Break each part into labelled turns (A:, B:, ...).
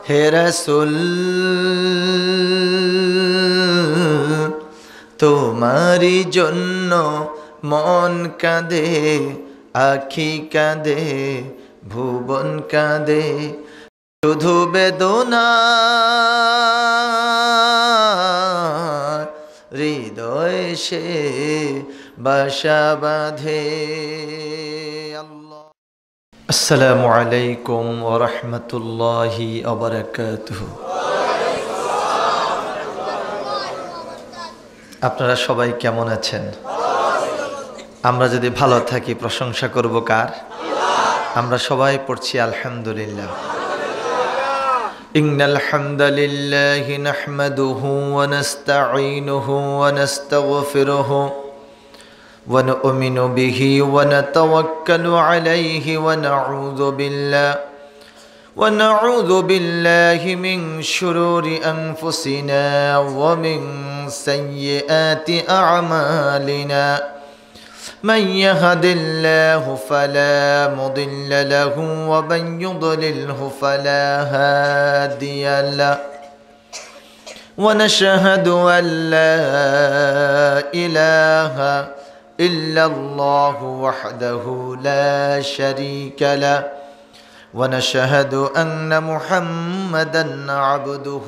A: হে রাসূল তোমারি জন্য মন কাঁদে, আখি কাঁদে, ভুবন কাঁদে, শুধু বেদনা হৃদয় সে বাসা বাঁধে। আল্লাহ। আসসালামু আলাইকুম ওয়া রাহমাতুল্লাহি ওয়া বারাকাতুহু। আপনারা সবাই কেমন আছেন? আমরা যদি ভালো থাকি প্রশংসা করব কার? আমরা সবাই পড়ছি আলহামদুলিল্লাহ। ইন্নাল হামদালিল্লাহি নাহমাদুহু ওয়া নাস্তাঈনুহু ওয়া নাস্তাগফিরুহু ওয়া নু'মিনু বিহি ওয়া নাতাওয়াক্কালু আলাইহি ওয়া নাউযু বিল্লাহি মিন শুরুরি আনফুসিনা ওয়া মিন সাইয়্যিআতি আ'মালিনা। من يهد الله فلا مضل له ومن يضلله فلا هادي له ونشهد أن لا إله إلا الله وحده لا شريك له ونشهد أن محمدا عبده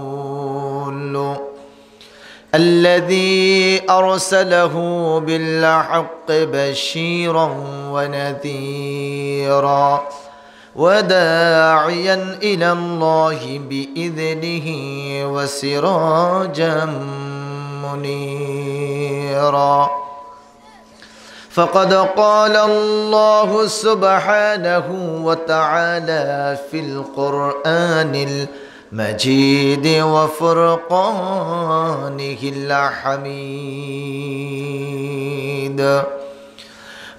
A: ورسوله الذي أرسله بالحق بشيرا ونذيرا وداعيا إلى الله بإذنه وسراجا منيرا. فقد قال الله سبحانه وتعالى في القرآن المجيد وفرقانه الحميد.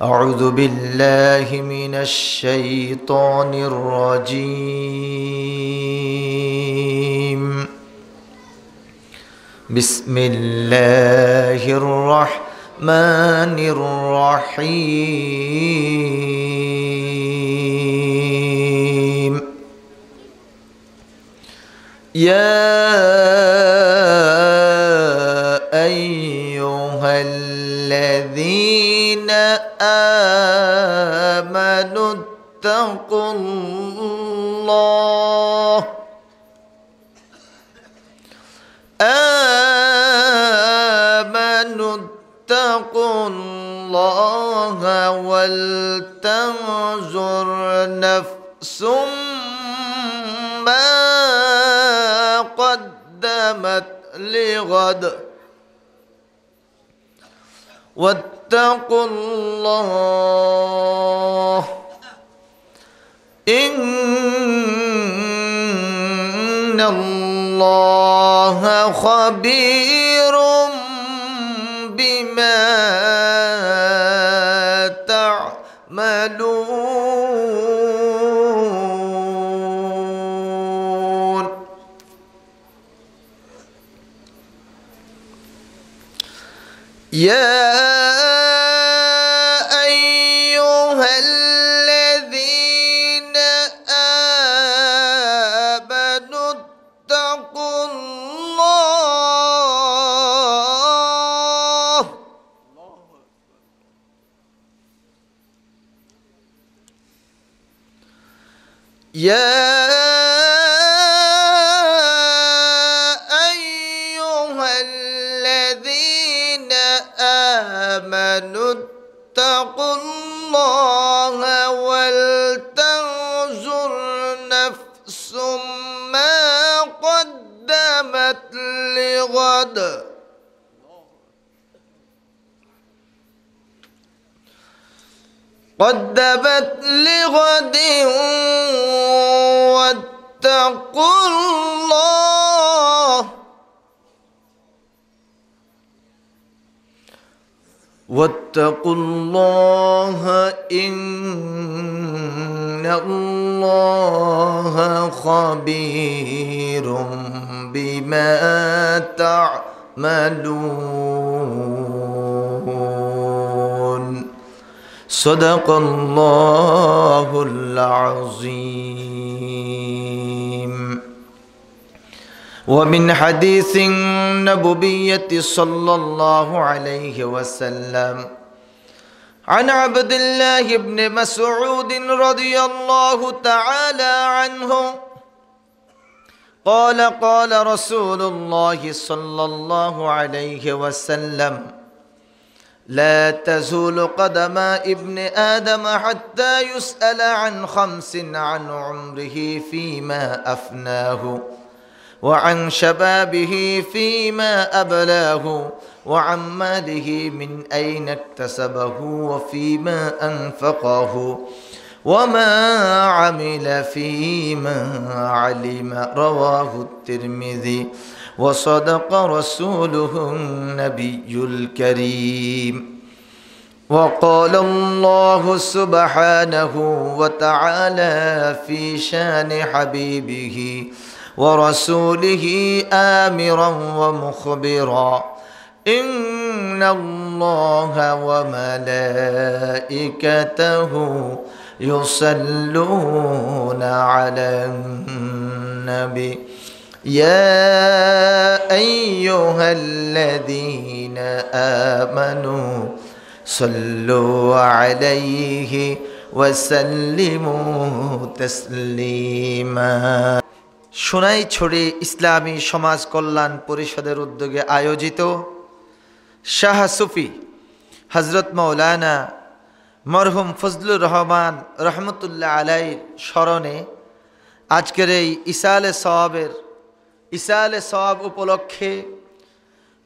A: أعوذ بالله من الشيطان الرجيم. بسم الله الرحمن الرحيم. يا أيها الذين آمنوا اتقوا الله ولتنظر نفس ما قدمت لغد واتقوا الله إن الله خبير بما تعملون. يا أيها الذين آمنوا اتقوا الله يا أيها الذين آمنوا اتقوا الله ولتنظر نفس ما قدمت لغد واتقوا الله إن الله خبير بما تعملون. صدق الله العظيم. ومن حديث النبوية صلى الله عليه وسلم عن عبد الله بن مسعود رضي الله تعالى عنه قال قال رسول الله صلى الله عليه وسلم لا تزول قدم ابن آدم حتى يسأل عن 5 عن عمره فيما أفناه وعن شبابه فيما أبلاه وعن ماله من أين اكتسبه وفيما أنفقه وما عمل فيما علم. رواه الترمذي وصدق رسوله النبي الكريم. وقال الله سبحانه وتعالى في شان حبيبه ورسوله آمرا ومخبرا إن الله وملائكته يصلون على النبي يا أيها الذين آمنوا صلوا عليه وسلموا تسليما. সোনাইছড়ি ইসলামী সমাজ কল্যাণ পরিষদের উদ্যোগে আয়োজিত শাহ সুফি হযরত মাওলানা মরহুম ফজলুর রহমান রহমতুল্লাহ আলাইহির স্মরণে আজকের এই ইসালে সওয়াব উপলক্ষে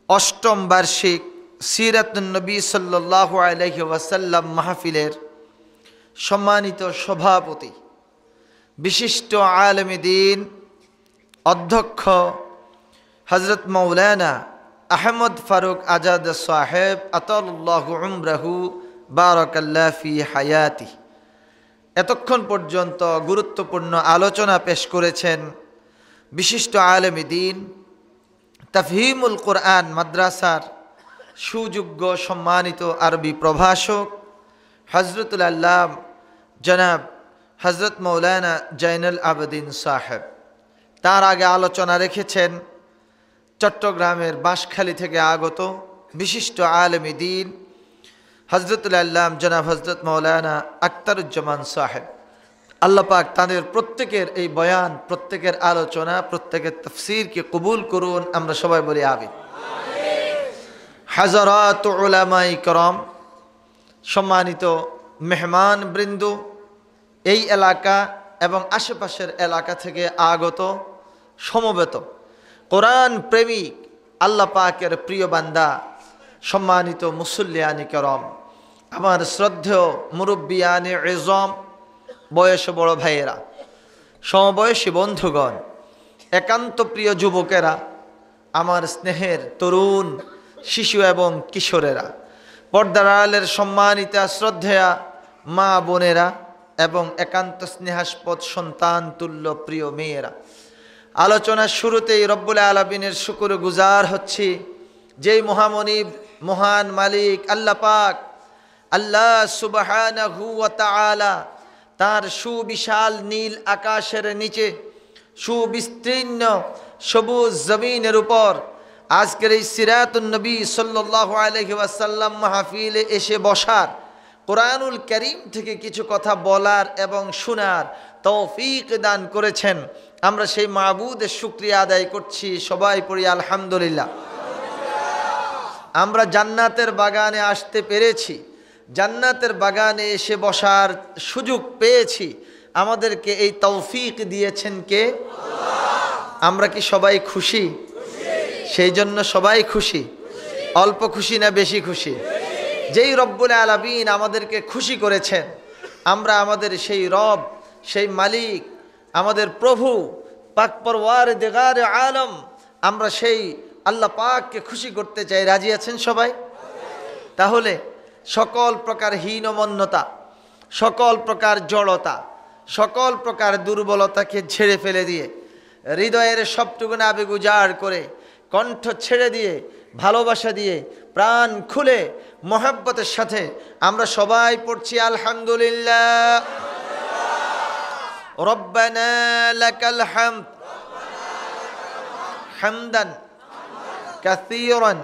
A: ৮ম বার্ষিক সিরাতুন নবী সাল্লাল্লাহু আলাইহি ওয়াসাল্লাম মাহফিলের সম্মানিত সভাপতি বিশিষ্ট আলেমে দ্বীন অধ্যক্ষ হযরত মাওলানা আহমদ ফারুক আজাদ সাহেব আতাল্লাহু উমরাহু বারাকাল্লাহু ফি হায়াতি এতক্ষণ পর্যন্ত গুরুত্বপূর্ণ আলোচনা পেশ করেছেন বিশিষ্ট আলেমে দ্বীন তাফহিমুল কোরআন মাদ্রাসার সুযোগ্য সম্মানিত আরবি প্রভাষক হযরতুল আল্লাম জনাব হযরত মাওলানা জয়নুল আবেদিন সাহেব। তার আগে আলোচনা রেখেছেন চট্টগ্রামের বাঁশখালী থেকে আগত বিশিষ্ট আলেমে দ্বীন হযরতুল আল্লাম জনাব হযরত মাওলানা আখতারুজ্জামান সাহেব। আল্লাহ পাক তাদের প্রত্যেকের এই বয়ান, প্রত্যেকের আলোচনা, প্রত্যেকের তাফসীরকে কবুল করুন। আমরা সবাই বলি আমিন। হাজারাত উলামায়ে কেরাম, সম্মানিত মেহমান বৃন্দ, এই এলাকা এবং আশেপাশের এলাকা থেকে আগত সমবেত কোরআন প্রেমিক আল্লাহ পাকের প্রিয় বান্দা, সম্মানিত মুসল্লিয়ানি কেরাম, আমার শ্রদ্ধেয় মুরব্বিয়ানে ইজম, বয়স বড় ভাইয়েরা, সমবয়সী বন্ধুগণ, একান্ত প্রিয় যুবকেরা, আমার স্নেহের তরুণ শিশু এবং কিশোরেরা, পর্দার আড়ালের সম্মানিতা শ্রদ্ধেয়া মা বোনেরা এবং একান্ত স্নেহাস্পদ সন্তান তুল্য প্রিয় মেয়েরা, আলোচনার শুরুতেই রব্বুল আলামিনের শুকর গুজার হচ্ছি, যেই মহামনিব মহান মালিক আল্লাহ পাক আল্লাহ সুবহানাহু ওয়া তাআলা তার সুবিশাল নীল আকাশের নিচে সুবিস্তীর্ণ সবুজ জমিনের উপর আজকের এই সিরাতুন নবী সাল্লাল্লাহু আলাইহি ওয়াসাল্লাম মাহফিলে এসে বসার, কোরআনুল কারীম থেকে কিছু কথা বলার এবং শোনার তৌফিক দান করেছেন। আমরা সেই মাবুদের শুকরিয়া আদায় করছি। সবাই পড়ি আলহামদুলিল্লাহ। আমরা জান্নাতের বাগানে আসতে পেরেছি, জান্নাতের বাগানে এসে বসার সুযোগ পেয়েছি, আমাদেরকে এই তৌফিক দিয়েছেন কে? আমরা কি সবাই খুশি? সেই জন্য সবাই খুশি? অল্প খুশি না বেশি খুশি? যেই রব্বুল আলামিন আমাদেরকে খুশি করেছেন, আমরা আমাদের সেই রব, সেই মালিক, আমাদের প্রভু পাক পরওয়ারদিগার আলম, আমরা সেই আল্লাহ পাককে খুশি করতে চাই। রাজি আছেন সবাই? তাহলে সকল প্রকার হীনমন্যতা, সকল প্রকার জড়তা, সকল প্রকার দুর্বলতাকে ঝেড়ে ফেলে দিয়ে, হৃদয়ের সবটুকুন আবেগ উজাড় করে, কণ্ঠ ছেড়ে দিয়ে, ভালোবাসা দিয়ে, প্রাণ খুলে মহব্বতের সাথে আমরা সবাই পড়ছি আলহামদুলিল্লাহ। রব্বানা লাকাল হামদ হামদান কাসীরান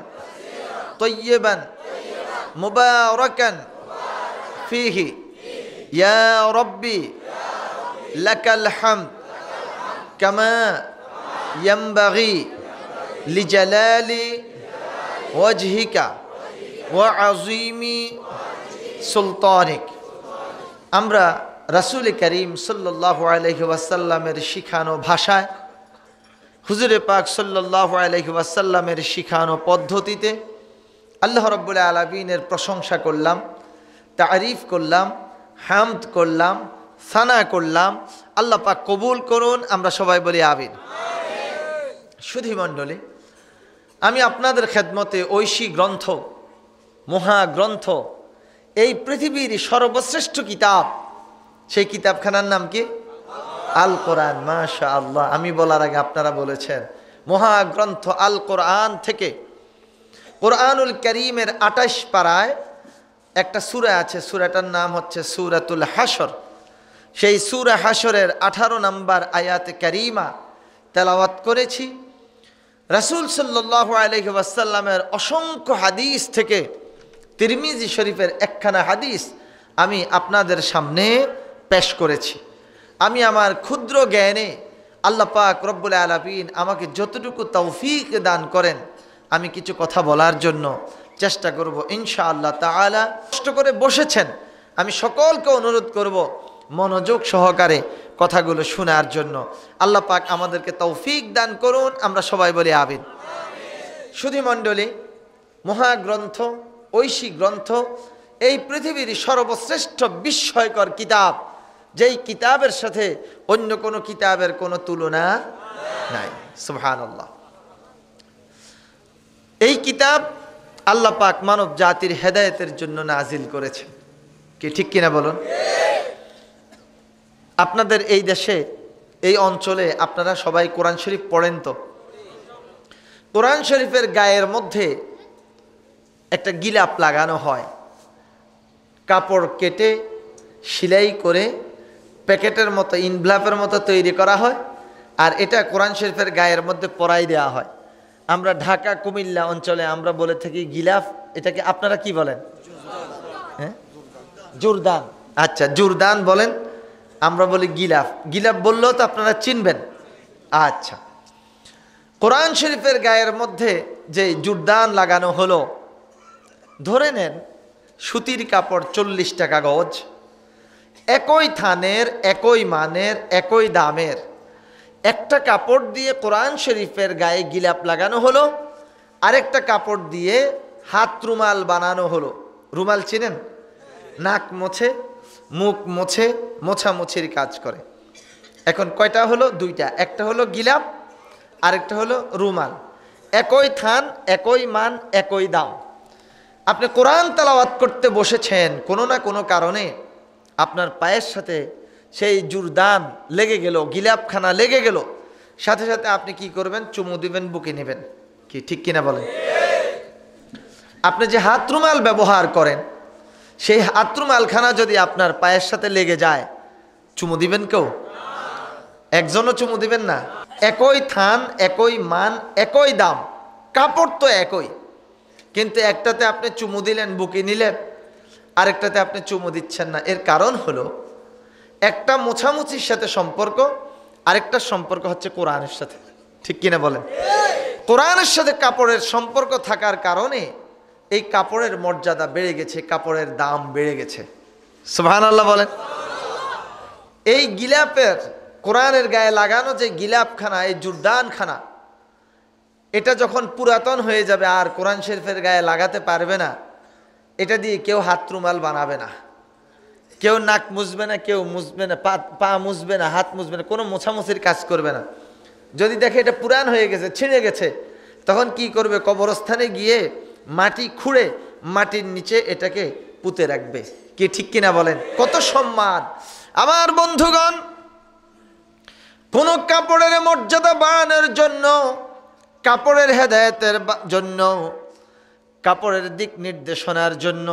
A: তাইয়িবান মুবারাকান ফীহি ইয়া রাব্বি লাকাল হামদ কামা ইয়ানবাগি লিজালালি ওয়াজহিকা ওয়া আযীমি সুলতানিক। আমরা রাসূল করিম সাল্লাল্লাহু আলাইহি ওয়াসাল্লামের শিখানো ভাষায়, হুজুরে পাক সাল্লাল্লাহু আলাইহি ওয়াসাল্লামের শিখানো পদ্ধতিতে আল্লাহ রাব্বুল আলামিনের প্রশংসা করলাম, তারিফ করলাম, হামদ করলাম, সানা করলাম। আল্লাহ পাক কবুল করুন। আমরা সবাই বলি আমিন। সুধী মণ্ডলী, আমি আপনাদের খেদমতে ঐশী গ্রন্থ, মহাগ্রন্থ, এই পৃথিবীর সর্বশ্রেষ্ঠ কিতাব, সেই কিতাবখানার নাম কি? আল কোরআন। মাশাআল্লাহ, আমি বলার আগে আপনারা বলেছেন। মহাগ্রন্থ আল কোরআন থেকে কোরআনুল কারীমের 28 পারায় একটা সূরা আছে, সূরাটার নাম হচ্ছে সূরাতুল হাশর। সেই সূরা হাশরের 18 নম্বর আয়াতে কারীমা তেলাওয়াত করেছি। রাসূল সাল্লাল্লাহু আলাইহি ওয়াসাল্লামের অসংখ্য হাদিস থেকে তিরমিজি শরীফের একখানা হাদিস আমি আপনাদের সামনে পেশ করেছি। আমি আমার ক্ষুদ্র জ্ঞানে আল্লাহ পাক রব্বুল আলামিন আমাকে যতটুকু তৌফিক দান করেন, আমি কিছু কথা বলার জন্য চেষ্টা করব ইনশাআল্লাহ তাআলা। কষ্ট করে বসেছেন, আমি সকলকে অনুরোধ করব মনোযোগ সহকারে কথাগুলো শোনার জন্য। আল্লাহ পাক আমাদেরকে তৌফিক দান করুন। আমরা সবাই বলি আমিন। সুধী মণ্ডলী, মহাগ্রন্থ, ঐশী গ্রন্থ, এই পৃথিবীর সর্বশ্রেষ্ঠ বিস্ময়কর কিতাব, যেই কিতাবের সাথে অন্য কোনো কিতাবের কোনো তুলনা নাই। সুবহানাল্লাহ। এই কিতাব আল্লাহ পাক মানব জাতির হেদায়েতের জন্য নাজিল করেছেন। কি ঠিক কিনা বলুন? আপনাদের এই দেশে, এই অঞ্চলে আপনারা সবাই কোরআন শরীফ পড়েন তো? কোরআন শরীফের গায়ের মধ্যে একটা গিলাপ লাগানো হয়, কাপড় কেটে সেলাই করে প্যাকেটের মতো, ইনভ্লাপের মতো তৈরি করা হয়, আর এটা কোরআন শরীফের গায়ের মধ্যে পরাই দেওয়া হয়। আমরা ঢাকা কুমিল্লা অঞ্চলে আমরা বলে থাকি গিলাফ। এটাকে আপনারা কি বলেন? হ্যাঁ, জুরদান। আচ্ছা, জুরদান বলেন, আমরা বলি গিলাফ। গিলাফ বললেও তো আপনারা চিনবেন। আচ্ছা, কোরআন শরীফের গায়ের মধ্যে যে জুরদান লাগানো হলো, ধরে নেন সুতির কাপড় 40 টাকা গজ, একই থানের, একই মানের, একই দামের একটা কাপড় দিয়ে কোরআন শরীফের গায়ে গিলাপ লাগানো হলো, আরেকটা কাপড় দিয়ে হাত রুমাল বানানো হলো। রুমাল চিনেন? নাক মোছে, মুখ মোছে, মোছামুছির কাজ করে। এখন কয়টা হলো? দুইটা। একটা হলো গিলাপ, আরেকটা হলো রুমাল। একই থান, একই মান, একই দাম। আপনি কোরআন তেলাওয়াত করতে বসেছেন, কোনো না কোনো কারণে আপনার পায়ের সাথে সেই জুরদান লেগে গেল, গিলাপখানা লেগে গেল, সাথে সাথে আপনি কি করবেন? চুমু দিবেন, বুকে নেবেন। কি ঠিক কিনা বলেন? আপনি যে হাত রুমাল ব্যবহার করেন, সেই হাত রুমালখানা যদি আপনার পায়ের সাথে লেগে যায়, চুমু দিবেন কেউ? একজনও চুমু দিবেন না। একই থান, একই মান, একই দাম, কাপড় তো একই, কিন্তু একটাতে আপনি চুমু দিলেন, বুকে নিলেন, আরেকটাতে আপনি চুমু দিচ্ছেন না। এর কারণ হলো, একটা মোছামুছির সাথে সম্পর্ক, আরেকটার সম্পর্ক হচ্ছে কোরআনের সাথে। ঠিক কিনা বলেন? কোরআনের সাথে কাপড়ের সম্পর্ক থাকার কারণে এই কাপড়ের মর্যাদা বেড়ে গেছে, কাপড়ের দাম বেড়ে গেছে। সুবহানাল্লাহ বলেন। এই গিলাপের, কোরআনের গায়ে লাগানো যে গিলাপখানা, এই জুরদানখানা, এটা যখন পুরাতন হয়ে যাবে, আর কোরআন শরীফের গায়ে লাগাতে পারবে না, এটা দিয়ে কেউ হাত রুমাল বানাবে না, কেউ নাক মুছবে না, কেউ মুছবে না, পা মুছবে না, হাত মুছবে না, কোনো মোছামুছির কাজ করবে না। যদি দেখে এটা পুরান হয়ে গেছে, ছিঁড়ে গেছে, তখন কি করবে? কবরস্থানে গিয়ে মাটি খুঁড়ে মাটির নিচে এটাকে পুঁতে রাখবে। কি ঠিক কিনা বলেন? কত সম্মান! আমার বন্ধুগণ, কোন কাপড়ের মর্যাদা বাড়ানোর জন্য, কাপড়ের হেদায়েতের জন্য, কাপড়ের দিক নির্দেশনার জন্য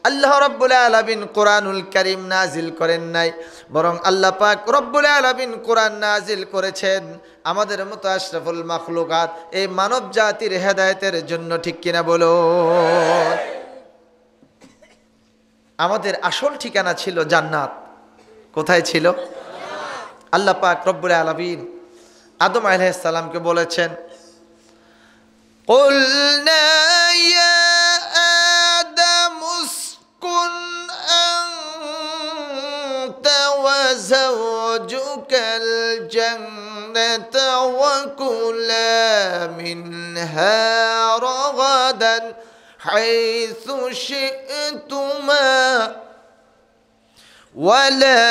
A: আল্লাহ রাব্বুল আলামিন কোরআনুল কারীম নাজিল করেন নাই, বরং আল্লাহ পাক রব্বুল আলামিন কোরআন নাজিল করেছেন আমাদের মতো আশরাফুল মাখলুকাত এই মানব জাতির হেদায়েতের জন্য। ঠিক কিনা বলো? আমাদের আসল ঠিকানা ছিল জান্নাত। কোথায় ছিল? আল্লাহ পাক রব্বুল আলামিন আদম আলাইহিস সালামকে বলেছেন, قُلْنَا يَا آدَمُ اسْكُنْ أَنْتَ وَزَوْجُكَ الْجَنَّةَ وَكُلَا مِنْهَا رَغَدًا حَيْثُ شِئْتُمَا وَلَا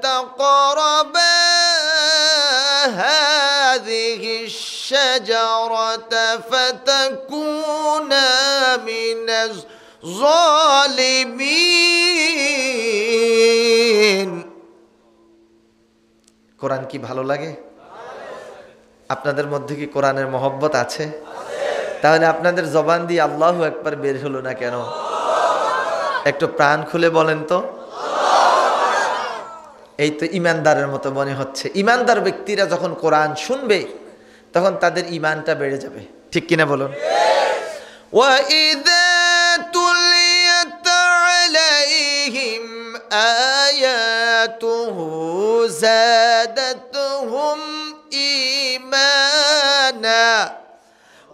A: تَقْرَبَا هَذِهِ الشَّجَرَةَ فَتَكُونَا مِنَ الظَّالِمِينَ। কোরআন কি ভালো লাগে? আপনাদের মধ্যে কি কোরআনের মহব্বত আছে? তাহলে আপনাদের জবান দিয়ে আল্লাহু আকবার বের হলো না কেন? একটু প্রাণ খুলে বলেন তো। এই তো ইমানদারের মতো মনে হচ্ছে। ইমানদার ব্যক্তিরা যখন কোরআন শুনবে তখন তাদের ঈমানটা বেড়ে যাবে। ঠিক কিনা বলুন? وَإِذَا تُلِيَتْ عَلَيْهِمْ آيَاتُهُ زَادَتْهُمْ إِيمَانًا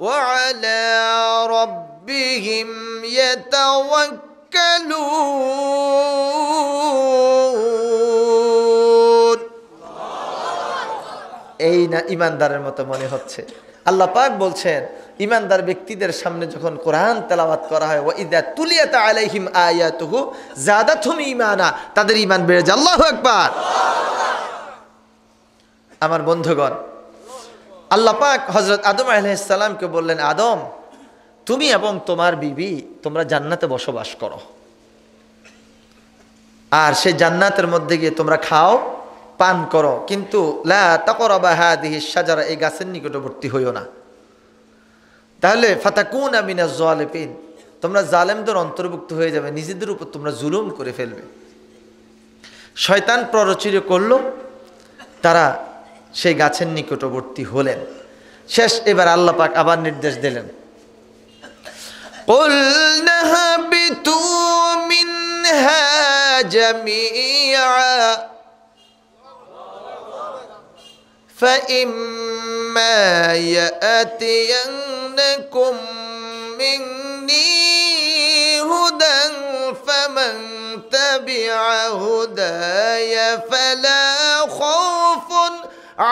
A: وَعَلَى رَبِّهِمْ يَتَوَكَّلُونَ। এই না ইমানদারের মতো মনে হচ্ছে। আল্লাহ পাক বলছেন ইমানদার ব্যক্তিদের সামনে যখন কোরআন তেলাওয়াত করা হয়, ওয়াইদা তুলিয়াত আলাইহিম আয়াতুহু যাদাতহুম ঈমানা, তাদের ঈমান বেড়ে যায়। আল্লাহু আকবার। আমার বন্ধুগণ, আল্লাহ পাক হযরত আদম আলাইহিস সালামকে বললেন, আদম তুমি এবং তোমার বিবি তোমরা জান্নাতে বসবাস করো, আর সেই জান্নাতের মধ্যে গিয়ে তোমরা খাও পান করো, কিন্তু লা তাকরাবা হাদিহিশ শাজারা, এই গাছের নিকটবর্তী হইও না। তাহলে ফাতাকুনা মিনাজ জালিমিন, তোমরা জালেমদের অন্তর্ভুক্ত হয়ে যাবে, নিজেদের উপর তোমরা জুলুম করে ফেলবে। শয়তান প্ররোচিত করলো, তারা সেই গাছের নিকটবর্তী হলেন। শেষ এবার আল্লাহ পাক আবার নির্দেশ দিলেন, কুলনা হাবিতু মিনহা জামিআ فَإِمَّا يَأْتِيَنَّكُم مِّنِّي هُدًى فَمَن تَبِعَ هُدَايَ فَلَا خَوْفٌ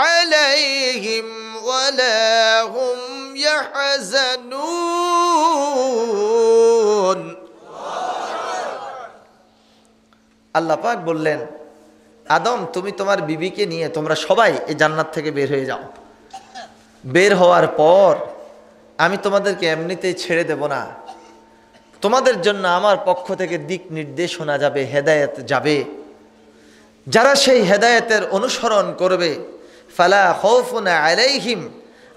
A: عَلَيْهِمْ وَلَا هُمْ يَحْزَنُونَ। আল্লাহ পাক বললেন, আদম তুমি তোমার বিবিকে নিয়ে তোমরা সবাই এই জান্নাত থেকে বের হয়ে যাও। বের হওয়ার পর আমি তোমাদেরকে এমনিতেই ছেড়ে দেব না, তোমাদের জন্য আমার পক্ষ থেকে দিক নির্দেশনা যাবে, হেদায়েত যাবে। যারা সেই হেদায়েতের অনুসরণ করবে, ফালা খাউফুন আলাইহিম,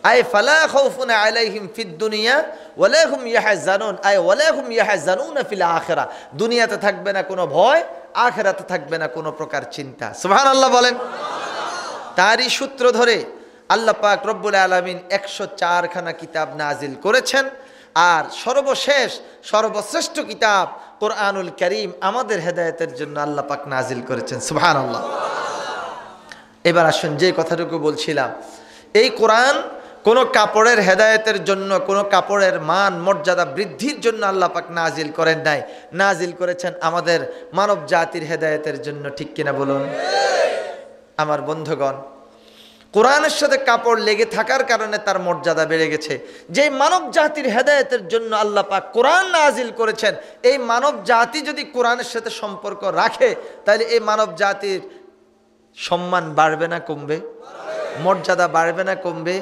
A: আই ফালা খাউফুন আলাইহিম ফিদ দুনিয়া ওয়ালা হুম ইয়াহজানুন, আই ওয়ালা হুম ইয়াহজানুনা ফিল আখিরা, দুনিয়াতে থাকবে না কোনো ভয়, আখিরাতে থাকবে না কোনো প্রকার চিন্তা। সুবহানাল্লাহ বলেন। তারই সূত্র ধরে আল্লাহ পাক রব্বুল আলামিন 104 খানা কিতাব নাজিল করেছেন, আর সর্বশেষ সর্বশ্রেষ্ঠ কিতাব কোরআনুল কারীম আমাদের হেদায়েতের জন্য আল্লাহ পাক নাজিল করেছেন। সুবহানাল্লাহ। এবার আসুন যে কথাটুকু বলছিলাম, এই কোরআন কোনো কাপড়ের হেদায়েতের জন্য, কোনো কাপড়ের মান মর্যাদা বৃদ্ধির জন্য আল্লাহ পাক নাজিল করেন নাই, নাজিল করেছেন আমাদের মানব জাতির হেদায়েতের জন্য। ঠিক কিনা বলুন? আমার বন্ধুগণ, কোরআনের সাথে কাপড় লেগে থাকার কারণে তার মর্যাদা বেড়ে গেছে। যে মানব জাতির হেদায়েতের জন্য আল্লাহ পাক কোরআন নাজিল করেছেন, এই মানব জাতি যদি কোরআনের সাথে সম্পর্ক রাখে, তাহলে এই মানব জাতির সম্মান বাড়বে না কমবে? মর্যাদা বাড়বে না কমবে?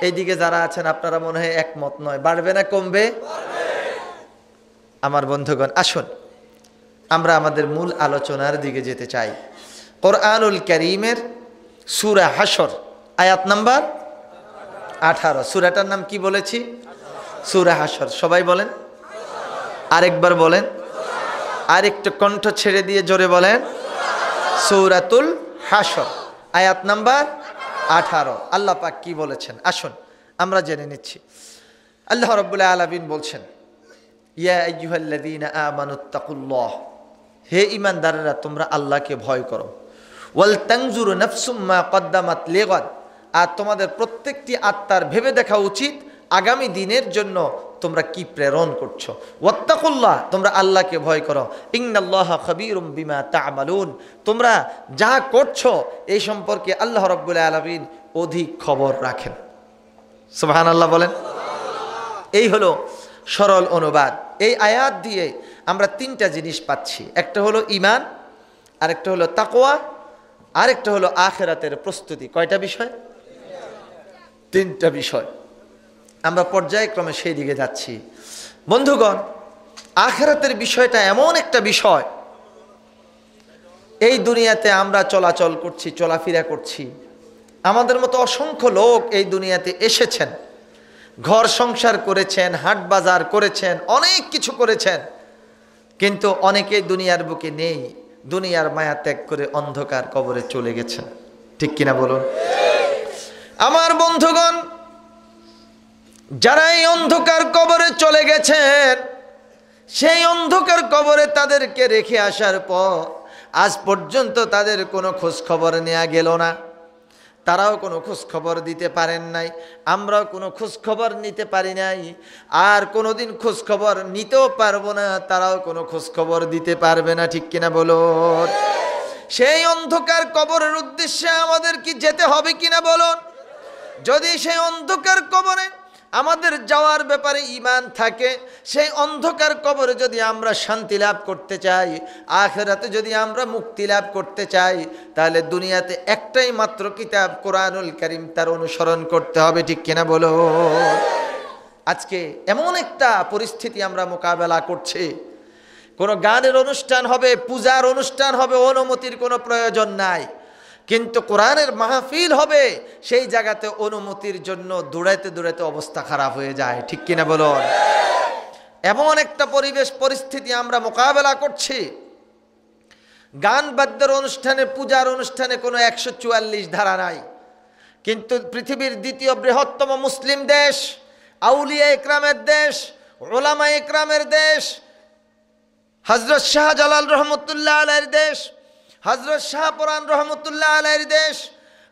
A: এইদিকে যারা আছেন আপনারা মনে হয় একমত নয়, বাড়বে না কমবে? আমার বন্ধুগণ, আসুন আমরা আমাদের মূল আলোচনার দিকে যেতে চাই। কোরআনুল কারীমের সূরা হাশর আয়াত নাম্বার 18। সূরাটার নাম কি বলেছি? সূরা হাশর। সবাই বলেন, আরেকবার বলেন, আরেকটু কণ্ঠ ছেড়ে দিয়ে জোরে বলেন, সূরাতুল হাশর, আয়াত নাম্বার 18। আল্লাহ পাক কি বলেছেন আসুন আমরা জেনে নিচ্ছি। আল্লাহ রাব্বুল আলামিন বলছেন, ইয়া আইয়ুহাল্লাযীনা আমানুত্তাকুল্লাহ, হে ঈমানদাররা তোমরা আল্লাহকে ভয় করো। ওয়াল তানজুরু নাফসুম মা কদ্দামাত লিগাদ, আর তোমাদের প্রত্যেকটি আত্মার ভেবে দেখা উচিত আগামী দিনের জন্য তোমরা কি প্রেরণ করছো। ওয়াত্তাকুল্লাহ, তোমরা আল্লাহকে ভয় করো। ইন্নাল্লাহা খাবীরুম বিমা তা'মালুন, তোমরা যা করছো এই সম্পর্কে আল্লাহ রাব্বুল আলামিন অধিক খবর রাখেন। সুবহানাল্লাহ বলেন। এই হলো সরল অনুবাদ। এই আয়াত দিয়ে আমরা তিনটা জিনিস পাচ্ছি, একটা হলো ঈমান, আরেকটা হলো তাকওয়া, আরেকটা হলো আখিরাতের প্রস্তুতি। কয়টা বিষয়? তিনটা বিষয়। আমরা পর্যায়ক্রমে সেই দিকে যাচ্ছি। বন্ধুগণ, আখিরাতের বিষয়টা এমন একটা বিষয়, এই দুনিয়াতে আমরা চলাচল করছি, চলাফেরা করছি, আমাদের মতো অসংখ্য লোক এই দুনিয়াতে এসেছেন, ঘর সংসার করেছেন, হাট বাজার করেছেন, অনেক কিছু করেছেন, কিন্তু অনেকেই দুনিয়ার বুকে নেই, দুনিয়ার মায়া ত্যাগ করে অন্ধকার কবরে চলে গেছেন। ঠিক কিনা বলুন? আমার বন্ধুগণ, যারা এই অন্ধকার কবরে চলে গেছেন, সেই অন্ধকার কবরে তাদেরকে রেখে আসার পর আজ পর্যন্ত তাদের কোনো খোঁজ খবর নেওয়া গেল না, তারাও কোনো খোঁজ খবর দিতে পারেন নাই, আমরাও কোনো খোঁজ খবর নিতে পারি নাই, আর কোনোদিন খোঁজ খবর নিতেও পারবো না, তারাও কোনো খোঁজ খবর দিতে পারবে না। ঠিক কিনা বলুন? সেই অন্ধকার কবরের উদ্দেশ্যে আমাদের কি যেতে হবে কিনা বলুন? যদি সেই অন্ধকার কবরে আমাদের যাওয়ার ব্যাপারে ঈমান থাকে, সেই অন্ধকার কবরে যদি আমরা শান্তি লাভ করতে চাই, আখিরাতে যদি আমরা মুক্তি লাভ করতে চাই, তাহলে দুনিয়াতে একটাই মাত্র কিতাব কোরআনুল কারীম, তার অনুসরণ করতে হবে। ঠিক কিনা বলো? আজকে এমন একটা পরিস্থিতি আমরা মোকাবেলা করছি, কোনো গানের অনুষ্ঠান হবে, পূজার অনুষ্ঠান হবে, অনুমতির কোনো প্রয়োজন নাই, কিন্তু কোরআনের মাহফিল হবে, সেই জায়গাতে অনুমতির জন্য দৌড়াইতে দৌড়াইতে অবস্থা খারাপ হয়ে যায়। ঠিক কিনা বলুন? এমন একটা পরিবেশ পরিস্থিতি আমরা মোকাবেলা করছি, গান বাদ্যের অনুষ্ঠানে, পূজার অনুষ্ঠানে কোনো 144 ধারা নাই, কিন্তু পৃথিবীর দ্বিতীয় বৃহত্তম মুসলিম দেশ, আউলিয়া ইকরামের দেশ, উলামা ইকরামের দেশ, হযরত শাহজালাল রহমতুল্লাহ আলাইহির দেশ, হযরত শাহপরান রহমতুল্লাহ আলাইহির দেশ,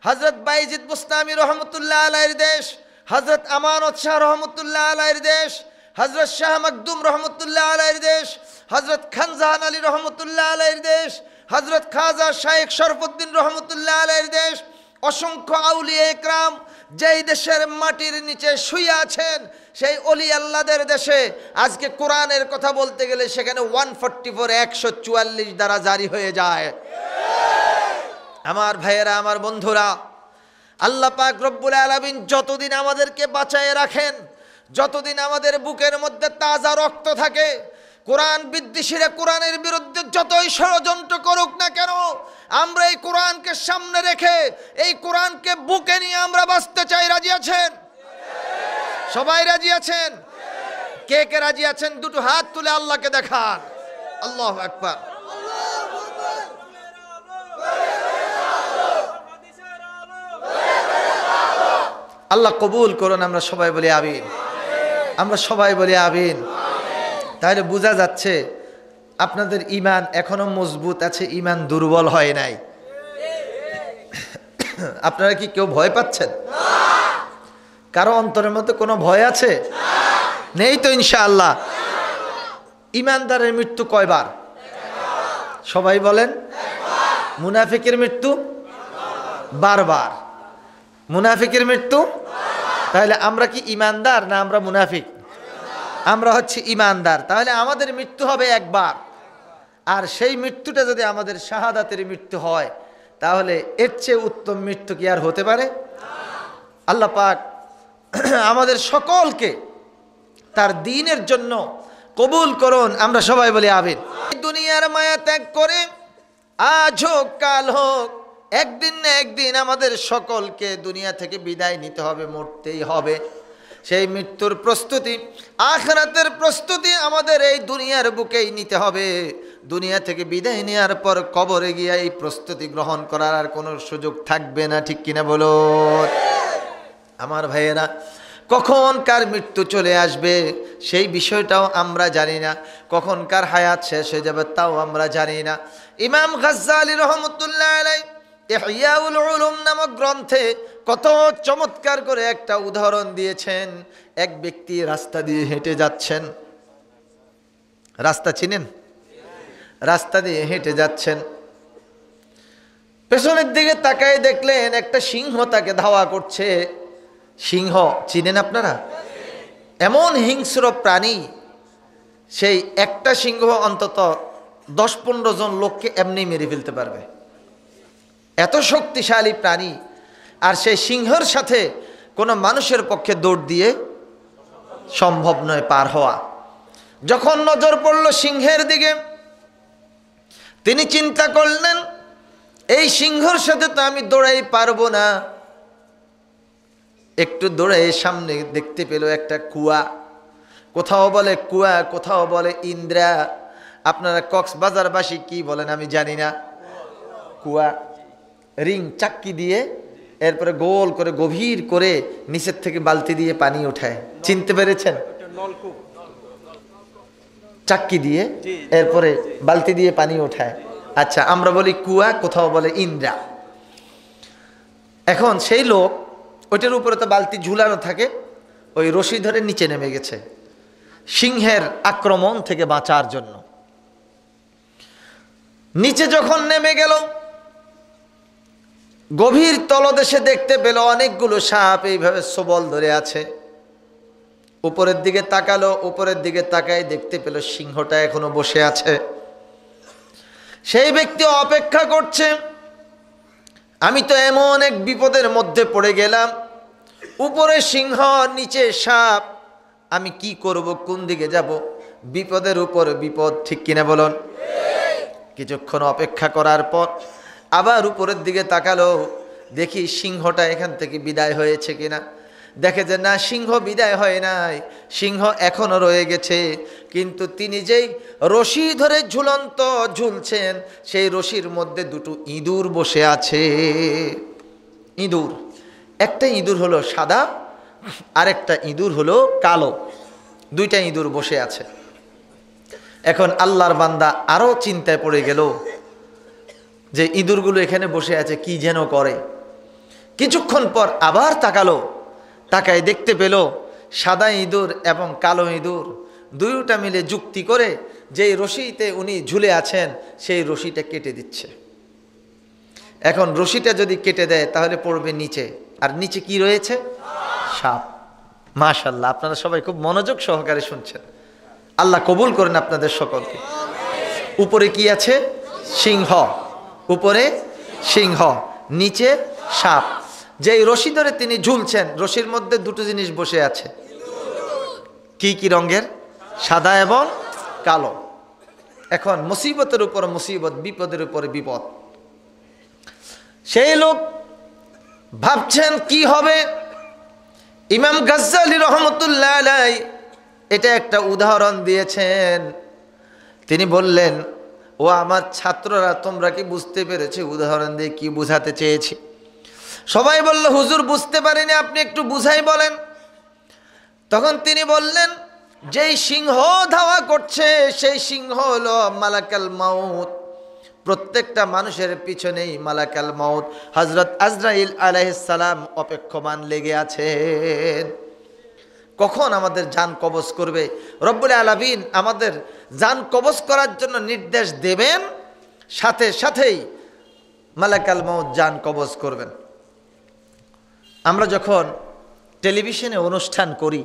A: হযরত বাইজিদ বুস্তামি রহমতুল্লাহ আলাইহির দেশ, হযরত আমানত শাহ রহমতুল্লাহ আলাইহির দেশ, হযরত শাহ মকদুম রহমতুল্লাহ আলাইহির দেশ, হযরত খানজাহান আলী রহমতুল্লাহ আলাইহির দেশ, হযরত খাজা শাইখ শরফুদ্দিন রহমতুল্লাহ আলাইহির দেশ, অসংখ্য আউলিয়া ইকরাম যেই দেশের মাটির নিচে শুয়ে আছেন, সেই অলি আল্লাহদের দেশে আজকে কোরআনের কথা বলতে গেলে সেখানে 144 দ্বারা জারি হয়ে যায়। আমার ভাইয়েরা, আমার বন্ধুরা, আল্লাহ পাক রব্বুল আলামিন যতদিন আমাদেরকে বাঁচায় রাখেন, যতদিন আমাদের বুকের মধ্যে তাজা রক্ত থাকে, কোরআন বিদ্বেষীরা কোরআনের বিরুদ্ধে যতই ষড়যন্ত্র করুক না কেন, আমরা এই কোরআনকে সামনে রেখে, এই কোরআনকে বুকে নিয়ে আমরা বাঁচতে চাই। রাজি আছেন? সবাই রাজি আছেন? কে কে রাজি আছেন দুটো হাত তুলে আল্লাহকে দেখান। আল্লাহু আকবার। আল্লাহ কবুল করুন। আমরা সবাই বলি আমিন। আমরা সবাই বলি আমিন। তাহলে বোঝা যাচ্ছে আপনাদের ঈমান এখনো মজবুত আছে, ঈমান দুর্বল হয় নাই। আপনারা কি কেউ ভয় পাচ্ছেন? কারো অন্তরের মধ্যে কোনো ভয় আছে? নেই তো ইনশাআল্লাহ। ঈমানদারের মৃত্যু কয়বার? সবাই বলেন। মুনাফিকের মৃত্যু বারবার। মুনাফিকের মৃত্যু। তাহলে আমরা কি ঈমানদার না আমরা মুনাফিক? আমরা হচ্ছে ঈমানদার। তাহলে আমাদের মৃত্যু হবে একবার, আর সেই মৃত্যুটা যদি আমাদের শাহাদাতের মৃত্যু হয়, তাহলে এর চেয়ে উত্তম মৃত্যু কি আর হতে পারে? আল্লাহ পাক আমাদের সকলকে তার দ্বীনের জন্য কবুল করুন। আমরা সবাই বলি আমিন। দুনিয়ার মায়া ত্যাগ করে আজ হোক কাল হোক, একদিন না একদিন আমাদের সকলকে দুনিয়া থেকে বিদায় নিতে হবে, মরতেই হবে। সেই মৃত্যুর প্রস্তুতি, আখিরাতের প্রস্তুতি আমাদের এই দুনিয়ার বুকেই নিতে হবে। দুনিয়া থেকে বিদায় নেওয়ার পর কবরে গিয়ে এই প্রস্তুতি গ্রহণ করার আর কোনো সুযোগ থাকবে না, ঠিক কিনা বলো? আমার ভাইয়েরা, কখন কার মৃত্যু চলে আসবে সেই বিষয়টাও আমরা জানি না, কখন কার হায়াত শেষ হয়ে যাবে তাও আমরা জানি না। ইমাম গাজ্জালী রহমতুল্লাহ আলাইহি ইহইয়াউল উলুম নামক গ্রন্থে কত চমৎকার করে একটা উদাহরণ দিয়েছেন। এক ব্যক্তি রাস্তা দিয়ে হেঁটে যাচ্ছেন, রাস্তা চিনেন? রাস্তা দিয়ে হেঁটে যাচ্ছেন, পেছনের দিকে তাকায় দেখলেন একটা সিংহ তাকে ধাওয়া করছে। সিংহ চিনেন আপনারা? এমন হিংস্র প্রাণী, সেই একটা সিংহ অন্তত 10-15 জন লোককে এমনি মেরে ফেলতে পারবে, এত শক্তিশালী প্রাণী। আর সেই সিংহের সাথে কোনো মানুষের পক্ষে দৌড় দিয়ে সম্ভব নয় পার হওয়া। যখন নজর পড়ল সিংহের দিকে, তিনি চিন্তা করলেন এই সিংহের সাথে তো আমি দৌড়াই পারবো না। একটু দৌড়ে সামনে দেখতে পেল একটা কুয়া, কোথাও বলে কুয়া, কোথাও বলে ইন্দ্রা। আপনারা কক্সবাজারবাসী কি বলেন আমি জানি না। কুয়া, রিং চাক্কি দিয়ে এরপরে গোল করে গভীর করে নিচের থেকে বালতি দিয়ে পানি ওঠায়, চিনতে পেরেছেন? চাক্কি দিয়ে এরপরে বালতি দিয়ে পানি ওঠায়। আচ্ছা, আমরা বলি কুয়া, কোথাও বলে ইন্দ্রা। এখন সেই লোক, ওইটার উপরে তো বালতি ঝুলানো থাকে, ওই রশি ধরে নিচে নেমে গেছে সিংহের আক্রমণ থেকে বাঁচার জন্য। নিচে যখন নেমে গেল, গভীর তলদেশে দেখতে পেল অনেকগুলো সাপ এইভাবে সবল ধরে আছে। উপরের দিকে তাকালো, উপরের দিকে তাকায় দেখতে পেল সিংহটা এখনো বসে আছে। সেই ব্যক্তি অপেক্ষা করছে, আমি তো এমন এক বিপদের মধ্যে পড়ে গেলাম, উপরে সিংহ নিচে সাপ, আমি কি করব, কোন দিকে যাব? বিপদের উপর বিপদ, ঠিক কিনা বলুন? কিছুক্ষণ অপেক্ষা করার পর আবার উপরের দিকে তাকালো, দেখি সিংহটা এখান থেকে বিদায় হয়েছে কিনা। দেখে যে না, সিংহ বিদায় হয় নাই, সিংহ এখনো রয়ে গেছে। কিন্তু তিনি যেই রশি ধরে ঝুলন্ত ঝুলছেন, সেই রশির মধ্যে দুটো ইঁদুর বসে আছে। ইঁদুর, একটা ইঁদুর হলো সাদা, আরেকটা ইঁদুর হলো কালো। দুইটা ইঁদুর বসে আছে। এখন আল্লাহর বান্দা আরো চিন্তায় পড়ে গেল যে ইঁদুরগুলো এখানে বসে আছে, কি যেন করে। কিছুক্ষণ পর আবার তাকালো, তাকায় দেখতে পেল সাদা ইঁদুর এবং কালো ইঁদুর দুইটা মিলে যুক্তি করে যেই রশিতে উনি ঝুলে আছেন সেই রশিটা কেটে দিচ্ছে। এখন রশিটা যদি কেটে দেয় তাহলে পড়বে নিচে, আর নিচে কি রয়েছে? সাপ। মাশাআল্লাহ, আপনারা সবাই খুব মনোযোগ সহকারে শুনছেন। আল্লাহ কবুল করেন আপনাদের সকলকে। উপরে কি আছে? সিংহ। উপরে সিংহ, নিচে সাপ। যেই রশি ধরে তিনি ঝুলছেন, রশির মধ্যে দুটো জিনিস বসে আছে। কি কি রঙের? সাদা এবং কালো। এখন মুসিবতের উপর মুসিবত, বিপদের উপরে বিপদ। সেই লোক ভাবছেন কি হবে। ইমাম গাজ্জালী রহমতুল্লাহ আলাইহি এটা একটা উদাহরণ দিয়েছেন। তিনি বললেন, ও আমার ছাত্ররা, তোমরা কি বুঝতে পেরেছো উদাহরণ দিয়ে কি বুঝাতে চেয়েছি? সবাই বলল, হুজুর বুঝতে পারিনি, আপনি একটু বুঝাই বলেন। তখন তিনি বললেন, যেই সিংহ ধাওয়া করছে সেই সিংহ হলো মালাকাল মাউত। প্রত্যেকটা মানুষের পিছনেই মালাকাল মাউত হযরত আজরাইল আলাইহিস সালাম অপেক্ষমান লেগে আছেন। কখন আমাদের জান কবজ করবে? রব্বুল আলামিন আমাদের জান কবজ করার জন্য নির্দেশ দেবেন, সাথে সাথেই মালাকাল মাউত জান কবজ করবেন। আমরা যখন টেলিভিশনে অনুষ্ঠান করি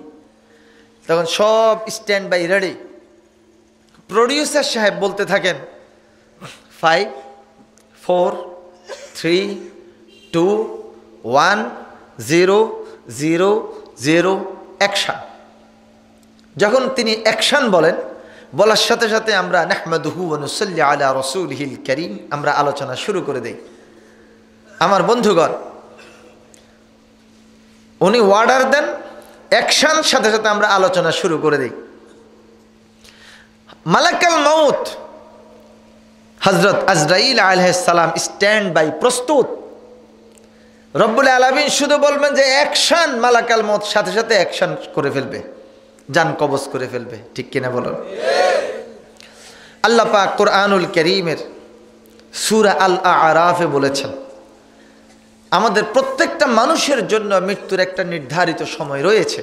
A: তখন সব স্ট্যান্ড বাই রেডি। প্রডিউসার সাহেব বলতে থাকেন 5 4 3 2 1 0 0 0 অ্যাকশন। যখন তিনি অ্যাকশন বলেন, বলার সাথে সাথে আমরা নাহমাদুহু ওয়া নুসাল্লি আলা রাসূলিহিল কারীম, আমরা আলোচনা শুরু করে দেই। আমার বন্ধুগণ, উনি অর্ডার দেন, অ্যাকশন, সাথে সাথে আমরা আলোচনা শুরু করে দিই। মালাকাল মউত হযরত আজরাইল আলাইহিস সালাম স্ট্যান্ড বাই, প্রস্তুত। রব্বুল আলামিন শুধু বলবেন যে অ্যাকশন, মালাকাল মউত সাথে সাথে অ্যাকশন করে ফেলবে, জান কবজ করে ফেলবে। ঠিক কিনা বলুন? আল্লাহ পাক কোরআনুল কারীমের সূরা আল আরাফে বলেছেন, আমাদের প্রত্যেকটা মানুষের জন্য মৃত্যুর একটা নির্ধারিত সময় রয়েছে।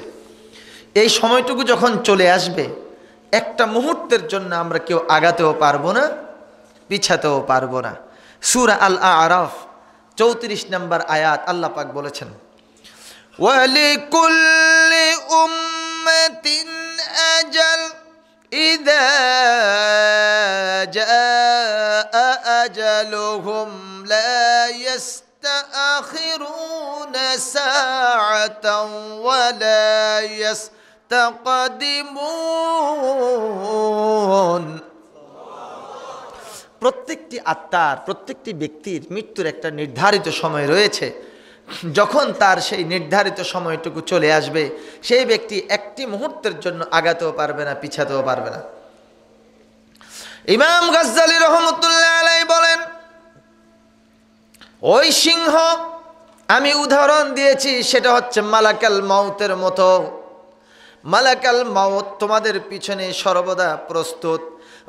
A: এই সময়টুকু যখন চলে আসবে, একটা মুহূর্তের জন্য আমরা কেউ আগাতেও পারবো না, পিছাতেও পারবো না। সূরা আল আরাফ 34 নম্বর আয়াত, আল্লাহ পাক বলেছেন, ওয়ালিকুল্লি উম্মাতিন আজাল ইযা জাআ আজালুহুম লা ইস্তাখিরুনা সাআতাও ওয়া লা ইস্তাকদিমুন। প্রত্যেকটি আত্মার, প্রত্যেকটি ব্যক্তির মৃত্যুর একটা নির্ধারিত সময় রয়েছে। যখন তার সেই নির্ধারিত সময়টুকু চলে আসবে, সেই ব্যক্তি একটি মুহূর্তের জন্য আগাতেও পারবে না, পিছাতেও পারবে না। ইমাম গাজ্জালী রহমতুল্লাহ আলাইহি বলেন, ওই সিংহ আমি উদাহরণ দিয়েছি, সেটা হচ্ছে মালাকাল মাউতের মতো। মালাকাল মাউত তোমাদের পিছনে সর্বদা প্রস্তুত।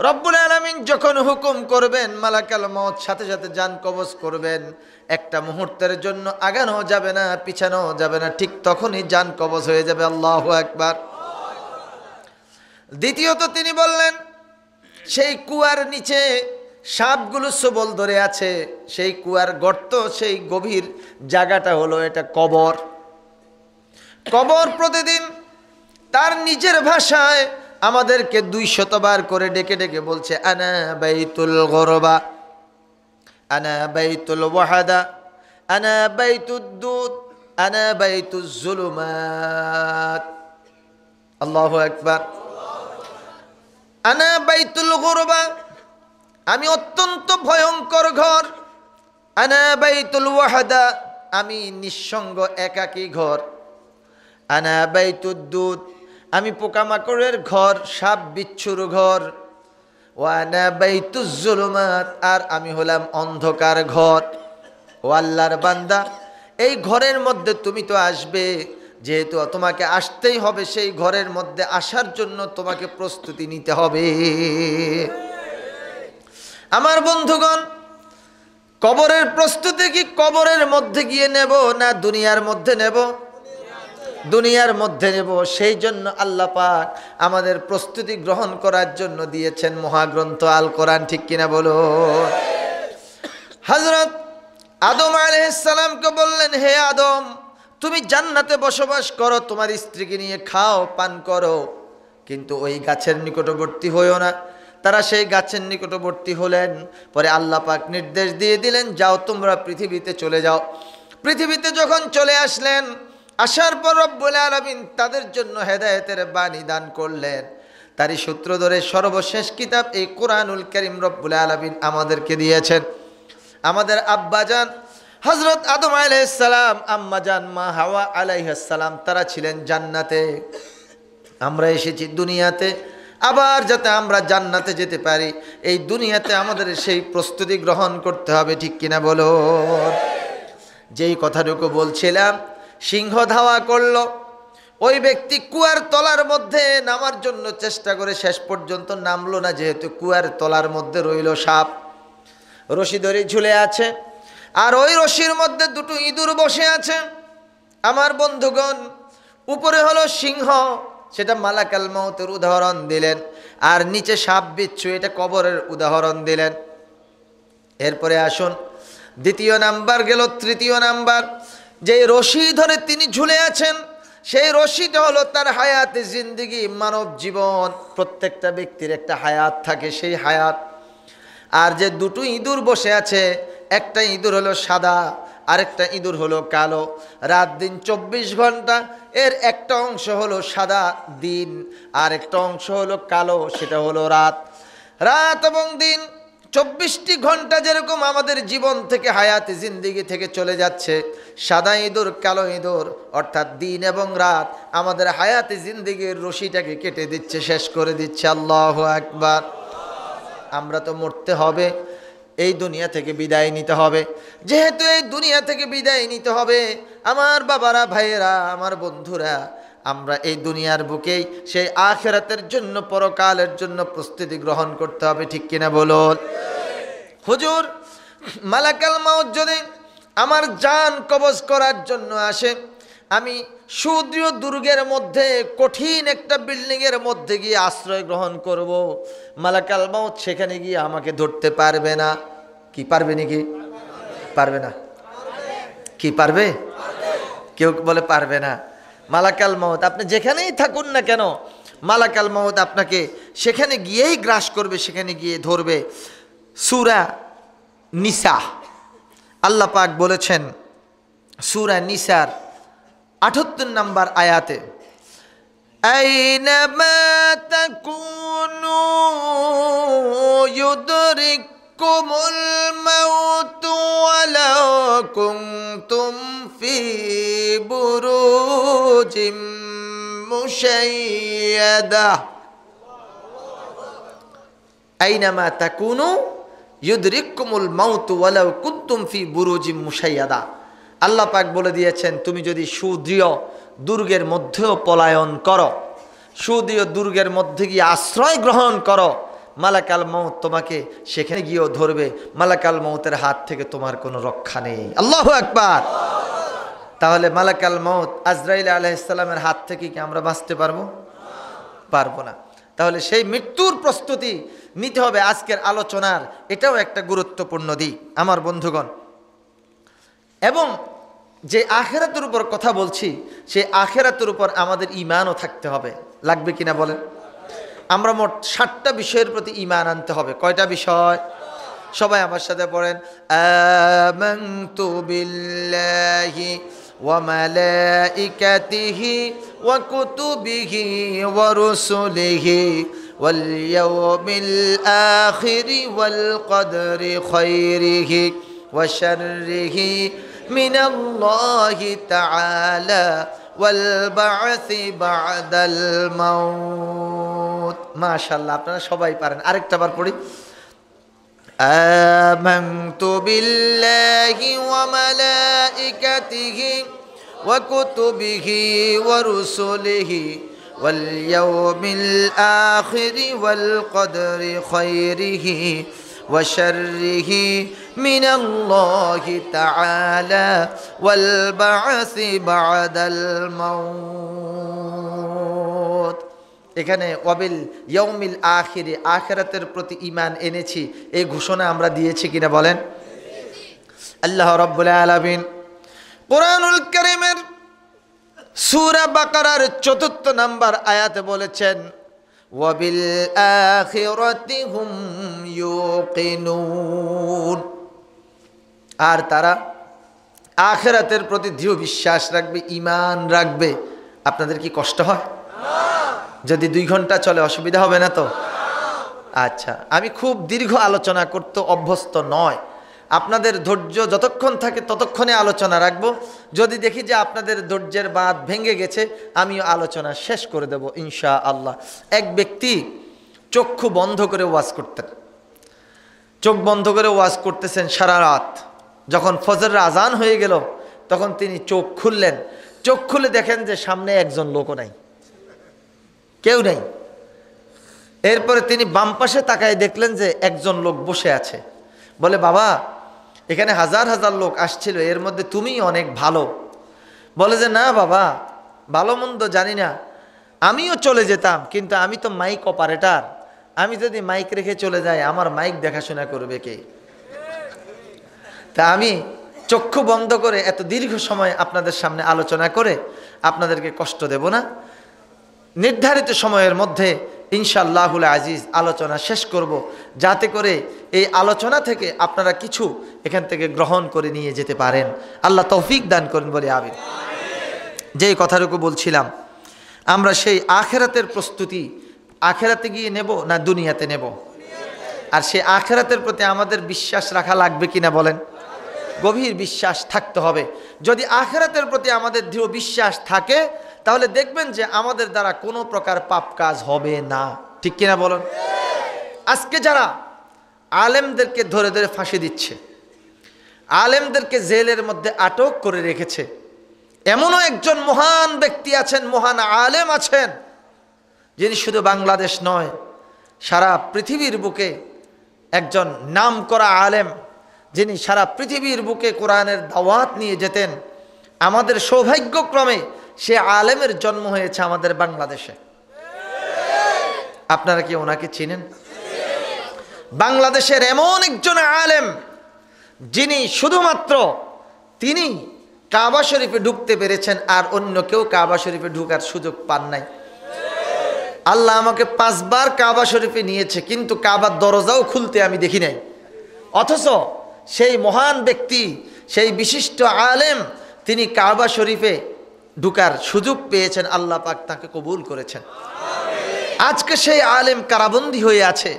A: রব্বুল আলামিন যখন হুকুম করবেন, মালাকাল মাউত সাথে সাথে জান কবজ করবেন। একটা মুহূর্তের জন্য আগানো যাবে না, পিছানো যাবে না, ঠিক তখনই জান কবজ হয়ে যাবে। আল্লাহু আকবার। দ্বিতীয়ত তিনি বললেন, সেই কুয়ার নিচে সাপগুলো সবল ধরে আছে, সেই কুয়ার গর্ত, সেই গভীর জায়গাটা হলো এটা কবর। কবর প্রতিদিন তার নিজের ভাষায় আমাদেরকে 200 বার করে ডেকে ডেকে বলছে, আনা বাইতুল গরবা, আনা বাইতুল ওয়াহাদা, আনা বাইতুদ দুদ, আনা বাইতুজ জুলুমাত। আল্লাহু আকবার। আনা বাইতুল গরবা, আমি অত্যন্ত ভয়ঙ্কর ঘর। আনা বাইতুল ওয়াহাদা, আমি নিঃসঙ্গ একাকী ঘর। আনা বাইতুদ দুদ, আমি পোকামাকড়ের ঘর, সাপ বিচ্ছুর ঘর। ওয়ানা বাইতুজ জুলুমাত, আর আমি হলাম অন্ধকার ঘর। ও আল্লাহর বান্দা, এই ঘরের মধ্যে তুমি তো আসবে, যেহেতু তোমাকে আসতেই হবে, সেই ঘরের মধ্যে আসার জন্য তোমাকে প্রস্তুতি নিতে হবে। আমার বন্ধুগণ, কবরের প্রস্তুতি কি কবরের মধ্যে গিয়ে নেব না দুনিয়ার মধ্যে নেব? দুনিয়ার মধ্যে নেব। সেই জন্য আল্লাহ পাক আমাদের প্রস্তুতি গ্রহণ করার জন্য দিয়েছেন মহাগ্রন্থ আল কোরআন। ঠিক কিনা বলো? হযরত আদম আলাইহিস সালামকে বললেন, হে আদম, তুমি জান্নাতে বসবাস করো, তোমার স্ত্রীকে নিয়ে খাও, পান করো, কিন্তু ওই গাছের নিকটবর্তী হইও না। তারা সেই গাছের নিকটবর্তী হলেন। পরে আল্লাহ পাক নির্দেশ দিয়ে দিলেন, যাও তোমরা পৃথিবীতে চলে যাও। পৃথিবীতে যখন চলে আসলেন, আসার পর রব্বুল আলামিন তাদের জন্য হেদায়েতের বাণী দান করলেন। তারই সূত্র ধরে সর্বশেষ কিতাব এই কোরআনুল কারীম রব্বুল আলামিন আমাদেরকে দিয়েছেন। আমাদের আব্বাজান হযরত আদম আলাইহিস সালাম, আম্মাজান মা হাওয়া আলাইহিস সালাম, তারা ছিলেন জান্নাতে। আমরা এসেছি দুনিয়াতে, আবার যাতে আমরা জান্নাতে যেতে পারি, এই দুনিয়াতে আমাদের সেই প্রস্তুতি গ্রহণ করতে হবে। ঠিক কিনা বলো? যেই কথাটুকু বলছিলাম, সিংহ ধাওয়া করলো, ওই ব্যক্তি কুয়ার তলার মধ্যে নামার জন্য চেষ্টা করে শেষ পর্যন্ত নামলো না, যেহেতু কুয়ার তলার মধ্যে রইল সাপ, রশি ধরে ঝুলে আছে, আর ওই রশির মধ্যে দুটো ইঁদুর বসে আছে। আমার বন্ধুগণ, উপরে হলো সিংহ, সেটা মালাকাল মাউতের উদাহরণ দিলেন, আর নিচে সাপ বিচ্ছু, এটা কবরের উদাহরণ দিলেন। এরপরে আসুন, দ্বিতীয় নাম্বার গেল। তৃতীয় নাম্বার, যে রশি ধরে তিনি ঝুলে আছেন, সেই রশিটা হলো তার হায়াতে জিন্দেগি, মানব জীবন। প্রত্যেকটা ব্যক্তির একটা হায়াত থাকে, সেই হায়াত। আর যে দুটো ইঁদুর বসে আছে, একটা ইঁদুর হলো সাদা, আরেকটা ইঁদুর হলো কালো। রাত দিন 24 ঘন্টা, এর একটা অংশ হলো সাদা দিন, আর একটা অংশ হলো কালো, সেটা হলো রাত। রাত এবং দিন 24টি ঘন্টা যেরকম আমাদের জীবন থেকে হায়াতে জিন্দেগি থেকে চলে যাচ্ছে, সাদা ইঁদুর কালো ইঁদুর অর্থাৎ দিন এবং রাত আমাদের হায়াতে জিন্দেগির রশিটাকে কেটে দিচ্ছে, শেষ করে দিচ্ছে। আল্লাহু আকবার। আমরা তো মরতে হবে, এই দুনিয়া থেকে বিদায় নিতে হবে। যেহেতু এই দুনিয়া থেকে বিদায় নিতে হবে, আমার বাবারা, ভাইয়েরা, আমার বন্ধুরা, আমরা এই দুনিয়ার বুকেই সেই আখিরাতের জন্য, পরকালের জন্য প্রস্তুতি গ্রহণ করতে হবে। ঠিক কিনা বলুন? হুজুর, মালাকাল মাউত যদি আমার জান কবজ করার জন্য আসে, আমি সুদৃঢ় দুর্গের মধ্যে, কঠিন একটা বিল্ডিংয়ের মধ্যে গিয়ে আশ্রয় গ্রহণ করব, মালাকাল মাউত সেখানে গিয়ে আমাকে ধরতে পারবে না। কি পারবে নাকি? পারবে না। কি পারবে? কেউ বলে পারবে না। মালাকাল মাউত আপনি যেখানেই থাকুন না কেন, মালাকাল মাউত আপনাকে সেখানে গিয়েই গ্রাস করবে, সেখানে গিয়ে ধরবে। সূরা নিসা, আল্লাহ পাক বলেছেন সূরা নিসার ৭৮ নম্বর আয়াতে, আইনামা তাকুনু ইউদরিকুমুল মাউতু ওয়ালাউ কুনতুম ফি বুরুজিম মুশাইয়াদা। আইনামা তাকুনু ইউদরিকুমুল মাউতু ওয়ালাউ কুনতুম ফি বুরুজিম মুশাইয়াদা। আল্লাহ পাক বলে দিয়েছেন, তুমি যদি সুদৃঢ় দুর্গের মধ্যেও পলায়ন করো, সুদৃঢ় দুর্গের মধ্যে গিয়ে আশ্রয় গ্রহণ করো, মালাকাল মাউত তোমাকে সেখানে গিয়েও ধরবে। মালাকাল মাউতের হাত থেকে তোমার কোনো রক্ষা নেই। আল্লাহু আকবার। তাহলে মালাকাল মাউত আজরাইল আলাইহিস সালামের হাত থেকে কি আমরা বাঁচতে পারবো? পারবো না। তাহলে সেই মৃত্যুর প্রস্তুতি নিতে হবে। আজকের আলোচনার এটাও একটা গুরুত্বপূর্ণ দিক আমার বন্ধুগণ। এবং যে আখিরাতের উপর কথা বলছি, সেই আখিরাতের উপর আমাদের ঈমানও থাকতে হবে। লাগবে কিনা বলেন? আমরা মোট 7টা বিষয়ের প্রতি ঈমান আনতে হবে। কয়টা বিষয়? সবাই আমার সাথে পড়েন, আমানতু বিল্লাহি ওয়া মালাইকাতিহি ওয়া কুতুবিহি ওয়া রুসুলিহি ওয়াল ইয়াউমিল আখিরি ওয়াল কদরি খায়রিহি ওয়া শাররিহি মিনাল্লাহি তাআলা ওয়াল বা'সি বা'দাল মাউত। মাশাআল্লাহ, আপনারা সবাই পারেন। আরেকটা বার পড়ি, আমানতু বিল্লাহি ওয়া মালাইকাতিহি ওয়া কুতুবিহি ওয়া রুসুলিহি ওয়াল ইয়াউমিল আখিরি ওয়াল কদরি খায়রিহি ওয়া শাররিহি মিনাল্লাহি তাআলা ওয়াল বা'সি বা'দাল মাউত। এখানে ওয়াবিল ইয়াউমিল আখিরি, আখিরাতের প্রতি ঈমান এনেছি, এই ঘোষণা আমরা দিয়েছি কিনা বলেন? আল্লাহ রাব্বুল আলামিন কুরআনুল কারীমের সূরা বাকারার ৪র্থ নম্বর আয়াতে বলেছেন, ওয়াবিল আখিরাতি হুম ইউকিনুন। আর তারা আখিরাতের প্রতি দৃঢ় বিশ্বাস রাখবে, ঈমান রাখবে। আপনাদের কি কষ্ট হয়? যদি 2 ঘন্টা চলে অসুবিধা হবে না তো? আচ্ছা, আমি খুব দীর্ঘ আলোচনা করতে অভ্যস্ত নয়। আপনাদের ধৈর্য যতক্ষণ থাকে ততক্ষণে আলোচনা রাখবো। যদি দেখি যে আপনাদের ধৈর্যের বাঁধ ভেঙে গেছে, আমিও আলোচনা শেষ করে দেব ইনশাআল্লাহ। এক ব্যক্তি চক্ষু বন্ধ করে ওয়াজ করতেন, চোখ বন্ধ করে ওয়াজ করতেছেন সারা রাত। যখন ফজরের আজান হয়ে গেল, তখন তিনি চোখ খুললেন। চোখ খুলে দেখেন যে সামনে একজন লোকও নাই, কেউ নেই। এরপরে তিনি বাম পাশে তাকায় দেখলেন যে একজন লোক বসে আছে। বলে, বাবা, এখানে হাজার হাজার লোক আসছিল, এর মধ্যে তুমি অনেক ভালো। বলে যে, না বাবা, ভালো মন্দ জানি না, আমিও চলে যেতাম, কিন্তু আমি তো মাইক অপারেটর, আমি যদি মাইক রেখে চলে যাই আমার মাইক দেখাশোনা করবে কে? তা আমি চক্ষু বন্ধ করে এত দীর্ঘ সময় আপনাদের সামনে আলোচনা করে আপনাদেরকে কষ্ট দেব না। নির্ধারিত সময়ের মধ্যে ইনশাআল্লাহুল আজিজ আলোচনা শেষ করব, যাতে করে এই আলোচনা থেকে আপনারা কিছু এখান থেকে গ্রহণ করে নিয়ে যেতে পারেন। আল্লাহ তৌফিক দান করেন বলে আমিন। যেই কথাটুকু বলছিলাম, আমরা সেই আখেরাতের প্রস্তুতি আখেরাতে গিয়ে নেব না দুনিয়াতে নেব? আর সেই আখিরাতের প্রতি আমাদের বিশ্বাস রাখা লাগবে কিনা বলেন? গভীর বিশ্বাস থাকতে হবে। যদি আখিরাতের প্রতি আমাদের দৃঢ় বিশ্বাস থাকে তাহলে দেখবেন যে আমাদের দ্বারা কোনো প্রকার পাপ কাজ হবে না। ঠিক কিনা বলেন? আজকে যারা আলেমদেরকে ধরে ধরে ফাঁসি দিচ্ছে, আলেমদেরকে জেলের মধ্যে আটক করে রেখেছে, এমনও একজন মহান ব্যক্তি আছেন, মহান আলেম আছেন, যিনি শুধু বাংলাদেশ নয় সারা পৃথিবীর বুকে একজন নামকরা আলেম, যিনি সারা পৃথিবীর বুকে কোরআনের দাওয়াত নিয়ে যেতেন। আমাদের সৌভাগ্যক্রমে সে আলেমের জন্ম হয়েছে আমাদের বাংলাদেশে। আপনারা কি ওনাকে চিনেন? বাংলাদেশের এমন একজন আলেম যিনি শুধুমাত্র তিনি কাবা শরীফে ঢুকতে পেরেছেন, আর অন্য কেউ কাবা শরীফে ঢুকার সুযোগ পান নাই। আল্লাহ আমাকে 5 বার কাবা শরীফে নিয়েছে, কিন্তু কাবার দরজাও খুলতে আমি দেখি নাই। অথচ সেই মহান ব্যক্তি, সেই বিশিষ্ট আলেম, তিনি কাবা শরীফে ঢুকার সুযোগ পেয়েছেন, আল্লাহ পাক তাকে কবুল করেছেন। আজকে সেই আলেম কারাবন্দী হয়ে আছে,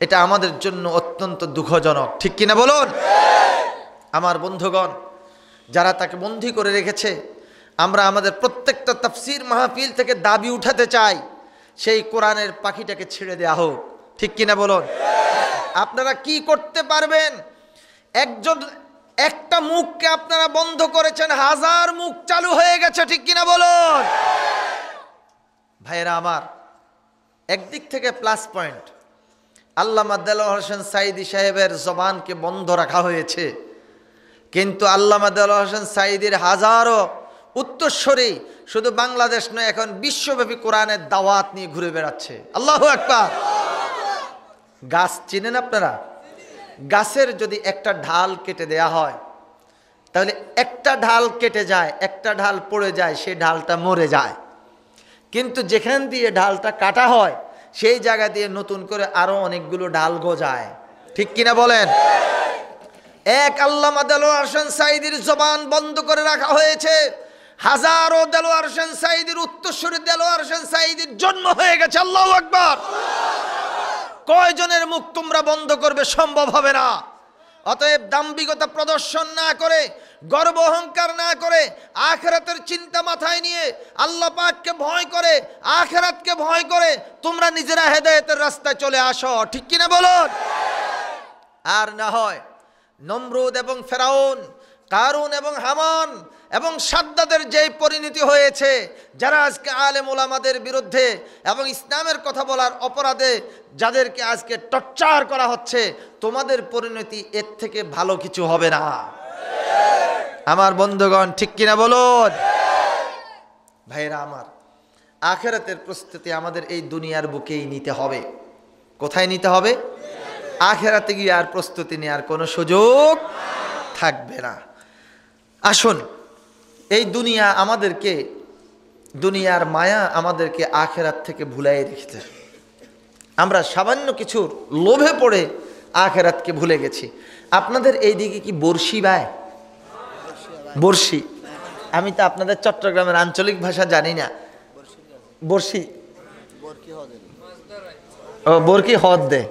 A: এটা আমাদের জন্য অত্যন্ত দুঃখজনক। ঠিক কিনা বলুন? আমার বন্ধুগণ, যারা তাকে বন্দী করে রেখেছে, আমরা আমাদের প্রত্যেকটা তাফসীর মাহফিল থেকে দাবি উঠাতে চাই, সেই কোরআনের পাখিটাকে ছেড়ে দেয়া হোক। ঠিক কিনা বলুন? আপনারা কি করতে পারবেন? একটা মুখকে আপনারা বন্ধ করেছেন, 1000 মুখ চালু হয়ে গেছে। ঠিক কিনা বলুন? ভাইরা আমার, একদিক থেকে প্লাস পয়েন্ট, আল্লামা দেলোয়ার হোসেন সাঈদী সাহেবের জবানকে বন্ধ রাখা হয়েছে, কিন্তু আল্লামা দেলোয়ার হোসেন সাঈদীর হাজারো উত্তরসূরি শুধু বাংলাদেশ নয়, এখন বিশ্বব্যাপী কোরআনের দাওয়াত নিয়ে ঘুরে বেড়াচ্ছে। আল্লাহু আকবার। গাছ চিনেন আপনারা? গাছের যদি একটা ঢাল কেটে দেয়া হয়, তাহলে একটা ঢাল কেটে যায়, একটা ঢাল পড়ে যায়, সেই ঢালটা মরে যায়। কিন্তু যেখান দিয়ে ঢালটা কাটা হয়, সেই জায়গা দিয়ে নতুন করে আরো অনেকগুলো ডাল গজায়। ঠিক কিনা বলেন? এক আল্লামা দেলোয়ার হোসেন সাঈদীর জবান বন্ধ করে রাখা হয়েছে, হাজারো দেলোয়ার হোসেন সাঈদীর উত্তরসূরি দেলোয়ার হোসেন সাঈদীর জন্ম হয়ে গেছে। আল্লাহু আকবার। কয়জনের মুখ তোমরা বন্ধ করবে? সম্ভব হবে না। অতএব দাম্ভিকতা প্রদর্শন না করে, গর্ব অহংকার না করে, আখিরাতের চিন্তা মাথায় নিয়ে, আল্লাহ পাককে ভয় করে, আখিরাতকে ভয় করে তোমরা নিজেরা হেদায়েতের রাস্তায় চলে আসো। ঠিক কিনা বলুন? আর না হয় নমরুদ এবং ফেরাউন, কারুন এবং হামান এবং সাদ্দাদের যেই পরিণতি হয়েছে, যারা আজকে আলেম ওলামাদের বিরুদ্ধে এবং ইসলামের কথা বলার অপরাধে যাদেরকে আজকে টর্চার করা হচ্ছে, তোমাদের পরিণতি এর থেকে ভালো কিছু হবে না। আমার বন্ধুগণ, ঠিক কিনা বলুন? ভাইরা আমার, আখিরাতের প্রস্তুতি আমাদের এই দুনিয়ার বুকেই নিতে হবে। কোথায় নিতে হবে? আখিরাতে গিয়ে আর প্রস্তুতি নেওয়ার কোনো সুযোগ থাকবে না। আসুন, এই দুনিয়া আমাদেরকে, দুনিয়ার মায়া আমাদেরকে আখিরাত থেকে ভুলাই রেখেছে। আমরা সামান্য কিছুর লোভে পড়ে আখিরাতকে ভুলে গেছি। আপনাদের এই দিকে কি বর্ষি বায়? বর্ষি? আমি তো আপনাদের চট্টগ্রামের আঞ্চলিক ভাষা জানি না। বর্ষি? ও, বরকি হদ দে,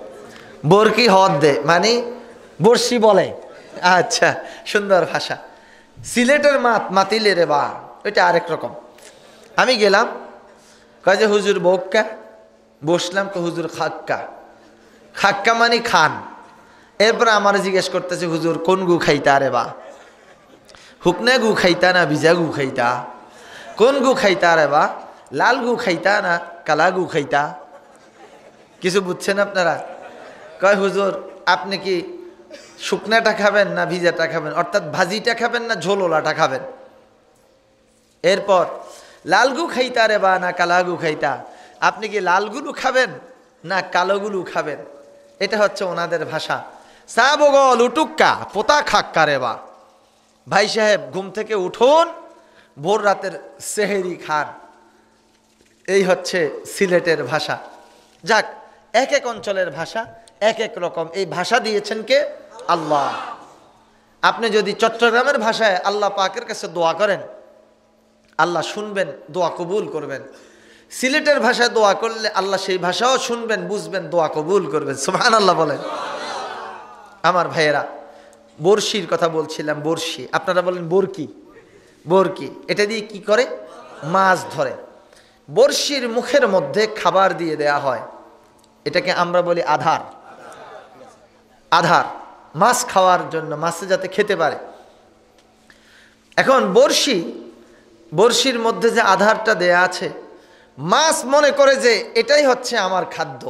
A: বরকি হদ দে মানে বর্ষি বলে। আচ্ছা, সুন্দর ভাষা। সিলেটের মাতিলে রে বা, ওইটা আরেক রকম। আমি গেলাম, কয় যে হুজুর বক্কা, বসলাম, তো হুজুর খাক্কা। খাক্কা মানে খান। এরপর আমার জিজ্ঞেস করতেছে, হুজুর কোন গু খাইতা রে বা? হুকনা গু খাইতা না ভিজা গু খাইতা? কোন গু খাইতা রে বা? লাল গু খাইতা না কালা গু খাইতা? কিছু বুঝছেন আপনারা? কয় হুজুর আপনি কি শুকনাটা খাবেন না ভিজাটা খাবেন, অর্থাৎ ভাজিটা খাবেন না ঝোলোলাটা খাবেন? এরপর লালগু খাইতা রে বা না কালাগু খাইতা, আপনি কি লালগুলো খাবেন না কালোগুলো খাবেন? এটা হচ্ছে ওনাদের ভাষা। সাবগল উটুক্কা পোতা খাক্কা রে বা। ভাই সাহেব, ঘুম থেকে উঠুন, ভোর রাতের সেহেরি খান। এই হচ্ছে সিলেটের ভাষা। যাক, এক এক অঞ্চলের ভাষা এক এক রকম। এই ভাষা দিয়েছেন কে? আল্লাহ। আপনি যদি চট্টগ্রামের ভাষায় আল্লাহ পাকের কাছে দোয়া করেন, আল্লাহ শুনবেন, দোয়া কবুল করবেন। সিলেটের ভাষায় দোয়া করলে আল্লাহ সেই ভাষাও শুনবেন, বুঝবেন, দোয়া কবুল করবেন। সুবহানাল্লাহ বলেন। আমার ভাইয়েরা, বড়শির কথা বলছিলাম। বড়শি, আপনারা বলেন বরকি। বরকি এটা দিয়ে কি করে? মাছ ধরে। বড়শির মুখের মধ্যে খাবার দিয়ে দেয়া হয়, এটাকে আমরা বলি আধার। আধার মাছ খাওয়ার জন্য, মাছে যাতে খেতে পারে। এখন বড়শির মধ্যে যে আধারটা দেয়া আছে, মাছ মনে করে যে এটাই হচ্ছে আমার খাদ্য।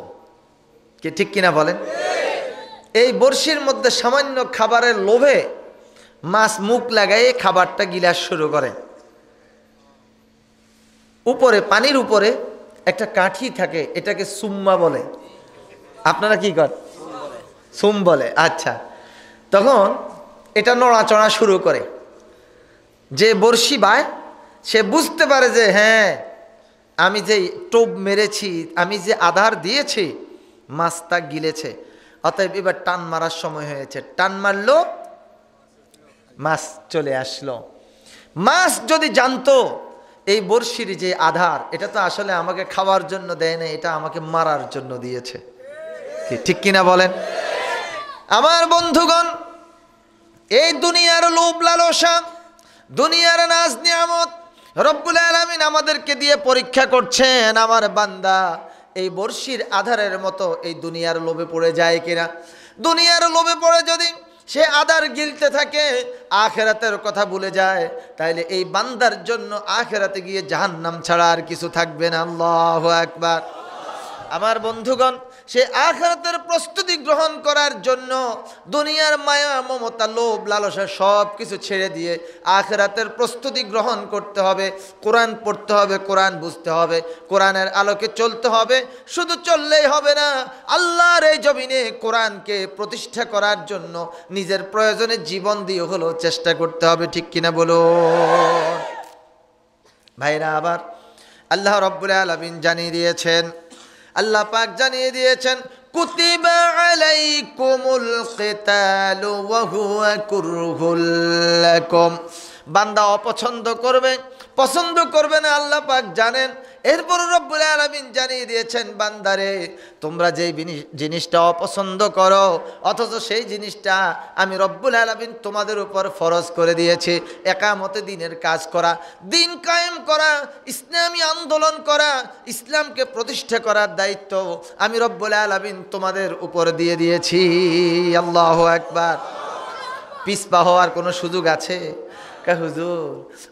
A: কি ঠিক কিনা বলেন? এই বড়শির মধ্যে সামান্য খাবারের লোভে মাছ মুখ লাগাইয়ে খাবারটা গিলা শুরু করে। উপরে, পানির উপরে একটা কাঠি থাকে, এটাকে সুম্মা বলে। আপনারা কি করেন? সুম বলে। আচ্ছা, তখন এটা নড়াচড়া শুরু করে। যে বড়শি বায় সে বুঝতে পারে যে হ্যাঁ, আমি যে টোপ মেরেছি, আমি যে আধার দিয়েছি, মাছটা গিলেছে। অতএব এবার টান মারার সময় হয়েছে। টান মারলো, মাছ চলে আসলো। মাছ যদি জানতো এই বড়শির যে আধার, এটা তো আসলে আমাকে খাওয়ার জন্য দেয় না, এটা আমাকে মারার জন্য দিয়েছে। ঠিক কিনা বলেন? আমার বন্ধুগণ, এই দুনিয়ার লোভ লালসা, দুনিয়ার নাজ নিয়ামত রব্বুল আলামিন আমাদেরকে দিয়ে পরীক্ষা করছেন। আমার বান্দা এই বড়শির আধারের মতো এই দুনিয়ার লোভে পড়ে যায় কিনা। দুনিয়ার লোভে পড়ে যদি সে আধার গিলতে থাকে, আখেরাতের কথা ভুলে যায়, তাইলে এই বান্দার জন্য আখেরাতে গিয়ে জাহান্নাম ছাড়া আর কিছু থাকবে না। আল্লাহু আকবার। আমার বন্ধুগণ, সে আখিরাতের প্রস্তুতি গ্রহণ করার জন্য দুনিয়ার মায়া, মমতা, লোভ, লালসা সব কিছু ছেড়ে দিয়ে আখিরাতের প্রস্তুতি গ্রহণ করতে হবে। কোরআন পড়তে হবে, কোরআন বুঝতে হবে, কোরআনের আলোকে চলতে হবে। শুধু চললেই হবে না, আল্লাহর এই জমিনে কোরআনকে প্রতিষ্ঠা করার জন্য নিজের প্রয়োজনে জীবন দিয়ে হলেও চেষ্টা করতে হবে। ঠিক কিনা বলো ভাইরা? আবার আল্লাহ রাব্বুল আলামিন জানিয়ে দিয়েছেন, আল্লাহ পাক জানিয়ে দিয়েছেন, কুতিবা আলাইকুমুল কিতালু ওয়া হুয়া কুরহুল লাকুম। বান্দা অপছন্দ করবে, পছন্দ করবে না, আল্লাহ পাক জানেন। এরপর রব্বুল আলামিন জানিয়ে দিয়েছেন, বান্দারে তোমরা যেই জিনিসটা অপছন্দ করো, অথচ সেই জিনিসটা আমি রব্বুল আলামিন তোমাদের উপর ফরজ করে দিয়েছি। একামতে দিনের কাজ করা, দিন কায়েম করা, ইসলামী আন্দোলন করা, ইসলামকে প্রতিষ্ঠা করার দায়িত্ব আমি রব্বুল আলামিন তোমাদের উপর দিয়ে দিয়েছি। আল্লাহু আকবার। পিছপা হওয়ার কোনো সুযোগ আছে? হুজুর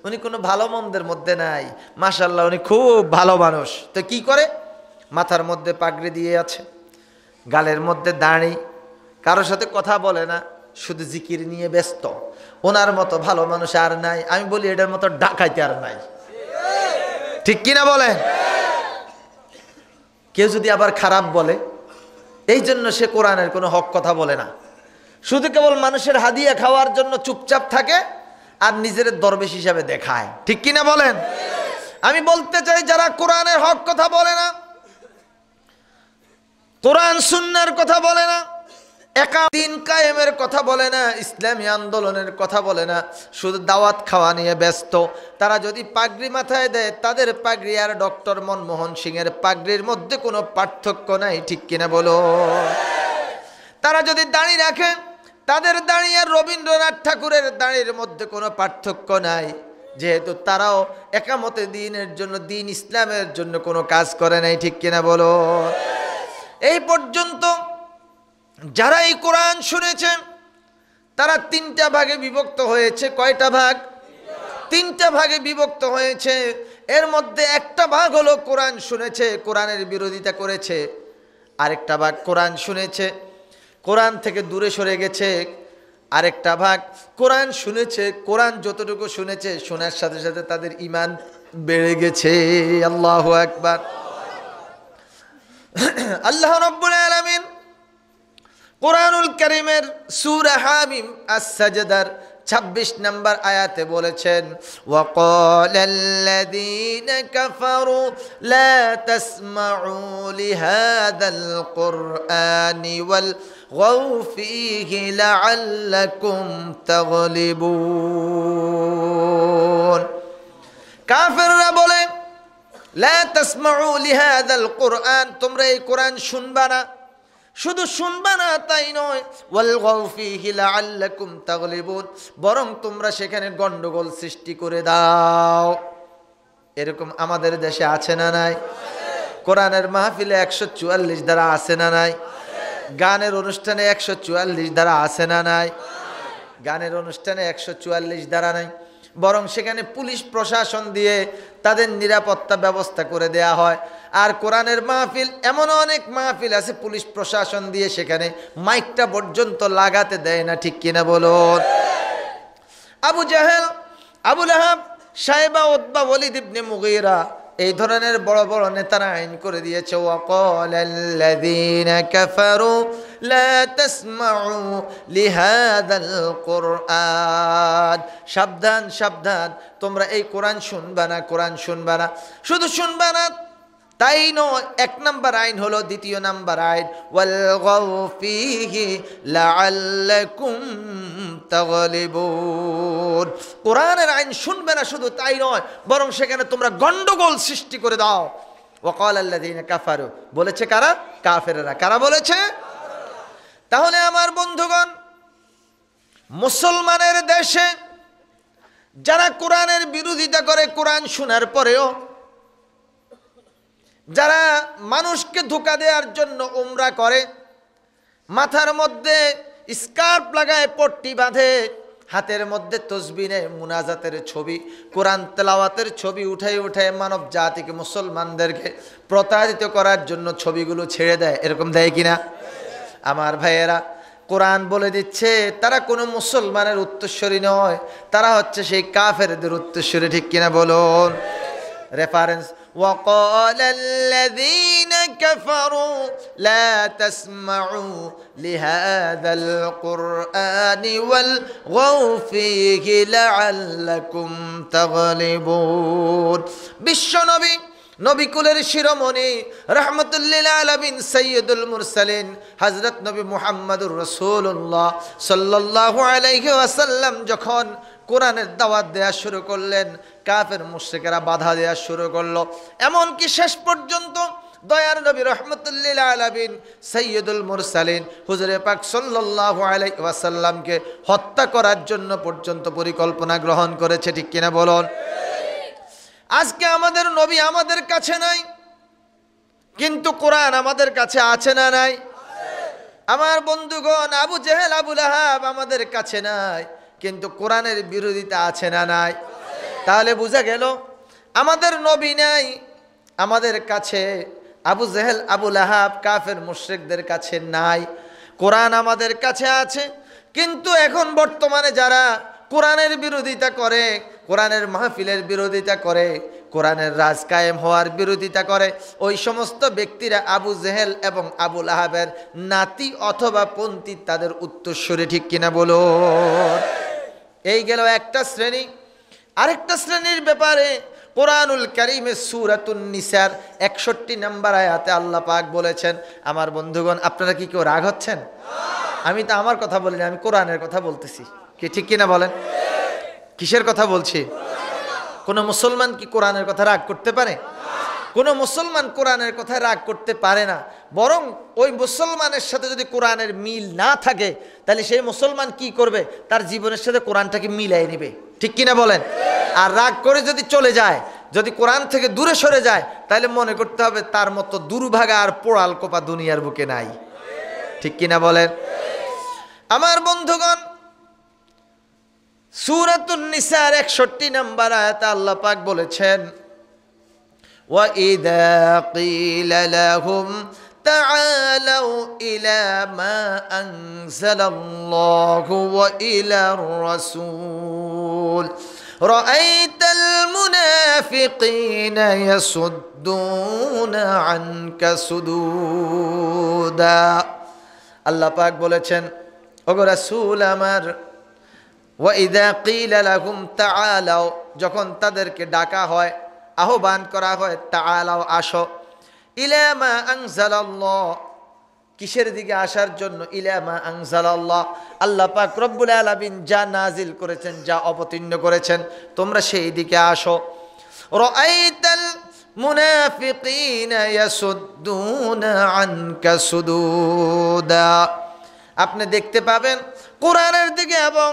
A: উনি কোনো ভালো মন্দের মধ্যে নাই, মাশাআল্লাহ উনি খুব ভালো মানুষ। তো কি করে? মাথার মধ্যে পাগড়ি দিয়ে আছে, গালের মধ্যে দাড়ি, কারোর সাথে কথা বলে না, শুধু জিকির নিয়ে ব্যস্ত। ওনার মতো ভালো মানুষ আর নাই। আমি বলি এটার মতো ডাকাইতে আর নাই। ঠিক কিনা বলে? কেউ যদি আবার খারাপ বলে, এই জন্য সে কোরআনের কোনো হক কথা বলে না, শুধু কেবল মানুষের হাদিয়া খাওয়ার জন্য চুপচাপ থাকে আর নিজের দরবেশ হিসাবে দেখায়। ঠিক কিনা বলেন? আমি বলতে চাই, যারা কোরআনের হক কথা বলে না, কোরআন সুন্নাহর কথা বলে না, দিন কায়েমের কথা বলে না, ইসলামী আন্দোলনের কথা বলে না, শুধু দাওয়াত খাওয়া নিয়ে ব্যস্ত, তারা যদি পাগড়ি মাথায় দেয়, তাদের পাগড়ি আর ডক্টর মনমোহন সিং এর পাগড়ির মধ্যে কোনো পার্থক্য নাই। ঠিক কিনা বলো? তারা যদি দাড়ি রাখে, তাদের দাড়ি আর রবীন্দ্রনাথ ঠাকুরের দাড়ির মধ্যে কোনো পার্থক্য নাই, যেহেতু তারাও একামতে দিনের জন্য, দিন ইসলামের জন্য কোনো কাজ করে নাই। ঠিক কিনা বলো? এই পর্যন্ত যারা এই কোরআন শুনেছে, তারা তিনটা ভাগে বিভক্ত হয়েছে। কয়টা ভাগ? তিনটা ভাগে বিভক্ত হয়েছে। এর মধ্যে একটা ভাগ হলো কোরআন শুনেছে, কোরআনের বিরোধিতা করেছে। আরেকটা ভাগ কোরআন শুনেছে, কোরআন থেকে দূরে সরে গেছে। আরেকটা ভাগ কোরআন শুনেছে, কোরআন যতটুকু শুনেছে, শোনার সাথে সাথে তাদের ঈমান বেড়ে গেছে। আল্লাহু আকবার। আল্লাহ রাব্বুল আলামিন কোরআনুল কারীমের সূরা হামিম আস-সাজদার 26 নম্বর আয়াতে বলেছেন, ওয়াকালাল্লাযীনা কাফারু লা তাসমাউ লিহাযাল কুরআনি ওয়ালগাউ ফীহি লাআল্লাকুম তাগলিবুন। কাফেররা বলে, লা তাসমাউ লিহাযাল কুরআন, তোমরা এই কোরআন শুনবা না। শুধু শুনবা না তাই নয়, ওয়ালগাউ ফীহি লাআল্লাকুম তাগলিবুন, বরং তোমরা সেখানে গন্ডগোল সৃষ্টি করে দাও। এরকম আমাদের দেশে আছে না নাই? কোরআনের মাহফিলে 144 ধারা আছে না নাই? গানের অনুষ্ঠানে 144 ধারা আছে না নাই? গানের অনুষ্ঠানে 144 ধারা নাই, বরং সেখানে পুলিশ প্রশাসন দিয়ে তাদের নিরাপত্তা ব্যবস্থা করে দেয়া হয়। আর কোরআনের মাহফিল, এমন অনেক মাহফিল আছে পুলিশ প্রশাসন দিয়ে সেখানে মাইকটা পর্যন্ত লাগাতে দেয় না, ঠিক কিনা বলুন? আবু জাহেল, আবু লাহাব, সাইবা, উতবা, ওয়ালিদ ইবনে মুগীরা, এই ধরনের বড় বড় নেতারা আইন করে দিয়েছে, ওয়াকালাল্লাযীনা কাফারু লা তাসমাউ লিহাযাল কুরআন, সাবধান সাবধান, তোমরা এই কোরআন শুনবা না, কোরআন শুনবা না। শুধু শুনবা না তাই নয়, 1 নাম্বার আইন হলো, 2 নাম্বার আইন ওয়ালগাউ ফীহি লাআল্লাকুম তাগলিবুন, কোরআনের আইন শুনবে না শুধু তাই নয়, বরং সেখানে তোমরা গন্ডগোল সৃষ্টি করে দাও। ওয়াকালাল্লাযীনা কাফারু, বলেছে কারা? কাফেররা। কারা বলেছে? তাহলে আমার বন্ধুগণ, মুসলমানের দেশে যারা কোরআনের বিরোধিতা করে, কোরআন শোনার পরেও যারা মানুষকে ধোঁকা দেওয়ার জন্য উমরা করে, মাথার মধ্যে স্কার্ফ লাগায়, পট্টি বাঁধে, হাতের মধ্যে তসবিহ নেয়, মুনাজাতের ছবি, কোরআন তেলাওয়াতের ছবি উঠায় উঠায় মানব জাতিকে, মুসলমানদেরকে প্রতারিত করার জন্য ছবিগুলো ছেড়ে দেয়। এরকম দেয় কিনা? আমার ভাইয়েরা, কোরআন বলে দিচ্ছে তারা কোনো মুসলমানের উত্তরসূরি নয়, তারা হচ্ছে সেই কাফেরদের উত্তরসূরি, ঠিক কিনা বলুন? রেফারেন্স, وقال الذين كفروا لا تسمعوا لهذا القرآن والغوا فيه لعلكم تغلبون। বিশ্বনবী, নবীকুলের শিরোমণি, রাহমাতুল্লিল আলামিন, সাইয়্যিদুল মুরসালিন, হযরত নবী মুহাম্মদুর রাসূলুল্লাহ সাল্লাল্লাহু আলাইহি ওয়াসাল্লাম যখন কোরআনের দাওয়াত দেয়া শুরু করলেন, কাফের মুশরিকেরা বাধা দেয়া শুরু করলো। এমনকি শেষ পর্যন্ত দয়ার নবী রাহমাতুল্লিল আলামিন, সাইয়্যিদুল মুরসালিন, হুজুরে পাক সাল্লাল্লাহু আলাইহি ওয়াসাল্লামকে হত্যা করার জন্য পর্যন্ত পরিকল্পনা গ্রহণ করেছে, ঠিক কিনা বলুন? আজকে আমাদের নবী আমাদের কাছে নাই, কিন্তু কোরআন আমাদের কাছে আছে না নাই? আমার বন্ধুগণ, আবু জেহেল, আবু লাহাব আমাদের কাছে নাই, কিন্তু কোরআনের বিরোধিতা আছে না নাই? তাহলে বোঝা গেল আমাদের নবী নাই আমাদের কাছে, আবু জেহেল, আবু লাহাব, কাফের মুশরিকদের কাছে নাই, কোরআন আমাদের কাছে আছে। কিন্তু এখন বর্তমানে যারা কোরআনের বিরোধিতা করে, কোরআনের মাহফিলের বিরোধিতা করে, কোরআনের রাজ কায়েম হওয়ার বিরোধিতা করে, ওই সমস্ত ব্যক্তিরা আবু জেহেল এবং আবু লাহাবের নাতি অথবা পন্থী, তাদের উত্তরসূরি, ঠিক কিনা বলুন? এই গেল একটা শ্রেণী। আরেকটা শ্রেণীর ব্যাপারে কোরআনুল কারীমে সূরাতুন নিসার 61 নম্বর আয়াতে আল্লাহ পাক বলেছেন, আমার বন্ধুগণ, আপনারা কি কেউ রাগ হচ্ছেন? আমি তো আমার কথা বলিনি, আমি কোরআনের কথা বলতেছি, কি ঠিক কিনা বলেন? কিসের কথা বলছি? কোনো মুসলমান কি কোরআনের কথা রাগ করতে পারে? কোনো মুসলমান কোরআনের কথা রাগ করতে পারে না। বরং ওই মুসলমানের সাথে যদি কোরআনের মিল না থাকে, তাহলে সেই মুসলমান কি করবে? তার জীবনের সাথে কোরআনটাকে মিলাই নেবে, ঠিক কিনা বলেন? আর রাগ করে যদি চলে যায়, যদি কোরআন থেকে দূরে সরে যায়, তাহলে মনে করতে হবে তার মতো দুর্ভাগা আর পোড়াল কোপা দুনিয়ার বুকে নাই, ঠিক কিনা বলেন? আমার বন্ধুগণ, সূরাতুন নিসার 61 নম্বর আয়াতে আল্লাহ পাক বলেছেন, وَإِذَا قِيلَ لَهُمْ تَعَالَوْا إِلَى مَا أَنزَلَ اللَّهُ وَإِلَى الرَّسُولِ رَأَيْتَ الْمُنَافِقِينَ يَصُدُّونَ عَنْكَ صُدُودًا। আল্লাহ পাক বলেছেন, ওগো রাসূল আমার, ওয়াইদা কিলা লাহুম তাআলাও, যখন তাদেরকে ডাকা হয়, আহ্বান করা হয়, তাআলাও আসো, ইলা মা আনজালাল্লাহ, কিসের দিকে আসার জন্য? ইলা মা আনজালাল্লাহ, আল্লাহ পাক রব্বুল আলামিন যা নাজিল করেছেন, যা অবতীর্ণ করেছেন, তোমরা সেই দিকে আসো। রাআইতাল মুনাফিকিনা ইয়াসুদ্দুনা আনকা সুদুদা। আপনি দেখতে পাবেন কোরআনের দিকে এবং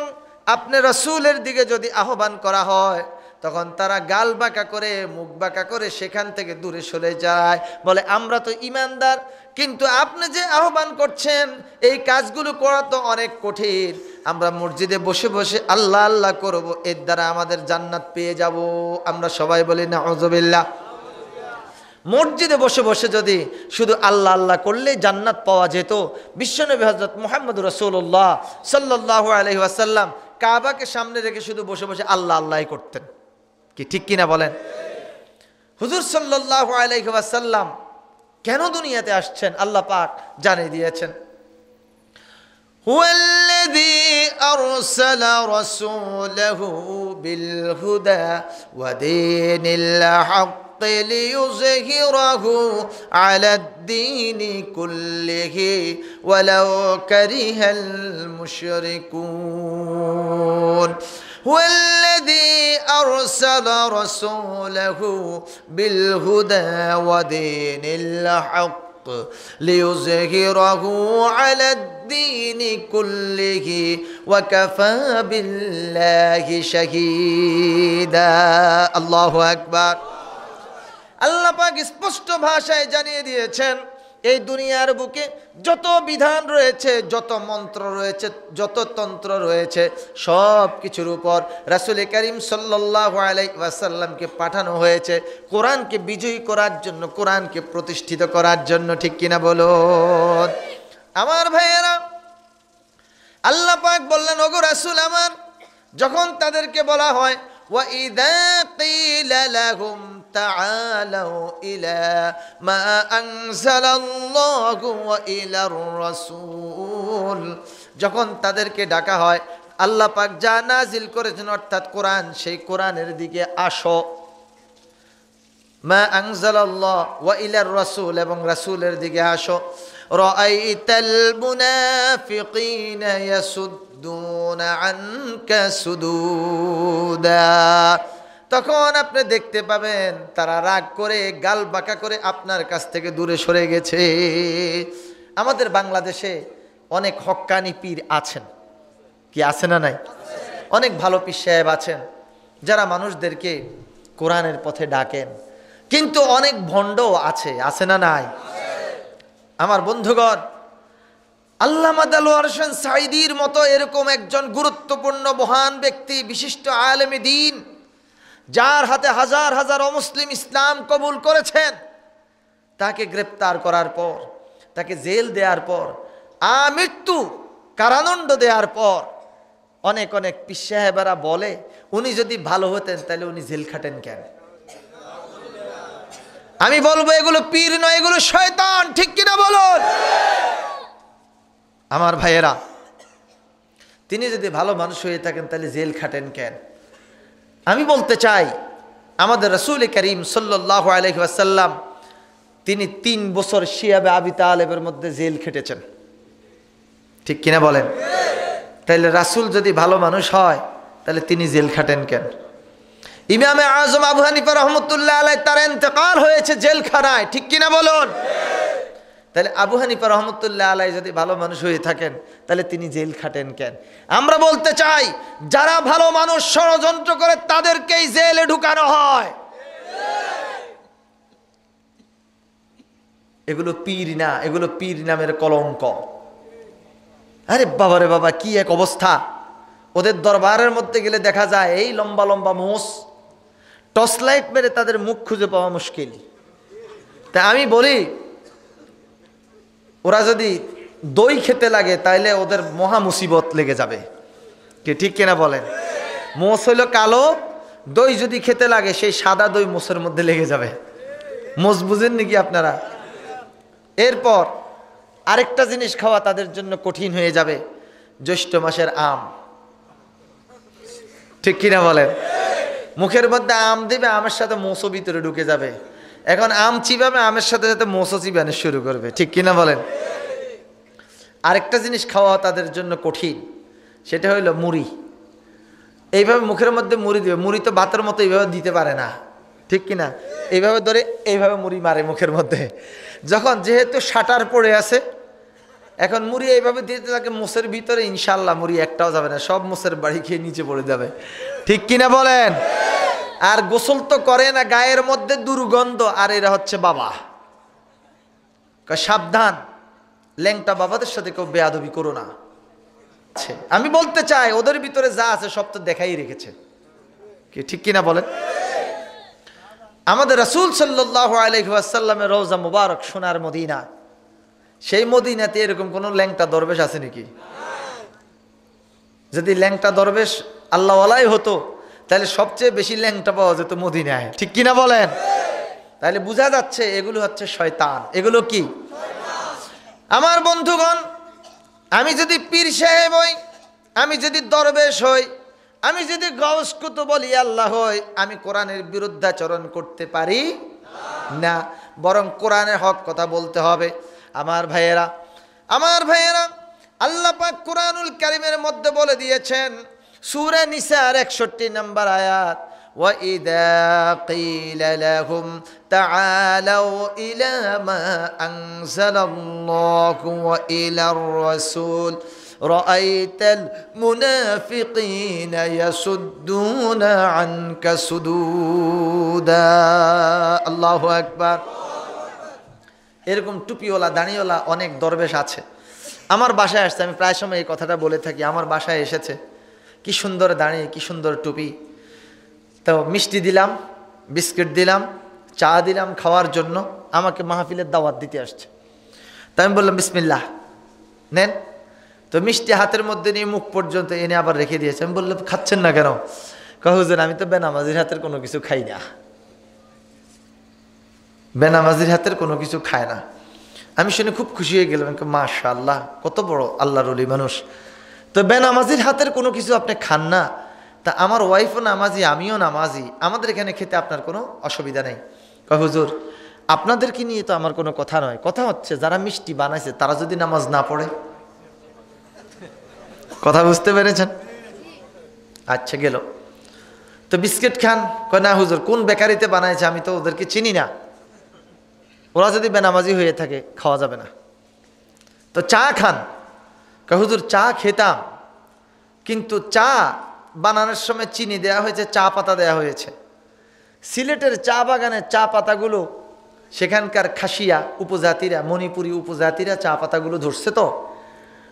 A: আপনি রাসূলের দিকে যদি আহ্বান করা হয়, তখন তারা গাল বাঁকা করে, মুখ বাঁকা করে সেখান থেকে দূরে সরে যায়, বলে আমরা তো ঈমানদার, কিন্তু আপনি যে আহ্বান করছেন এই কাজগুলো করা তো অনেক কঠিন। আমরা মসজিদে বসে বসে আল্লাহ আল্লাহ করব, এর দ্বারা আমাদের জান্নাত পেয়ে যাব। আমরা সবাই বলি নাউযুবিল্লাহ। মসজিদে বসে বসে যদি শুধু আল্লাহ আল্লাহ করলেই জান্নাত পাওয়া যেত, বিশ্বনবী হযরত মুহাম্মদ রাসূলুল্লাহ সাল্লাল্লাহু আলাইহি ওয়াসাল্লাম কাবাকে সামনে রেখে শুধু বসে বসে আল্লাহ আল্লাহই করতেন। কি ঠিক কিনা বলেন? হুজুর সাল্লাল্লাহু আলাইহি ওয়াসাল্লাম কেন দুনিয়াতে আসছেন আল্লাহ পাক জানিয়ে দিয়েছেন। হুয়াল্লাযী আরসালা রাসূলাহু বিল হুদা ওয়া দীনিল হক লিইয়ুযহিরাহু আলাদ-দীনি কুল্লিহি ওয়ালাউ কারিহাল মুশরিকুন। হুয়াল্লাযী আরসালা রাসূলাহু বিল হুদা ওয়া দীনিল হক লিইয়ুযহিরাহু আলাদ-দীনি কুল্লিহি ওয়া কাফা বিল্লাহি শাহীদা। আল্লাহু আকবার। আল্লাহ পাক স্পষ্ট ভাষায় জানিয়ে দিয়েছেন, এই দুনিয়ার বুকে যত বিধান রয়েছে, যত মন্ত্র রয়েছে, যত তন্ত্র রয়েছে, সব কিছুর উপর রাসূল করিম সাল্লাল্লাহু আলাইহি ওয়াসাল্লামকে পাঠানো হয়েছে কোরআনকে বিজয়ী করার জন্য, কোরআনকে প্রতিষ্ঠিত করার জন্য। ঠিক কিনা বলুন আমার ভাইয়েরা? আল্লাহ পাক বললেন, ওগো রাসূল আমার, যখন তাদেরকে বলা হয় ওয়া ইযা ক্বিলা লাহুম তাআলাউ ইলা মা আনজালাল্লাহু ওয়া ইলার রাসূল, যখন তাদেরকে ডাকা হয় আল্লাহ পাক যা নাজিল করেছেন অর্থাৎ কোরআন, সেই কোরআনের দিকে আসো। মা আনজালাল্লাহ ওয়া ইলার রাসূল, এবং রাসূলের দিকে আসো। রাআইতাল মুনাফিকিনা ইয়াসুদ্দুনা আনকা সুদুদা, তখন আপনি দেখতে পাবেন তারা রাগ করে, গাল বাঁকা করে আপনার কাছ থেকে দূরে সরে গেছে। আমাদের বাংলাদেশে অনেক হক্কানি পীর আছেন, কি আছে না নাই? অনেক ভালো পীর সাহেব আছেন যারা মানুষদেরকে কোরআনের পথে ডাকেন, কিন্তু অনেক ভণ্ডও আছে না নাই? আমার বন্ধুগণ, আল্লামা দেলোয়ার হোসেন সাঈদীর মতো এরকম একজন গুরুত্বপূর্ণ মহান ব্যক্তি, বিশিষ্ট আলেমে দ্বীন, যার হাতে হাজার হাজার অমুসলিম ইসলাম কবুল করেছেন, তাকে গ্রেপ্তার করার পর, তাকে জেল দেওয়ার পর, আমৃত্যু কারাদণ্ড দেওয়ার পর অনেক অনেক পীর সাহেবেরা বলে উনি যদি ভালো হতেন তাহলে উনি জেল খাটেন কেন? আমি বলবো এগুলো পীর নয়, এগুলো শয়তান। ঠিক কিনা বলুন আমার ভাইয়েরা? তিনি যদি ভালো মানুষ হয়ে থাকেন তাহলে জেল খাটেন কেন? আমি বলতে চাই, আমাদের রাসূল করিম সাল্লাল্লাহু আলাইহি ওয়াসাল্লাম তিনি 3 বছর শিয়াবে আবি তালেবের মধ্যে জেল খেটেছেন। ঠিক কিনা বলেন? তাহলে রাসূল যদি ভালো মানুষ হয় তাহলে তিনি জেল খাটেন কেন? ইমামে আজম আবু হানিফা রহমতুল্লাহ আলাইহি তার ইন্তেকাল হয়েছে জেলখানায়। ঠিক কিনা বলুন? তাহলে আবু হানিফা রহমতুল্লাহ আলাইহি যদি ভালো মানুষ হয়ে থাকেন তাহলে তিনি জেল খাটেন কেন? আমরা বলতে চাই, যারা ভালো মানুষ ষড়যন্ত্র করে তাদেরকেই জেলে ঢুকানো হয়। এগুলো পীর না, এগুলো পীর নামের কলঙ্ক। আরে বাবারে বাবা, কি এক অবস্থা! ওদের দরবারের মধ্যে গেলে দেখা যায় এই লম্বা লম্বা মোষ, টর্চ লাইট মেরে তাদের মুখ খুঁজে পাওয়া মুশকিল। তা আমি বলি, ওরা যদি দই খেতে লাগে তাইলে ওদের মহা মুসিবত লেগে যাবে। কি ঠিক কিনা বলেন? মোষ হইল কালো, দই যদি খেতে লাগে সেই সাদা দই মোষের মধ্যে লেগে যাবে। মোষ বুঝেন নাকি আপনারা? এরপর আরেকটা জিনিস খাওয়া তাদের জন্য কঠিন হয়ে যাবে, জ্যৈষ্ঠ মাসের আম। ঠিক কিনা বলেন? মুখের মধ্যে আম দিবে, আমের সাথে মোষও ভিতরে ঢুকে যাবে। এখন আম চিবাবে, আমের সাথে সাথে মোষও চিবানো শুরু করবে। ঠিক কিনা বলেন? আরেকটা জিনিস খাওয়া তাদের জন্য কঠিন, সেটা হইল মুড়ি। এইভাবে মুখের মধ্যে মুড়ি দিবে। মুড়ি তো ভাতের মতো এইভাবে দিতে পারে না, ঠিক কিনা? এইভাবে ধরে এইভাবে মুড়ি মারে মুখের মধ্যে। যখন যেহেতু শাটার পড়ে আছে, এখন মুড়ি এইভাবে দিতে থাকে মুসের ভিতরে, ইনশাল্লাহ মুড়ি একটাও যাবে না, সব মুসের বাড়ি খেয়ে নিচে পড়ে যাবে। ঠিক কিনা বলেন? আর গোসল তো করে না, গায়ের মধ্যে দুর্গন্ধ। আর এরা হচ্ছে বাবা। সাবধান, ল্যাংটা বাবাদের সাথে কেউ বেয়াদবি করো না। আমি বলতে চাই ওদের ভিতরে যা আছে সব তো দেখাই রেখেছে। কি ঠিক কিনা বলেন? আমাদের রাসূল সাল্লাল্লাহু আলাইহি ওয়াসাল্লামের রওজা মুবারক সোনার মদিনা, সেই মদিনাতে এরকম কোন ল্যাংটা দরবেশ আছে নাকি? যদি ল্যাংটা দরবেশ আল্লাহওয়ালাই হতো তাহলে সবচেয়ে বেশি ল্যাংটা পাওয়া যেত মদিনায়। ঠিক কিনা বলেন? তাহলে বোঝা যাচ্ছে এগুলো হচ্ছে শয়তান। এগুলো কি? আমার বন্ধুগণ, আমি যদি পীর সাহেব হই, আমি যদি দরবেশ হই, আমি যদি গাউস কুতুব বলি আল্লাহ হই, আমি কোরআনের বিরুদ্ধাচরণ করতে পারি না, বরং কোরআনের হক কথা বলতে হবে। আমার ভাইয়েরা, আল্লাহ পাক কোরআনুল কারীমের মধ্যে বলে দিয়েছেন, সূরা নিসার 61 নম্বর আয়াত, ওয়া ইযা ক্বিলা লাহুম তাআলাউ ইলা মা আনজালাল্লাহু ওয়া ইলার রাসূল রাআইতাল মুনাফিকিনা ইয়াসুদ্দুনা আনকা সুদুদা। আল্লাহু আকবার। এরকম টুপিওয়ালা দাড়িওয়ালা অনেক দরবেশ আছে। আমার বাসায় আসছে, আমি প্রায় সময় এই কথাটা বলে থাকি, আমার বাসায় এসেছে, কি সুন্দর দাড়ি, কি সুন্দর টুপি। তো মিষ্টি দিলাম, বিস্কিট দিলাম, চা দিলাম খাওয়ার জন্য, আমাকে মাহফিলের দাওয়াত দিতে আসছে। তো আমি বললাম বিসমিল্লাহ, নেন। তো মিষ্টি হাতের মধ্যে নিয়ে মুখ পর্যন্ত এনে আবার রেখে দিয়েছে। আমি বললাম খাচ্ছেন না কেন? হুজুর আমি তো বেনামাজির হাতের কোনো কিছু খাই না, বেনামাজির হাতের কোনো কিছু খায় না। আমি শুনে খুব খুশি হয়ে গেলাম, মাশাআল্লাহ, কত বড় আল্লাহর ওলি মানুষ। তো বেনামাজির হাতের কোনো কিছু আপনি খান না? তা আমার ওয়াইফও নামাজি, আমিও নামাজি, আমাদের এখানে খেতে আপনার কোনো অসুবিধা নেই। হুজুর আপনাদেরকে নিয়ে তো আমার কোনো কথা নয়, কথা হচ্ছে যারা মিষ্টি বানাইছে তারা যদি নামাজ না পড়ে। কথা বুঝতে পেরেছেন? আচ্ছা গেল। তো বিস্কিট খান? কয় না হুজুর, কোন বেকারিতে বানাইছে আমি তো ওদেরকে চিনি না, ওরা যদি বেনামাজি হয়ে থাকে খাওয়া যাবে না। তো চা খান? কয় হুজুর চা খেতাম, কিন্তু চা বানানোর সময় চিনি দেয়া হয়েছে, চা পাতা দেয়া হয়েছে। সিলেটের চা বাগানের চা পাতাগুলো সেখানকার খাসিয়া উপজাতিরা, মণিপুরি উপজাতিরা চা পাতাগুলো ধরছে, তো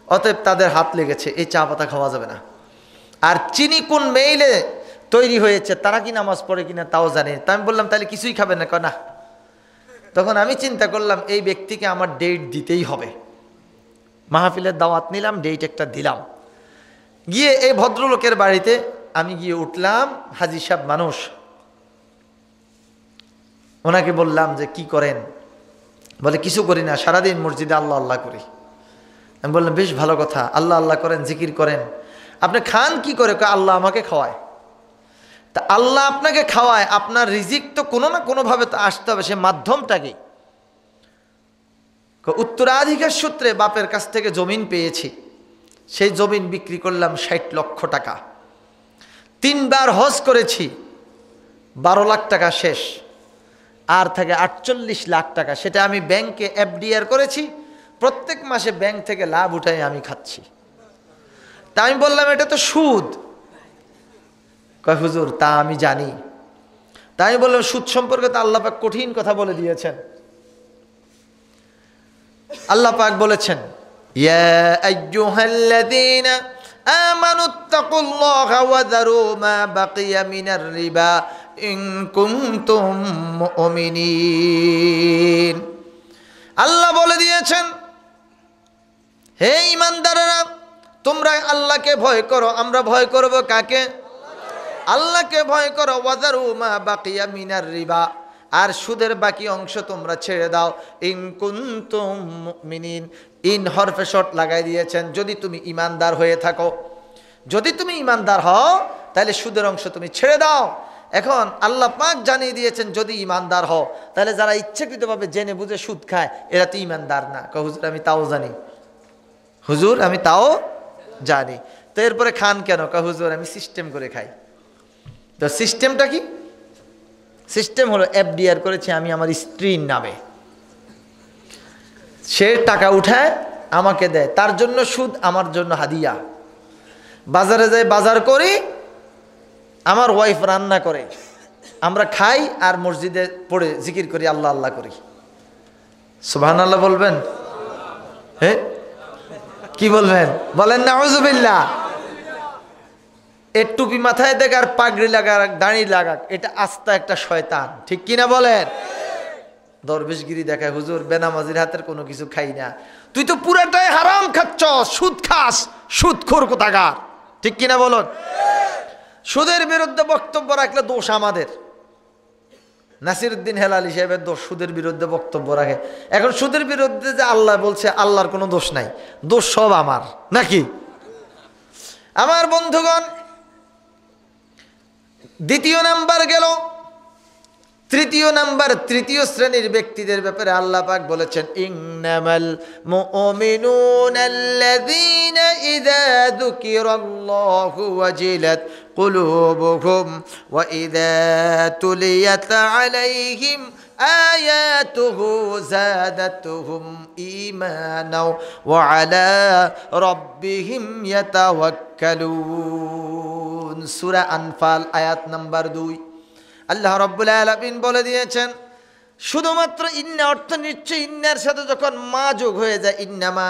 A: অতএব তাদের হাত লেগেছে, এই চা পাতা খাওয়া যাবে না। আর চিনি কোন মেইলে তৈরি হয়েছে তারা কি নামাজ পড়ে কিনা তাও জানে। তা আমি বললাম তাহলে কিছুই খাবেন না? কয় না। তখন আমি চিন্তা করলাম এই ব্যক্তিকে আমার ডেট দিতেই হবে। মাহফিলের দাওয়াত নিলাম, ডেট একটা দিলাম। গিয়ে এই ভদ্রলোকের বাড়িতে আমি গিয়ে উঠলাম, হাজী সাহেব মানুষ। ওনাকে বললাম যে কি করেন? বলে কিছু করি না, সারাদিন মসজিদে আল্লাহ আল্লাহ করি। আমি বললাম বেশ ভালো কথা, আল্লাহ আল্লাহ করেন, জিকির করেন। আপনি খান কি করে? আল্লাহ আমাকে খাওয়ায়। তা আল্লাহ আপনাকে খাওয়ায়, আপনার রিজিক তো কোনো না কোনোভাবে তো আসতে হবে, সে মাধ্যমটা কি? উত্তরাধিকার সূত্রে বাপের কাছ থেকে জমিন পেয়েছি, সেই জমিন বিক্রি করলাম 60 লক্ষ টাকা। 3 বার হজ করেছি, 12 লাখ টাকা শেষ, আর থাকে 48 লাখ টাকা। সেটা আমি ব্যাংকে এফডিআর করেছি, প্রত্যেক মাসে ব্যাংক থেকে লাভ উঠাই আমি খাচ্ছি। তা আমি বললাম এটা তো সুদ। কয় হুজুর তা আমি জানি। তাই আমি বললাম সুদ সম্পর্কে তো আল্লাহ পাক কঠিন কথা বলে দিয়েছেন। আল্লাহ পাক বলেছেন, ইয়া আইয়ুহাল্লাযীনা আমানুত্তাকুল্লাহা ওয়া যারু মা বাকিয়া মিনার রিবা ইন কুনতুম মুমিনিন। আল্লাহ বলে দিয়েছেন, হে ঈমানদাররা, তোমরা আল্লাহকে ভয় করো। আমরা ভয় করব কাকে? আল্লাহকে ভয় করো। ওয়া যারু মা বাকিয়া মিনার রিবা, আর সুদের বাকি অংশ তোমরা ছেড়ে দাও। ইন কুনতুম মুমিনিন, ইন হরফে শর্ত লাগাই দিয়েছেন, যদি তুমি ইমানদার হয়ে থাকো। যদি তুমি ইমানদার হও তাহলে সুদের অংশ তুমি ছেড়ে দাও। এখন আল্লাহ পাক জানিয়ে দিয়েছেন যদি ইমানদার হও, তাহলে যারা ইচ্ছাকৃতভাবে জেনে বুঝে সুদ খায় এরা তো ইমানদার না। হুজুর আমি তাও জানি, হুজুর আমি তাও জানি। তো এরপরে খান কেন? হুজুর আমি সিস্টেম করে খাই। তো সিস্টেমটা কি? সিস্টেম হলো এফডিআর করেছি আমি আমার স্ত্রীর নামে, সে টাকা উঠায় আমাকে দেয়, তার জন্য সুদ, আমার জন্য হাদিয়া। বাজারে যাই বাজার করি, আমার ওয়াইফ রান্না করে, আমরা খাই আর মসজিদে পড়ে জিকির করি, আল্লাহ আল্লাহ করি। সুবহানাল্লাহ বলবেন? হ্যাঁ কি বলবেন? বলেন নাউযুবিল্লাহ। এর টুপি মাথায় দেখ আর পাগড়ি লাগাক, দাড়ি লাগাক, এটা আস্তা একটা শয়তান, ঠিক কিনা বলেন? দরবেশগিরি দেখায়, হুজুর বেনামাজির হাতের কোনো কিছু খাই না। তুই তো পুরাটাই হারাম খাচ্ছ, সুদ খাস, সুদখোর কোথাকার, ঠিক কিনা বলুন? সুদের বিরুদ্ধে বক্তব্য রাখলে দোষ আমাদের। নাসিরউদ্দিন হেলালি সাহেবের দোষ, সুদের বিরুদ্ধে বক্তব্য রাখে। এখন সুদের বিরুদ্ধে যে আল্লাহ বলছে, আল্লাহর কোনো দোষ নাই, দোষ সব আমার, নাকি? আমার বন্ধুগণ, দ্বিতীয় নাম্বার গেল। তৃতীয় নাম্বার, তৃতীয় শ্রেণীর ব্যক্তিদের ব্যাপারে আল্লাহ পাক বলেছেন, ইন্নামাল মুমিনুনাল্লাযীনা ইযা যুকিরাল্লাহু ওয়াজিলাত কুলুবুহুম ওয়া ইযা তুলিয়াত আলাইহিম আয়াতুহু যাদাতুহুম ঈমানাও ওয়া আলা রাব্বিহিম ইয়াতাওয়াক্কালুন। সূরা আনফাল আয়াত নাম্বার 2। আল্লাহ রাব্বুল আলামিন বলে দিয়েছেন, শুধুমাত্র ইন্না অর্থ নিশ্চয়, ইন্নার সাথে যখন মা যোগ হয়ে যায়, ইন্নামা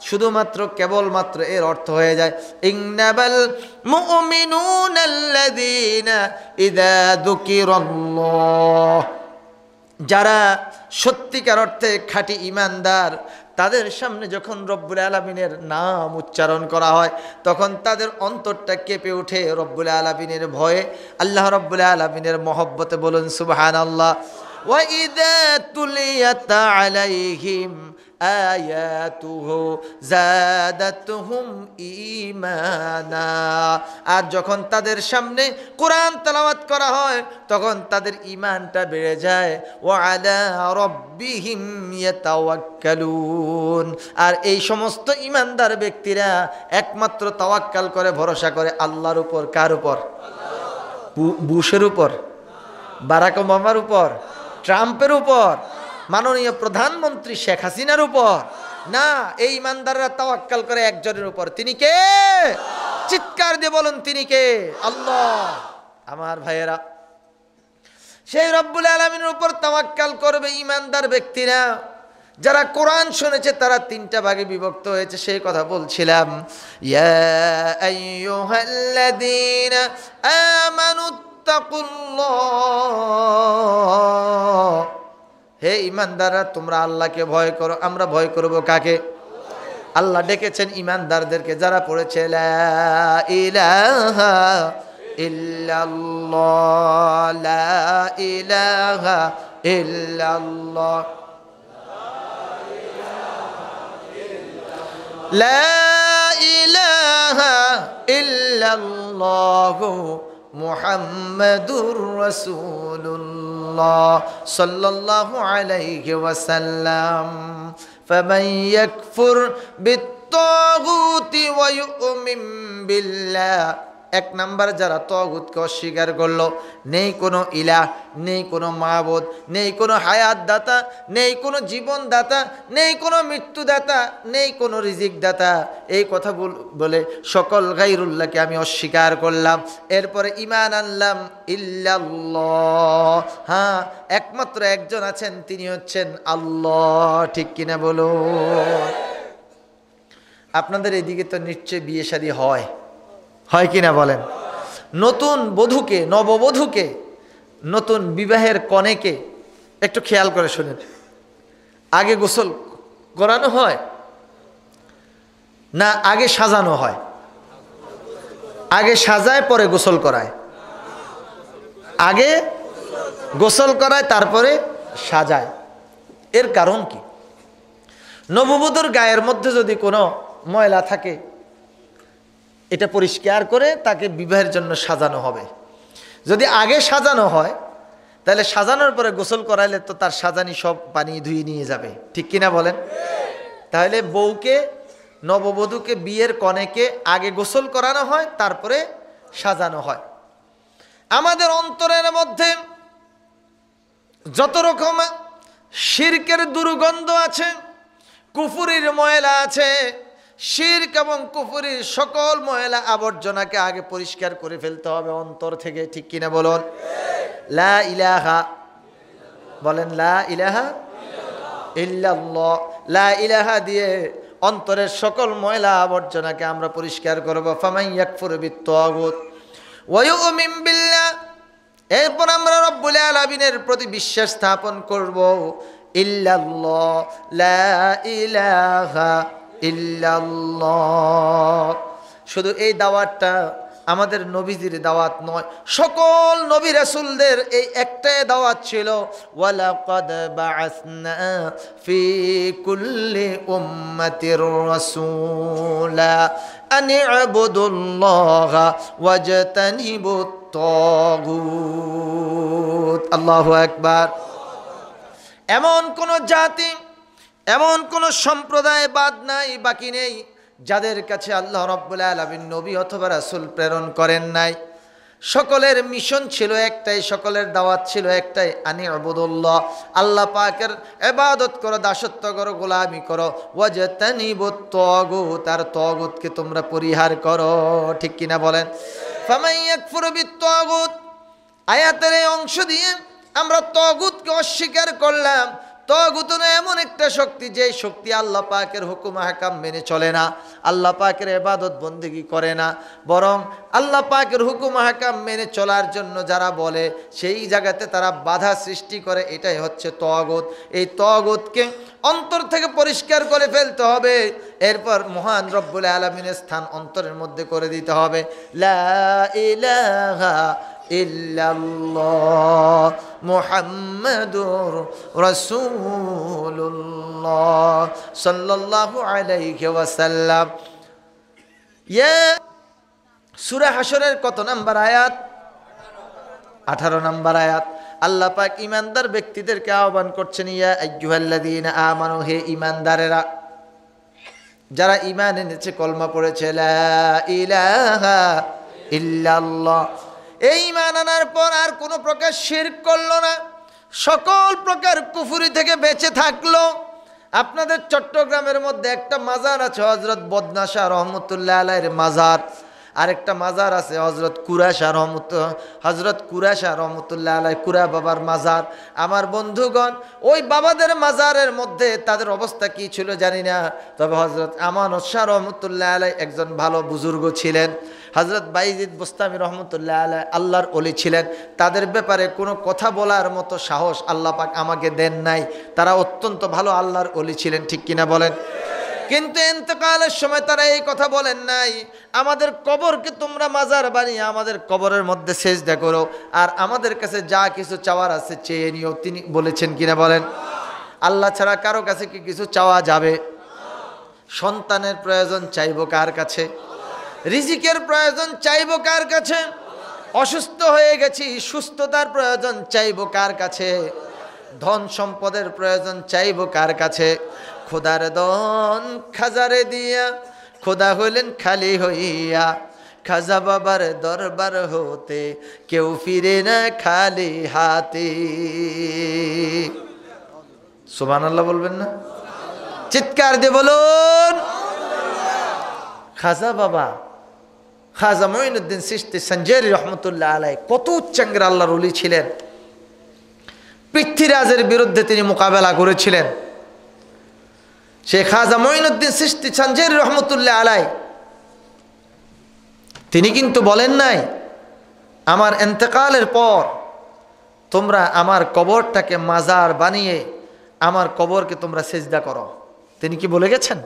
A: শুধুমাত্র কেবলমাত্র এর অর্থ হয়ে যায় ইন্নামাল মুমিনুনাল্লাযীনা ইযা যুকিরাল্লাহ, যারা সত্যিকার অর্থে খাঁটি ঈমানদার, তাদের সামনে যখন রব্বুল আলামিনের নাম উচ্চারণ করা হয়, তখন তাদের অন্তরটা কেঁপে ওঠে রব্বুল আলামিনের ভয়ে, আল্লাহ রব্বুল আলামিনের মহব্বতে। বলুন সুবহানাল্লাহ। ওয়া ইযা তুলিয়াত আলাইহিম আয়াতুহু যাদাতুহুম ঈমানা, আর যখন তাদের সামনে কোরআন তেলাওয়াত করা হয়, তখন তাদের ঈমানটা বেড়ে যায়। ওয়া আলা রাব্বিহিম ইয়াতাওয়াক্কালুন, আর এই সমস্ত ঈমানদার ব্যক্তিরা একমাত্র তাওয়াক্কাল করে, ভরসা করে আল্লাহর উপর। কার উপর? বুশের উপর, বারাক ওবামার উপর, ট্রাম্পের উপর, মাননীয় প্রধানমন্ত্রী শেখ হাসিনার উপর না। এই ইমানদাররা তাওয়াক্কাল করে একজনের উপর। তিনি কে? চিৎকার দিয়ে বলুন, তিনি কে? আল্লাহ। আমার ভাইয়েরা, সেই রব্বুল আলামিনের উপর তাওয়াক্কাল করবে ইমানদার ব্যক্তিরা। যারা কোরআন শুনেছে তারা তিনটা ভাগে বিভক্ত হয়েছে, সেই কথা বলছিলাম। ইয়া আইয়ুহাল্লাযীনা আমানুত্তাকুল্লাহ, হে ঈমানদাররা তোমরা আল্লাহকে ভয় করো। আমরা ভয় করব কাকে? আল্লাহ ডেকেছেন ঈমানদারদেরকে, যারা পড়েছে লা ইলাহা ইল্লাল্লাহ, লা ইলাহা ইল্লাল্লাহ, লা ইলাহা ইল্লাল্লাহ মুহাম্মাদুর রাসূলুল্লাহ সাল্লাল্লাহু আলাইহি ওয়াসাল্লাম। ফামান ইয়াকফুর বিত্তাগুতি ওয়া ইউমিন বিল্লাহ, এক নাম্বার যারা তাগুতকে অস্বীকার করলো, নেই কোনো ইলাহ, নেই কোনো মাবুদ, নেই কোনো হায়াত দাতা, নেই কোনো জীবন দাতা, নেই কোনো মৃত্যু দাতা, নেই কোনো রিজিক দাতা, এই কথা বলে সকল গায়রুল্লাহকে আমি অস্বীকার করলাম। এরপরে ঈমান আনলাম ইল্লাল্লাহ, হ্যাঁ একমাত্র একজন আছেন, তিনি হচ্ছেন আল্লাহ। ঠিক কিনা বলো? আপনাদের এদিকে তো নিশ্চয় বিয়ে শাদী হয়, হয় কিনা বলেন? নতুন বধূকে, নববধূকে, নতুন বিবাহের কনেকে একটু খেয়াল করে শুনেন। আগে গোসল করানো হয় না আগে সাজানো হয়? আগে সাজায় পরে গোসল করায়? আগে গোসল করায় তারপরে সাজায়। এর কারণ কি? নববধূর গায়ের মধ্যে যদি কোনো ময়লা থাকে, এটা পরিষ্কার করে তাকে বিবাহের জন্য সাজানো হবে। যদি আগে সাজানো হয়, তাহলে সাজানোর পরে গোসল করাইলে তো তার সাজানি সব পানি ধুয়ে নিয়ে যাবে। ঠিক কিনা বলেন? তাহলে বউকে, নববধূকে, বিয়ের কনেকে আগে গোসল করানো হয়, তারপরে সাজানো হয়। আমাদের অন্তরের মধ্যে যত রকম শিরকের দুর্গন্ধ আছে, কুফুরির ময়লা আছে, শিরক এবং কুফুরির সকল ময়লা আবর্জনাকে আগে পরিষ্কার করে ফেলতে হবে অন্তর থেকে, ঠিক কিনা বলুন? লা ইলাহা, বলেন লা ইলাহা ইল্লাল্লাহ। লা ইলাহা দিয়ে অন্তরের সকল ময়লা আবর্জনাকে আমরা পরিষ্কার করব। ফামান ইয়াকফুর বিত-তাগুত ওয়া ইউমিন বিল্লাহ, এরপর আমরা রব্বুল আলামিনের প্রতি বিশ্বাস স্থাপন করব। ইল্লাল্লাহ, লা ইলাহা ইল্লাল্লাহ। শুধু এই দাওয়াতটা আমাদের নবীজির দাওয়াত নয়, সকল নবী রাসূলদের এই একটাই দাওয়াত ছিল, ওয়ালাকাদ বাআসনা ফি কুল্লি উম্মাতির রাসূলা আন ইবুদুল্লাহা ওয়াজতানিবুত তাগুত। আল্লাহু আকবার। এমন কোন জাতি, এমন কোন সম্প্রদায় বাদ নাই, বাকি নেই, যাদের কাছে আল্লাহ রাব্বুল আলামিন নবী অথবা রাসূল প্রেরণ করেন নাই। সকলের মিশন ছিল একটাই, সকলের দাওয়াত ছিল একটাই, আনি ইবুদুল্লাহ, আল্লাহ পাকের ইবাদত করো, দাসত্ব করো, গোলামি করো, ওয়াজতানিবুত তাগুত, আর তাগুতকে তোমরা পরিহার করো, ঠিক কিনা বলেন? ফামান ইয়াকফুর বিত-তাগুত, আয়াতের এই অংশ দিয়ে আমরা তাগুতকে অস্বীকার করলাম। তাগুত এমন একটা শক্তি, যে শক্তি আল্লাহ পাকের হুকুম আহকাম মেনে চলে না, আল্লাহ পাকের ইবাদত বন্দেগী করে না, বরং আল্লাহ পাকের হুকুম আহকাম মেনে চলার জন্য যারা বলে, সেই জায়গাতে তারা বাধা সৃষ্টি করে, এটাই হচ্ছে তাগুত। এই তাগুতকে অন্তর থেকে পরিষ্কার করে ফেলতে হবে, এরপর মহান রব্বুল আলামিনের স্থান অন্তরের মধ্যে করে দিতে হবে। লা ইলাহা ইল্লাল্লাহ মুহাম্মাদুর রাসূলুল্লাহ সাল্লাল্লাহু আলাইহি ওয়াসাল্লাম। সূরা হাশরের কত নাম্বার আয়াত? 18 নাম্বার আয়াত। আল্লাহ পাক ঈমানদার ব্যক্তিদেরকে আহ্বান করছেন, ইয়া আইয়ুহাল্লাযীনা আমানু, হে ঈমানদারেরা, যারা ঈমান এনেছে, কলমা পড়েছে, লা ইলাহা ইল্লাল্লাহ। এই ঈমান আনার পর আর কোনো প্রকার শিরক করলো না, সকল প্রকার কুফরি থেকে বেঁচে থাকলো। আপনাদের চট্টগ্রামের মধ্যে একটা মাজার আছে, হযরত বদনাশা রহমতুল্লাহ আলাইহির মাজার। আরেকটা মাজার আছে হযরত কুরাশা রহমতুল্লাহ আলাইহি, কুরা বাবার মাজার। আমার বন্ধুগণ, ওই বাবাদের মাজারের মধ্যে তাদের অবস্থা কি ছিল জানি না, তবে হযরত আমানত শাহ রহমতুল্লাহ আলাইহি একজন ভালো বুজুর্গ ছিলেন। হযরত বাইজিদ বুস্তামি রহমতুল্লাহ আলাইহি আল্লাহর ওলি ছিলেন। তাদের ব্যাপারে কোনো কথা বলার মতো সাহস আল্লাহ পাক আমাকে দেন নাই। তারা অত্যন্ত ভালো আল্লাহর ওলি ছিলেন, ঠিক কিনা বলেন? কিন্তু ইন্তেকালের সময় তারা এই কথা বলেন নাই, আমাদের কবরকে তোমরা মাজার বানিয়ে আমাদের কবরের মধ্যে সেজদা করো, আর আমাদের কাছে যা কিছু চাওয়ার আছে চেয়ে নিও। তিনি বলেছেন কিনা বলেন? আল্লাহ ছাড়া কারো কাছে কি কিছু চাওয়া যাবে? সন্তানের প্রয়োজন চাইবো কার কাছে? রিজিকের প্রয়োজন চাইবো কার কাছে? অসুস্থ হয়ে গেছি, সুস্থতার প্রয়োজন চাইবো কার কাছে? ধন সম্পদের প্রয়োজন চাইবো কার কাছে? খোদার দন খাজারে দিয়া খোদা হইলেন খালি হইয়া, খাজা বাবার দরবার হতে কেউ ফিরে না খালি হাতে। সুবহানাল্লাহ বলবেন না? চিৎকার দিয়ে বলুন। খাজা বাবা, খাজা মঈনুদ্দিন চিশতি সঞ্জেরি রহমতুল্লাহ আলাইহি কত উচ্চাঙ্গের আল্লাহর ওলি ছিলেন। পৃথ্বীরাজের বিরুদ্ধে তিনি মোকাবেলা করেছিলেন। সে খাজা মঈনুদ্দিন চিশতি সঞ্জেরি রহমতুল্লাহ আলাইহি তিনি কিন্তু বলেন নাই, আমার ইন্তেকালের পর তোমরা আমার কবরটাকে মাজার বানিয়ে আমার কবরকে তোমরা সিজদা করো। তিনি কি বলে গেছেন?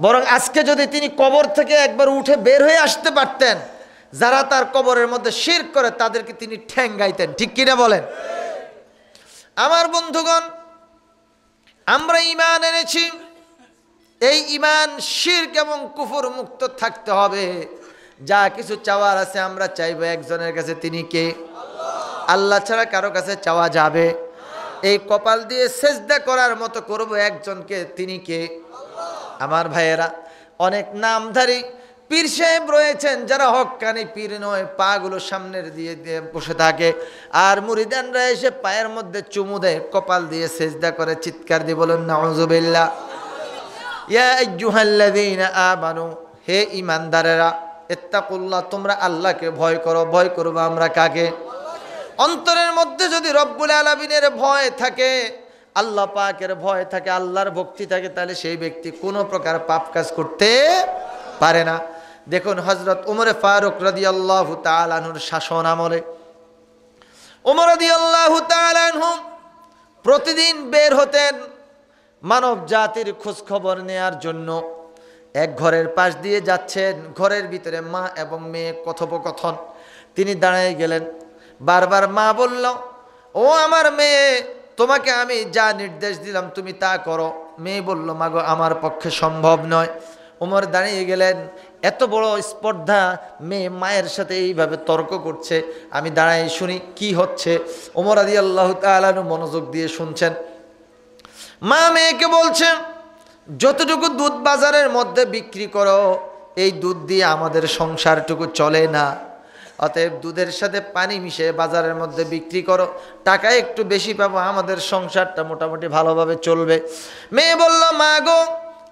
A: বরং আজকে যদি তিনি কবর থেকে একবার উঠে বের হয়ে আসতে পারতেন, যারা তার কবরের মধ্যে শিরক করে তাদেরকে তিনি ঠ্যাঙ্গাইতেন, ঠিক কিনা বলেন? আমার বন্ধুগণ, আমরা ঈমান এনেছি, এই ঈমান শিরক এবং কুফর মুক্ত থাকতে হবে। যা কিছু চাওয়ার আছে আমরা চাইবো একজনের কাছে, তিনি কে? আল্লাহ ছাড়া কারো কাছে চাওয়া যাবে? এই কপাল দিয়ে সেজদা করার মতো করব একজনকে, তিনি কে? আমার ভাইয়েরা, অনেক নামধারী পীর সাহেব রয়েছেন যারা হক্কানি পীর নয়, পাগুলো সামনের দিয়ে দিয়ে বসে থাকে, আর মুরিদানরা এসে পায়ের মধ্যে চুমু দেয়, কপাল দিয়ে সেজদা করে, চিৎকার দিয়ে বলেন নাউযুবিল্লাহ। ইয়া আইয়ুহাল্লাযীনা আমানু, হে ঈমানদারেরা, ইত্তাকুল্লাহ, তোমরা আল্লাহকে ভয় করো। ভয় করবো আমরা কাকে? অন্তরের মধ্যে যদি রব্বুল আলামিনের ভয় থাকে, আল্লাহ পাকের ভয় থাকে, আল্লাহর ভক্তি থাকে, তাহলে সেই ব্যক্তি কোনো প্রকার পাপ কাজ করতে পারে না। দেখুন হযরত ওমর ফারুক রাদিয়াল্লাহু তাআলা আনহুর শাসন আমলে ওমর রাদিয়াল্লাহু তাআলা আনহু প্রতিদিন বের হতেন মানব জাতির খোঁজ খবর নেয়ার জন্য। এক ঘরের পাশ দিয়ে যাচ্ছেন, ঘরের ভিতরে মা এবং মেয়ে কথোপকথন। তিনি দাঁড়িয়ে গেলেন, বারবার মা বলল, ও আমার মেয়ে, তোমাকে আমি যা নির্দেশ দিলাম তুমি তা করো। মেয়ে বলল, মাগো আমার পক্ষে সম্ভব নয়। ওমর দাঁড়িয়ে গেলেন, এত বড় স্পর্ধা, মেয়ে মায়ের সাথে এইভাবে তর্ক করছে, আমি দাঁড়াই শুনি কি হচ্ছে। ওমর রাদিয়াল্লাহু তাআলা মনোযোগ দিয়ে শুনছেন। মা মেয়েকে বলছেন, যতটুকু দুধ বাজারের মধ্যে বিক্রি করো, এই দুধ দিয়ে আমাদের সংসারটুকু চলে না, অতএব দুধের সাথে পানি মিশিয়ে বাজারের মধ্যে বিক্রি করো, টাকা একটু বেশি পাবো, আমাদের সংসারটা মোটামুটি ভালোভাবে চলবে। মেয়ে বলল, মা গো,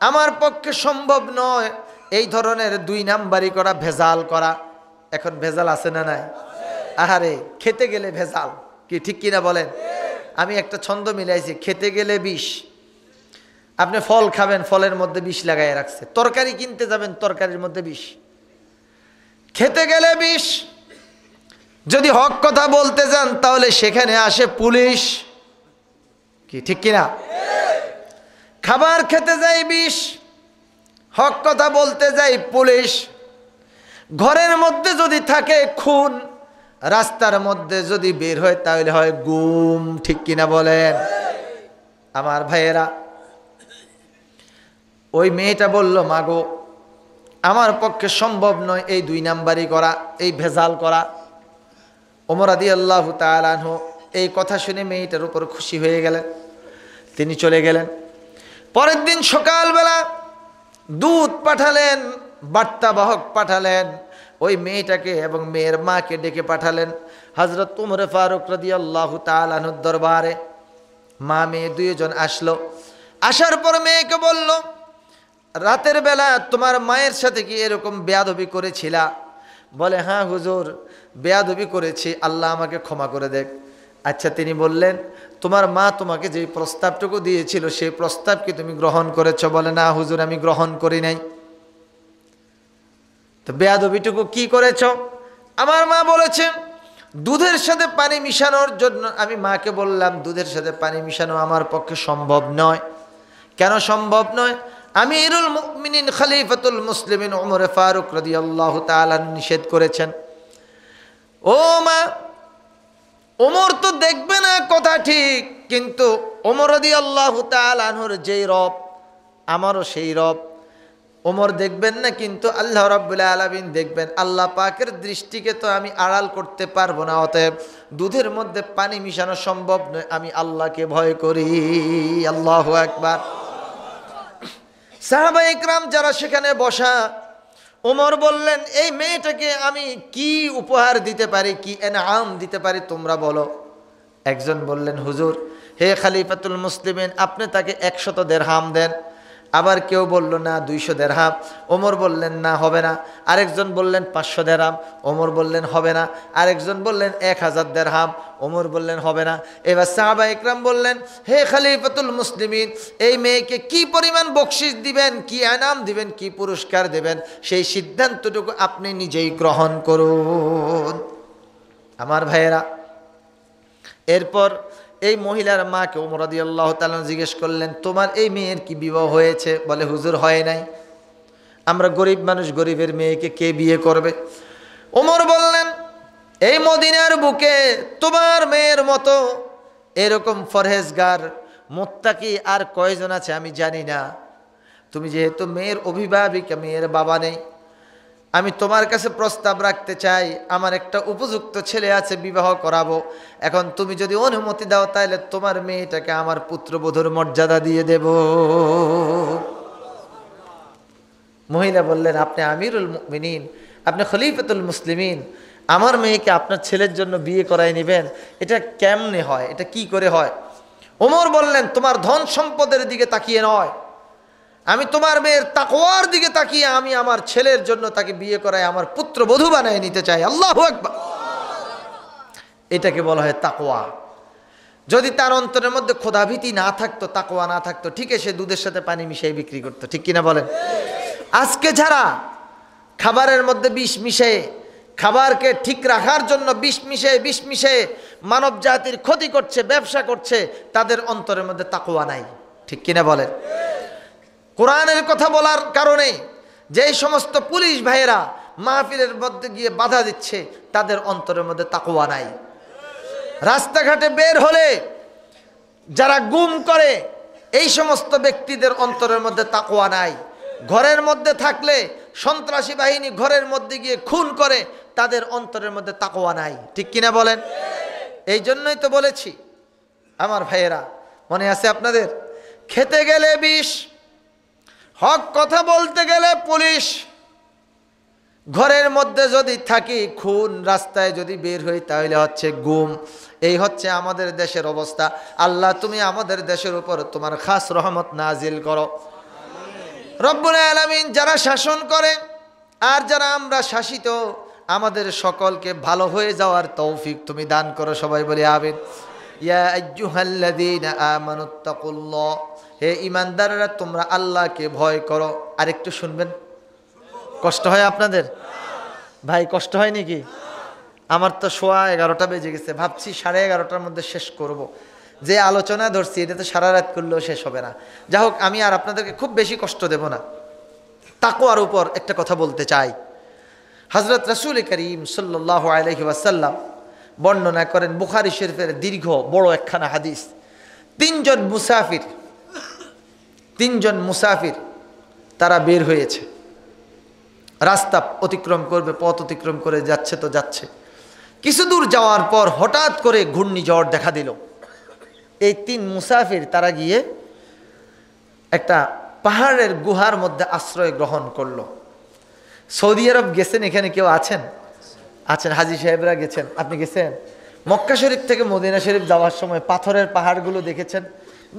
A: আমার পক্ষে সম্ভব নয় এই ধরনের দুই নাম্বারি করা, ভেজাল করা। এখন ভেজাল আছে না নাই? আহারে, খেতে গেলে ভেজাল, কি ঠিক কিনা বলেন? আমি একটা ছন্দ মিলাইছি, খেতে গেলে বিষ। আপনি ফল খাবেন, ফলের মধ্যে বিষ লাগাই রাখছে। তরকারি কিনতে যাবেন, তরকারির মধ্যে বিষ। খেতে গেলে বিষ। যদি হক কথা বলতে যান তাহলে সেখানে আসে পুলিশ, কি ঠিক কিনা? খাবার খেতে যাই বিষ, হক কথা বলতে যাই পুলিশ। ঘরের মধ্যে যদি থাকে খুন, রাস্তার মধ্যে যদি বের হয় তাহলে হয় গুম, ঠিক কিনা বলেন? আমার ভাইয়েরা, ওই মেয়েটা বলল, মাগো আমার পক্ষে সম্ভব নয় এই দুই নাম্বারি করা, এই ভেজাল করা। ওমর রাদিয়াল্লাহু তাআলা আনহু এই কথা শুনে মেয়েটার উপর খুশি হয়ে গেলেন, তিনি চলে গেলেন। পরের দিন সকালবেলা দুধ পাঠালেন, বার্তাবাহক পাঠালেন, ওই মেয়েটাকে এবং মেয়ের মাকে ডেকে পাঠালেন হযরত ওমর ফারুক রাদিয়াল্লাহু তাআলা আনহুর দরবারে। মা মেয়ে দুইজন আসলো। আসার পর মেয়েকে বলল, রাতের বেলা তোমার মায়ের সাথে কি এরকম বেয়াদবি করেছিলা? বলে, হ্যাঁ হুজুর, বেয়াদবি করেছি, আল্লাহ আমাকে ক্ষমা করে দেখ। আচ্ছা, তিনি বললেন, তোমার মা তোমাকে যে প্রস্তাবটুকু দিয়েছিল সেই প্রস্তাব কি তুমি গ্রহণ করেছো? বলে, না হুজুর, আমি গ্রহণ করি নাই। তো বেয়াদবিটুকু কি করেছো? আমার মা বলেছে দুধের সাথে পানি মিশানোর জন্য। আমি মাকে বললাম, দুধের সাথে পানি মিশানো আমার পক্ষে সম্ভব নয়। কেন সম্ভব নয়? আমিরুল মুমিনিন খলিফাতুল মুসলিমিন ওমর ফারুক রাদিয়াল্লাহু তাআলা নিষেধ করেছেন। ও মা, ওমর তো দেখবে না, কথা ঠিক, কিন্তু ওমর রাদিয়াল্লাহু তাআলা আনহুর যেই রব, আমারও সেই রব। ওমর দেখবেন না, কিন্তু আল্লাহ রাব্বুল আলামিন দেখবেন। আল্লাহ পাকের দৃষ্টিকে তো আমি আড়াল করতে পারবো না, অতএব দুধের মধ্যে পানি মিশানো সম্ভব নয়, আমি আল্লাহকে ভয় করি। আল্লাহু আকবার। সাহাবা ইকরাম যারা সেখানে বসা, ওমর বললেন, এই মেয়েটাকে আমি কি উপহার দিতে পারি, কি এনাম দিতে পারি, তোমরা বলো। একজন বললেন, হুজুর, হে খলিফাতুল মুসলিমিন, আপনি তাকে 100 দিরহাম দেন। আবার কেউ বলল, না 200 দিরহাম। ওমর বললেন, না হবে না। আরেকজন বললেন 500 দিরহাম। ওমর বললেন, হবে না। আরেকজন বললেন 1000 দিরহাম। ওমর বললেন, হবে না। এবার সাহাবা ইকরাম বললেন, হে খলিফাতুল মুসলিমিন, এই মেয়েকে কি পরিমাণ বকশিশ দিবেন, কি এনাম দিবেন, কি পুরস্কার দেবেন, সেই সিদ্ধান্তটুকু আপনি নিজেই গ্রহণ করুন। আমার ভাইয়েরা, এরপর এই মহিলার মাকে ওমর রাদিয়াল্লাহু তাআলা জিজ্ঞেস করলেন, তোমার এই মেয়ের কি বিবাহ হয়েছে? বলে, হুজুর, হয় নাই। আমরা গরিব মানুষ, গরিবের মেয়েকে কে বিয়ে করবে? ওমর বললেন, এই মদিনার বুকে তোমার মেয়ের মতো এরকম ফরহেজগার মুত্তাকি আর কয়জন আছে আমি জানি না। তুমি যেহেতু মেয়ের অভিভাবিকা, মেয়ের বাবা নেই, আমি তোমার কাছে প্রস্তাব রাখতে চাই, আমার একটা উপযুক্ত ছেলে আছে, বিবাহ করাবো। এখন তুমি যদি অনুমতি দাও তাহলে তোমার মেয়েটাকে আমার পুত্রবধূর মর্যাদা দিয়ে দেব। মহিলা বললেন, আপনি আমিরুল মুমিনিন, আপনি খলিফাতুল মুসলিমিন, আমার মেয়েকে আপনার ছেলের জন্য বিয়ে করায় নেবেন, এটা কেমনে হয়, এটা কি করে হয়? ওমর বললেন, তোমার ধন সম্পদের দিকে তাকিয়ে নয়, আমি তোমার মেয়ের তাকওয়ার দিকে তাকিয়ে আমি আমার ছেলের জন্য তাকে বিয়ে করায় আমার পুত্রবধূ বানায় নিতে চাই। আল্লাহু আকবার। এটাকে বলা হয় তাকওয়া। যদি তার অন্তরের মধ্যে খোদাভীতি না থাকতো, তাকওয়া না থাকতো, ঠিক সে দুধের সাথে পানি মিশিয়ে বিক্রি করতো, ঠিক কিনা বলেন? আজকে যারা খাবারের মধ্যে বিষ মিশে, খাবারকে ঠিক রাখার জন্য বিষ মিশে মানব জাতির ক্ষতি করছে, ব্যবসা করছে, তাদের অন্তরের মধ্যে তাকওয়া নাই, ঠিক কিনা বলেন? কোরআনের কথা বলার কারণে যেই সমস্ত পুলিশ ভাইয়েরা মাহফিলের মধ্যে গিয়ে বাধা দিচ্ছে, তাদের অন্তরের মধ্যে তাকওয়া নাই। রাস্তাঘাটে বের হলে যারা গুম করে, এই সমস্ত ব্যক্তিদের অন্তরের মধ্যে তাকওয়া নাই। ঘরের মধ্যে থাকলে সন্ত্রাসী বাহিনী ঘরের মধ্যে গিয়ে খুন করে, তাদের অন্তরের মধ্যে তাকওয়া নাই, ঠিক কিনা বলেন? এই জন্যই তো বলেছি আমার ভাইয়েরা, মনে আছে আপনাদের, খেতে গেলে বিষ, হক কথা বলতে গেলে পুলিশ, ঘরের মধ্যে যদি থাকি খুন, রাস্তায় যদি বের হই তাহলে হচ্ছে গুম। এই হচ্ছে আমাদের দেশের অবস্থা। আল্লাহ তুমি আমাদের দেশের উপর তোমার খাস রহমত নাজিল করো। রব্বুল আলামিন যারা শাসন করে আর যারা আমরা শাসিত, আমাদের সকলকে ভালো হয়ে যাওয়ার তৌফিক তুমি দান করো। সবাই বলি আমিন। ইয়া আইয়ুহাল্লাযীনা আমানুত্তাকুল্লাহ, হে ঈমানদাররা তোমরা আল্লাহকে ভয় করো। আরেকটু শুনবেন, কষ্ট হয় আপনাদের? ভাই কষ্ট হয় নাকি? আমার তো 11:15 বেজে গেছে, ভাবছি 11:30টার মধ্যে শেষ করব। যে আলোচনা ধরছি এটা তো সারা রাত করলেও শেষ হবে না। যা হোক, আমি আর আপনাদেরকে খুব বেশি কষ্ট দেব না। তাকওয়ার উপর একটা কথা বলতে চাই। হযরত রাসূল করিম সাল্লাল্লাহু আলাইহি ওয়াসাল্লাম বর্ণনা করেন, বুখারী শরীফের দীর্ঘ বড় একখানা হাদিস। তিনজন মুসাফির তারা বের হয়েছে, রাস্তা অতিক্রম করবে, পথ অতিক্রম করে যাচ্ছে তো যাচ্ছে। কিছু দূর যাওয়ার পর হঠাৎ করে ঘূর্ণিঝড় দেখা দিল। এই তিন মুসাফির তারা গিয়ে একটা পাহাড়ের গুহার মধ্যে আশ্রয় গ্রহণ করলো। সৌদি আরব গেছেন? এখানে কেউ আছেন? হাজী সাহেবরা গেছেন। আপনি গেছেন? মক্কা শরীফ থেকে মদিনা শরীফ যাওয়ার সময় পাথরের পাহাড়গুলো দেখেছেন?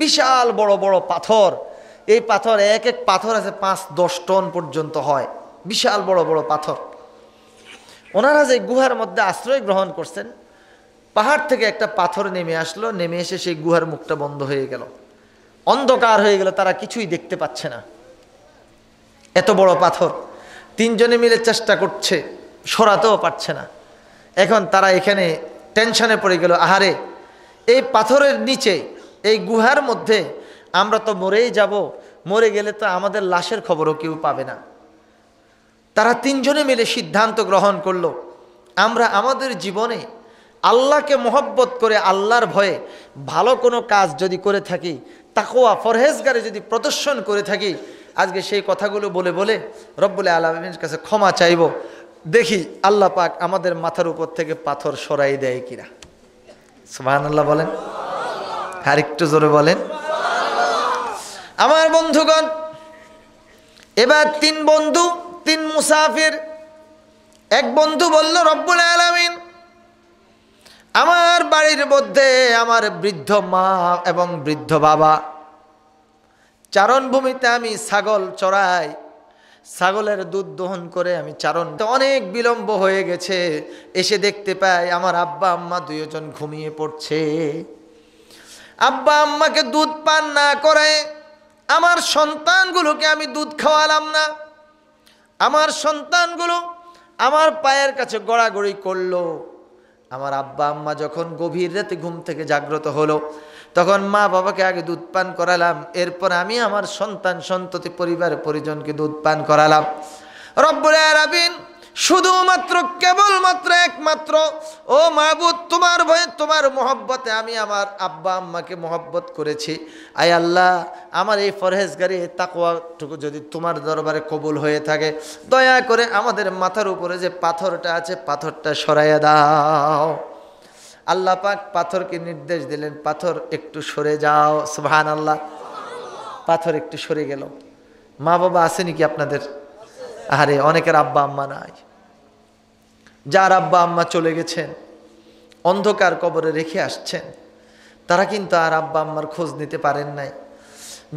A: বিশাল বড় বড় পাথর। এই পাথর এক এক পাথর আছে 5-10 টন পর্যন্ত হয়, বিশাল বড় বড় পাথর। ওনারা যে গুহার মধ্যে আশ্রয় গ্রহণ করছেন, পাহাড় থেকে একটা পাথর নেমে আসলো, নেমে এসে সেই গুহার মুখটা বন্ধ হয়ে গেল, অন্ধকার হয়ে গেল, তারা কিছুই দেখতে পাচ্ছে না। এত বড় পাথর, তিনজনে মিলে চেষ্টা করছে, সরাতেও পারছে না। এখন তারা এখানে টেনশনে পড়ে গেল, আহারে এই পাথরের নিচে, এই গুহার মধ্যে আমরা তো মরেই যাব, মরে গেলে তো আমাদের লাশের খবরও কেউ পাবে না। তারা তিনজনে মিলে সিদ্ধান্ত গ্রহণ করলো, আমরা আমাদের জীবনে আল্লাহকে মহব্বত করে আল্লাহর ভয়ে ভালো কোনো কাজ যদি করে থাকি, তাকওয়া পরহেজগারি যদি প্রদর্শন করে থাকি, আজকে সেই কথাগুলো বলে বলে রব্বুল আলামিনের কাছে ক্ষমা চাইব। দেখি আল্লাহ পাক আমাদের মাথার উপর থেকে পাথর সরাই দেয় কিনা। সুবহানাল্লাহ বলেন, আর একটু জোরে বলেন। আমার বন্ধুগণ, এবার তিন মুসাফির, এক বন্ধু বলল, রব্বুল আলামিন আমার বাড়ির মধ্যে আমার বৃদ্ধ মা এবং বৃদ্ধ বাবা, চারণভূমিতে আমি ছাগল চড়াই, ছাগলের দুধ দহন করে আমি চারণ, অনেক বিলম্ব হয়ে গেছে, এসে দেখতে পাই আমার আব্বা আম্মা দুইজন ঘুমিয়ে পড়ছে। আব্বা আম্মাকে দুধ পান না করে আমার সন্তানগুলোকে আমি দুধ খাওয়ালাম না। আমার সন্তানগুলো আমার পায়ের কাছে গড়াগড়ি করলো। আমার আব্বা আম্মা যখন গভীর রাতে ঘুম থেকে জাগ্রত হলো, তখন মা বাবাকে আগে দুধ পান করালাম, এরপর আমি আমার সন্তান সন্ততি পরিবার পরিজনকে দুধ পান করালাম। রব্বুল আলামিন শুধুমাত্র কেবলমাত্র একমাত্র ও মাবুদ, তোমার ভয়ে তোমার মহব্বতে আমি আমার আব্বা আম্মাকে মহব্বত করেছি। আয় আল্লাহ, আমার এই পরহেজগারি তাকওয়াটুকু যদি তোমার দরবারে কবুল হয়ে থাকে, দয়া করে আমাদের মাথার উপরে যে পাথরটা আছে পাথরটা সরাইয়া দাও। আল্লাহ পাক পাথরকে নির্দেশ দিলেন, পাথর একটু সরে যাও। সুবহানাল্লাহ। পাথর একটু সরে গেল। মা বাবা আছে নাকি আপনাদের? আরে অনেকের আব্বা আম্মা নাই, যার আব্বা আম্মা চলে গেছেন, অন্ধকার কবরে রেখে আসছেন, তারা কিন্তু আর আব্বা আম্মার খোঁজ নিতে পারেন নাই।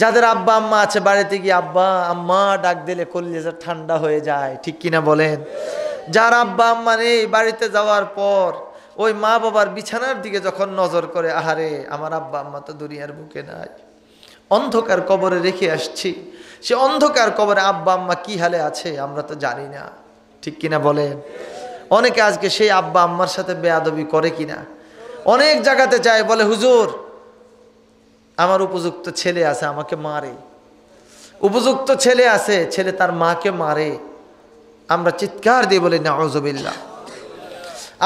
A: যাদের আব্বা আম্মা আছে, বাড়িতে গিয়ে আব্বা আম্মা ডাক দিলে কলিজা ঠান্ডা হয়ে যায়, ঠিক কিনা বলেন? যার আব্বা আম্মা নেই, বাড়িতে যাওয়ার পর ওই মা বাবার বিছানার দিকে যখন নজর করে, আহারে আমার আব্বা আম্মা তো দুনিয়ার বুকে নাই, অন্ধকার কবরে রেখে আসছি, সে অন্ধকার কবরে আব্বা আম্মা কি হালে আছে আমরা তো জানি না, ঠিক কিনা বলেন? অনেকে আজকে সেই আব্বা আম্মার সাথে বেয়াদবি করে কিনা, অনেক জায়গাতে যায়, বলে হুজুর আমার উপযুক্ত ছেলে আছে আমাকে মারে, উপযুক্ত ছেলে আছে, ছেলে তার মাকে মারে। আমরা চিৎকার দিয়ে বলি নাউযুবিল্লাহ।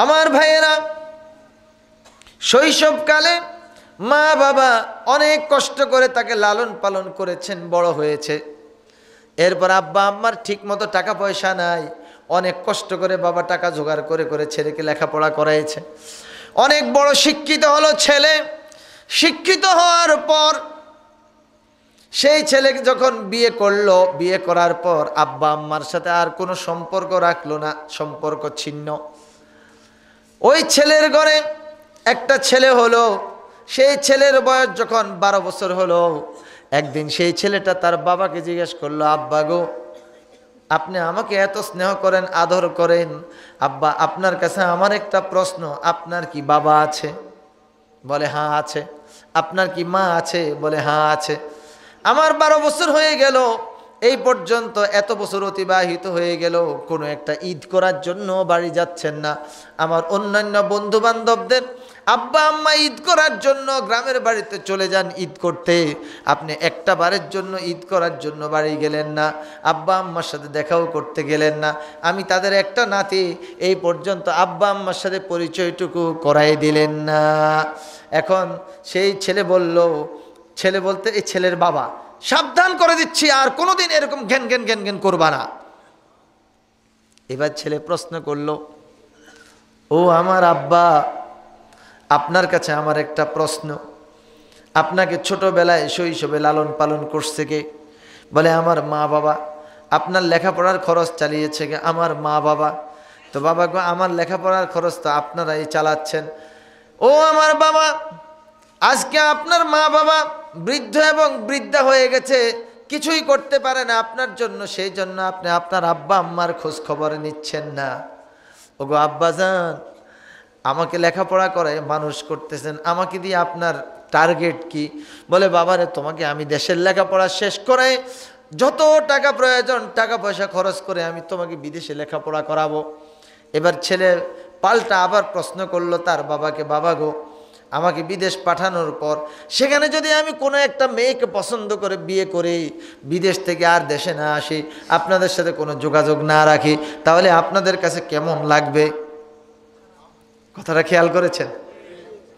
A: আমার ভাইয়েরা, শৈশবকালে মা বাবা অনেক কষ্ট করে তাকে লালন পালন করেছেন, বড় হয়েছে। এরপর আব্বা আম্মার ঠিক মতো টাকা পয়সা নাই, অনেক কষ্ট করে বাবা টাকা জোগাড় করে করে ছেলেকে লেখাপড়া করাইছে। অনেক বড় শিক্ষিত হলো ছেলে। শিক্ষিত হওয়ার পর সেই ছেলেকে যখন বিয়ে করলো, বিয়ে করার পর আব্বা আম্মার সাথে আর কোনো সম্পর্ক রাখলো না, সম্পর্ক ছিন্ন। ওই ছেলের ঘরে একটা ছেলে হলো। সেই ছেলের বয়স যখন 12 বছর হলো, একদিন সেই ছেলেটা তার বাবাকে জিজ্ঞেস করলো, আব্বা গো, আপনি আমাকে এত স্নেহ করেন, আদর করেন, আব্বা আপনার কাছে আমার একটা প্রশ্ন, আপনার কি বাবা আছে? বলে হ্যাঁ আছে। আপনার কি মা আছে? বলে হ্যাঁ আছে। আমার 12 বছর হয়ে গেল, এই পর্যন্ত এত বছর অতিবাহিত হয়ে গেল, কোনো একটা ঈদ করার জন্য বাড়ি যাচ্ছেন না। আমার অন্যান্য বন্ধু বান্ধবদের আব্বা আম্মা ঈদ করার জন্য গ্রামের বাড়িতে চলে যান ঈদ করতে, আপনি একটা বারের জন্য ঈদ করার জন্য বাড়ি গেলেন না, আব্বা আম্মার সাথে দেখাও করতে গেলেন না। আমি তাদের একটা নাতি, এই পর্যন্ত আব্বা আম্মার সাথে পরিচয়টুকু করাই দিলেন না। এখন সেই ছেলে বলল, ছেলে বলতে এই ছেলের বাবা, সাবধান করে দিচ্ছি আর কোনোদিন এরকম ঘ্যান ঘ্যান ঘ্যান ঘ্যান করবা না। এবার ছেলে প্রশ্ন করলো, ও আমার আব্বা, আপনার কাছে আমার একটা প্রশ্ন, আপনাকে ছোটবেলায় শৈশবে লালন পালন করছে কে? বলে আমার মা বাবা। আপনার লেখাপড়ার খরচ চালিয়েছে কে? আমার মা বাবা। তো বাবা গো, আমার লেখাপড়ার খরচ তো আপনারাই চালাচ্ছেন। ও আমার বাবা, আজকে আপনার মা বাবা বৃদ্ধ এবং বৃদ্ধা হয়ে গেছে, কিছুই করতে পারে না আপনার জন্য, সেই জন্য আপনি আপনার আব্বা আম্মার খোঁজ খবর নিচ্ছেন না। ওগো আব্বাজান, আমাকে লেখাপড়া করে মানুষ করতেছেন, আমাকে দিয়ে আপনার টার্গেট কি? বলে বাবারে, তোমাকে আমি দেশের লেখাপড়া শেষ করে যত টাকা প্রয়োজন টাকা পয়সা খরচ করে আমি তোমাকে বিদেশে লেখাপড়া করাবো। এবার ছেলে পাল্টা আবার প্রশ্ন করলো তার বাবাকে, বাবা গো, আমাকে বিদেশ পাঠানোর পর সেখানে যদি আমি কোনো একটা মেয়েকে পছন্দ করে বিয়ে করি, বিদেশ থেকে আর দেশে না আসি, আপনাদের সাথে কোনো যোগাযোগ না রাখি, তাহলে আপনাদের কাছে কেমন লাগবে? কথাটা খেয়াল করেছেন?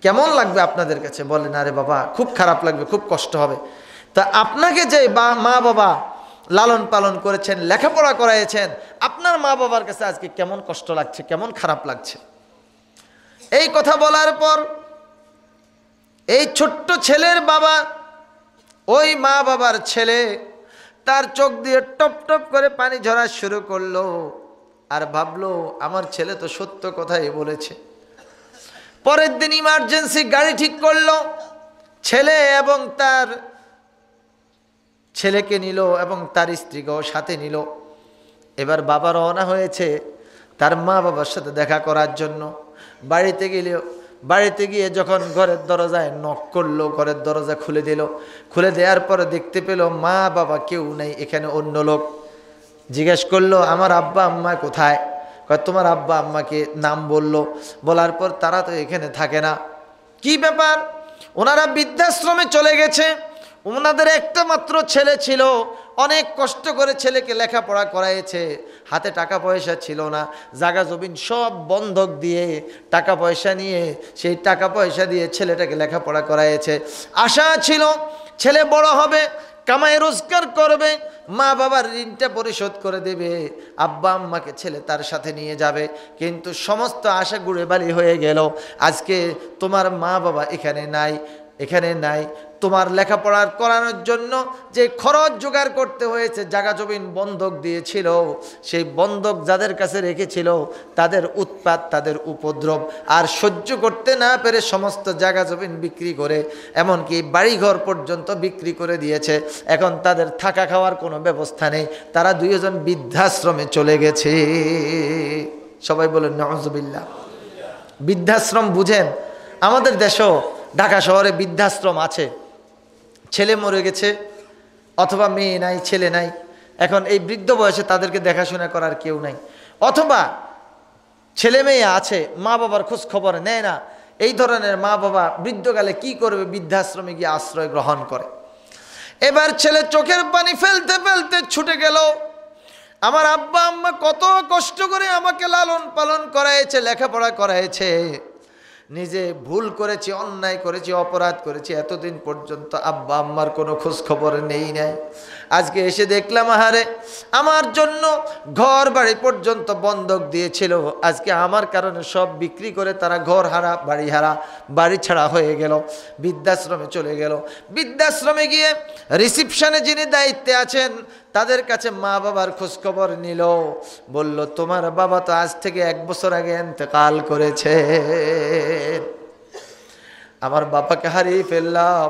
A: কেমন লাগবে আপনাদের কাছে? বলেন, আরে বাবা খুব খারাপ লাগবে, খুব কষ্ট হবে। তা আপনাকে যে মা বাবা লালন পালন করেছেন, লেখাপড়া করাইছেন, আপনার মা বাবার কাছে আজকে কেমন কষ্ট লাগছে, কেমন খারাপ লাগছে? এই কথা বলার পর এই ছোট্ট ছেলের বাবা, ওই মা বাবার ছেলে, তার চোখ দিয়ে টপ টপ করে পানি ঝরা শুরু করলো। আর ভাবলো আমার ছেলে তো সত্য কথাই বলেছে। পরের দিন ইমার্জেন্সি গাড়ি ঠিক করলো, ছেলে এবং তার ছেলেকে নিল এবং তার স্ত্রীকেও সাথে নিল। এবার বাবা রওনা হয়েছে তার মা বাবার সাথে দেখা করার জন্য। বাড়িতে গিয়ে যখন ঘরের দরজায় নক করলো, ঘরের দরজা খুলে দিল। খুলে দেওয়ার পরে দেখতে পেল মা বাবা কেউ নেই, এখানে অন্য লোক। জিজ্ঞেস করলো, আমার আব্বা আম্মা কোথায়? তোমার আব্বা আম্মাকে নাম বলল, বলার পর তারা তো এখানে থাকে না। কি ব্যাপার? ওনারা বৃদ্ধাশ্রমে চলে গেছে। ওনাদের একটা মাত্র ছেলে ছিল, অনেক কষ্ট করে ছেলেকে লেখাপড়া করাইছে, হাতে টাকা পয়সা ছিল না, জাগা জমিন সব বন্ধক দিয়ে টাকা পয়সা নিয়ে সেই টাকা পয়সা দিয়ে ছেলেটাকে লেখাপড়া করাইছে। আশা ছিল ছেলে বড় হবে, কামাই রোজগার করবে, মা বাবার ঋণটা পরিশোধ করে দেবে, আব্বা আম্মাকে ছেলে তার সাথে নিয়ে যাবে। কিন্তু সমস্ত আশা গুড়ে বালি হয়ে গেল। আজকে তোমার মা বাবা এখানে নাই, এখানে নাই। তোমার লেখাপড়ার করানোর জন্য যে খরচ জোগাড় করতে হয়েছে, জায়গা জমিন বন্ধক দিয়েছিল, সেই বন্ধক যাদের কাছে রেখেছিল তাদের উৎপাত, তাদের উপদ্রব আর সহ্য করতে না পেরে সমস্ত জায়গা জমিন বিক্রি করে, এমনকি বাড়িঘর পর্যন্ত বিক্রি করে দিয়েছে। এখন তাদের থাকা খাওয়ার কোনো ব্যবস্থা নেই, তারা দুইজন বৃদ্ধাশ্রমে চলে গেছে। সবাই বলেন নাউজুবিল্লাহ। বৃদ্ধাশ্রম বুঝেন? আমাদের দেশেও ঢাকা শহরে বৃদ্ধাশ্রম আছে। ছেলে মরে গেছে অথবা মেয়ে নাই, ছেলে নাই, এখন এই বৃদ্ধ বয়সে তাদেরকে দেখাশোনা করার কেউ নাই, অথবা ছেলে মেয়ে আছে মা বাবার খোঁজ খবর নেয় না। এই ধরনের মা বাবা বৃদ্ধকালে কি করবে? বৃদ্ধাশ্রমে গিয়ে আশ্রয় গ্রহণ করে। এবার ছেলে চোখের পানি ফেলতে ফেলতে ছুটে গেল, আমার আব্বা আম্মা কত কষ্ট করে আমাকে লালন পালন করাইছে, লেখাপড়া করাইছে, নিজে ভুল করেছি, অন্যায় করেছি, অপরাধ করেছি, এতদিন পর্যন্ত আব্বা আম্মার কোনো খোঁজ খবর নেই নাই। আজকে এসে দেখলাম আহারে আমার জন্য ঘর বাড়ি পর্যন্ত বন্ধক দিয়েছিল, আজকে আমার কারণে সব বিক্রি করে তারা ঘর হারা, বাড়ি হারা, বাড়ি ছাড়া হয়ে গেল, বৃদ্ধাশ্রমে চলে গেল। বৃদ্ধাশ্রমে গিয়ে রিসিপশনে যিনি দায়িত্বে আছেন তাদের কাছে মা বাবার খোঁজখবর নিল, বলল তোমার বাবা তো আজ থেকে 1 বছর আগে ইন্তেকাল করেছে। আমার বাবাকে হারিয়ে ফেললাম,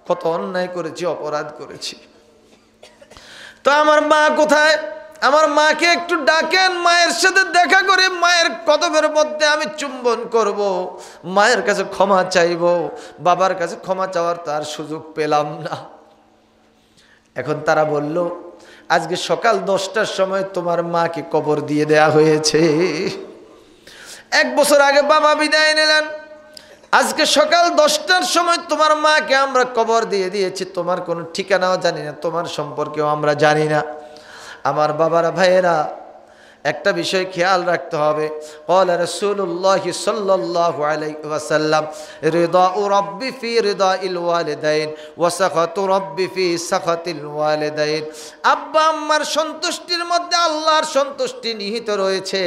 A: কত অন্যায় করেছি, অপরাধ করেছি। তো আমার মা কোথায়? আমার মাকে একটু ডাকেন, মায়ের সাথে দেখা করে মায়ের কদমের মধ্যে আমি চুম্বন করব, মায়ের কাছে ক্ষমা চাইব। বাবার কাছে ক্ষমা চাওয়ার তার সুযোগ পেলাম না। এখন তারা বলল আজকে সকাল 10টার সময় তোমার মাকে কবর দিয়ে দেয়া হয়েছে। 1 বছর আগে বাবা বিদায় নিলেন, আজকে সকাল 10টার সময় তোমার মাকে আমরা কবর দিয়ে দিয়েছি, তোমার কোনো ঠিকানাও জানি না, তোমার সম্পর্কেও আমরা জানি না। আমার বাবারা, ভাইয়েরা, একটা বিষয় খেয়াল রাখতে হবে। ক্বালা রাসূলুল্লাহ সাল্লাল্লাহু আলাইহি ওয়াসাল্লাম রিদাউ রাব্বি ফি রিদাইল ওয়ালিদাইন ওয়া সাখাতু রাব্বি ফি সাখাতিল ওয়ালিদাইন। আব্বা আম্মার সন্তুষ্টির মধ্যে আল্লাহর সন্তুষ্টি নিহিত রয়েছে,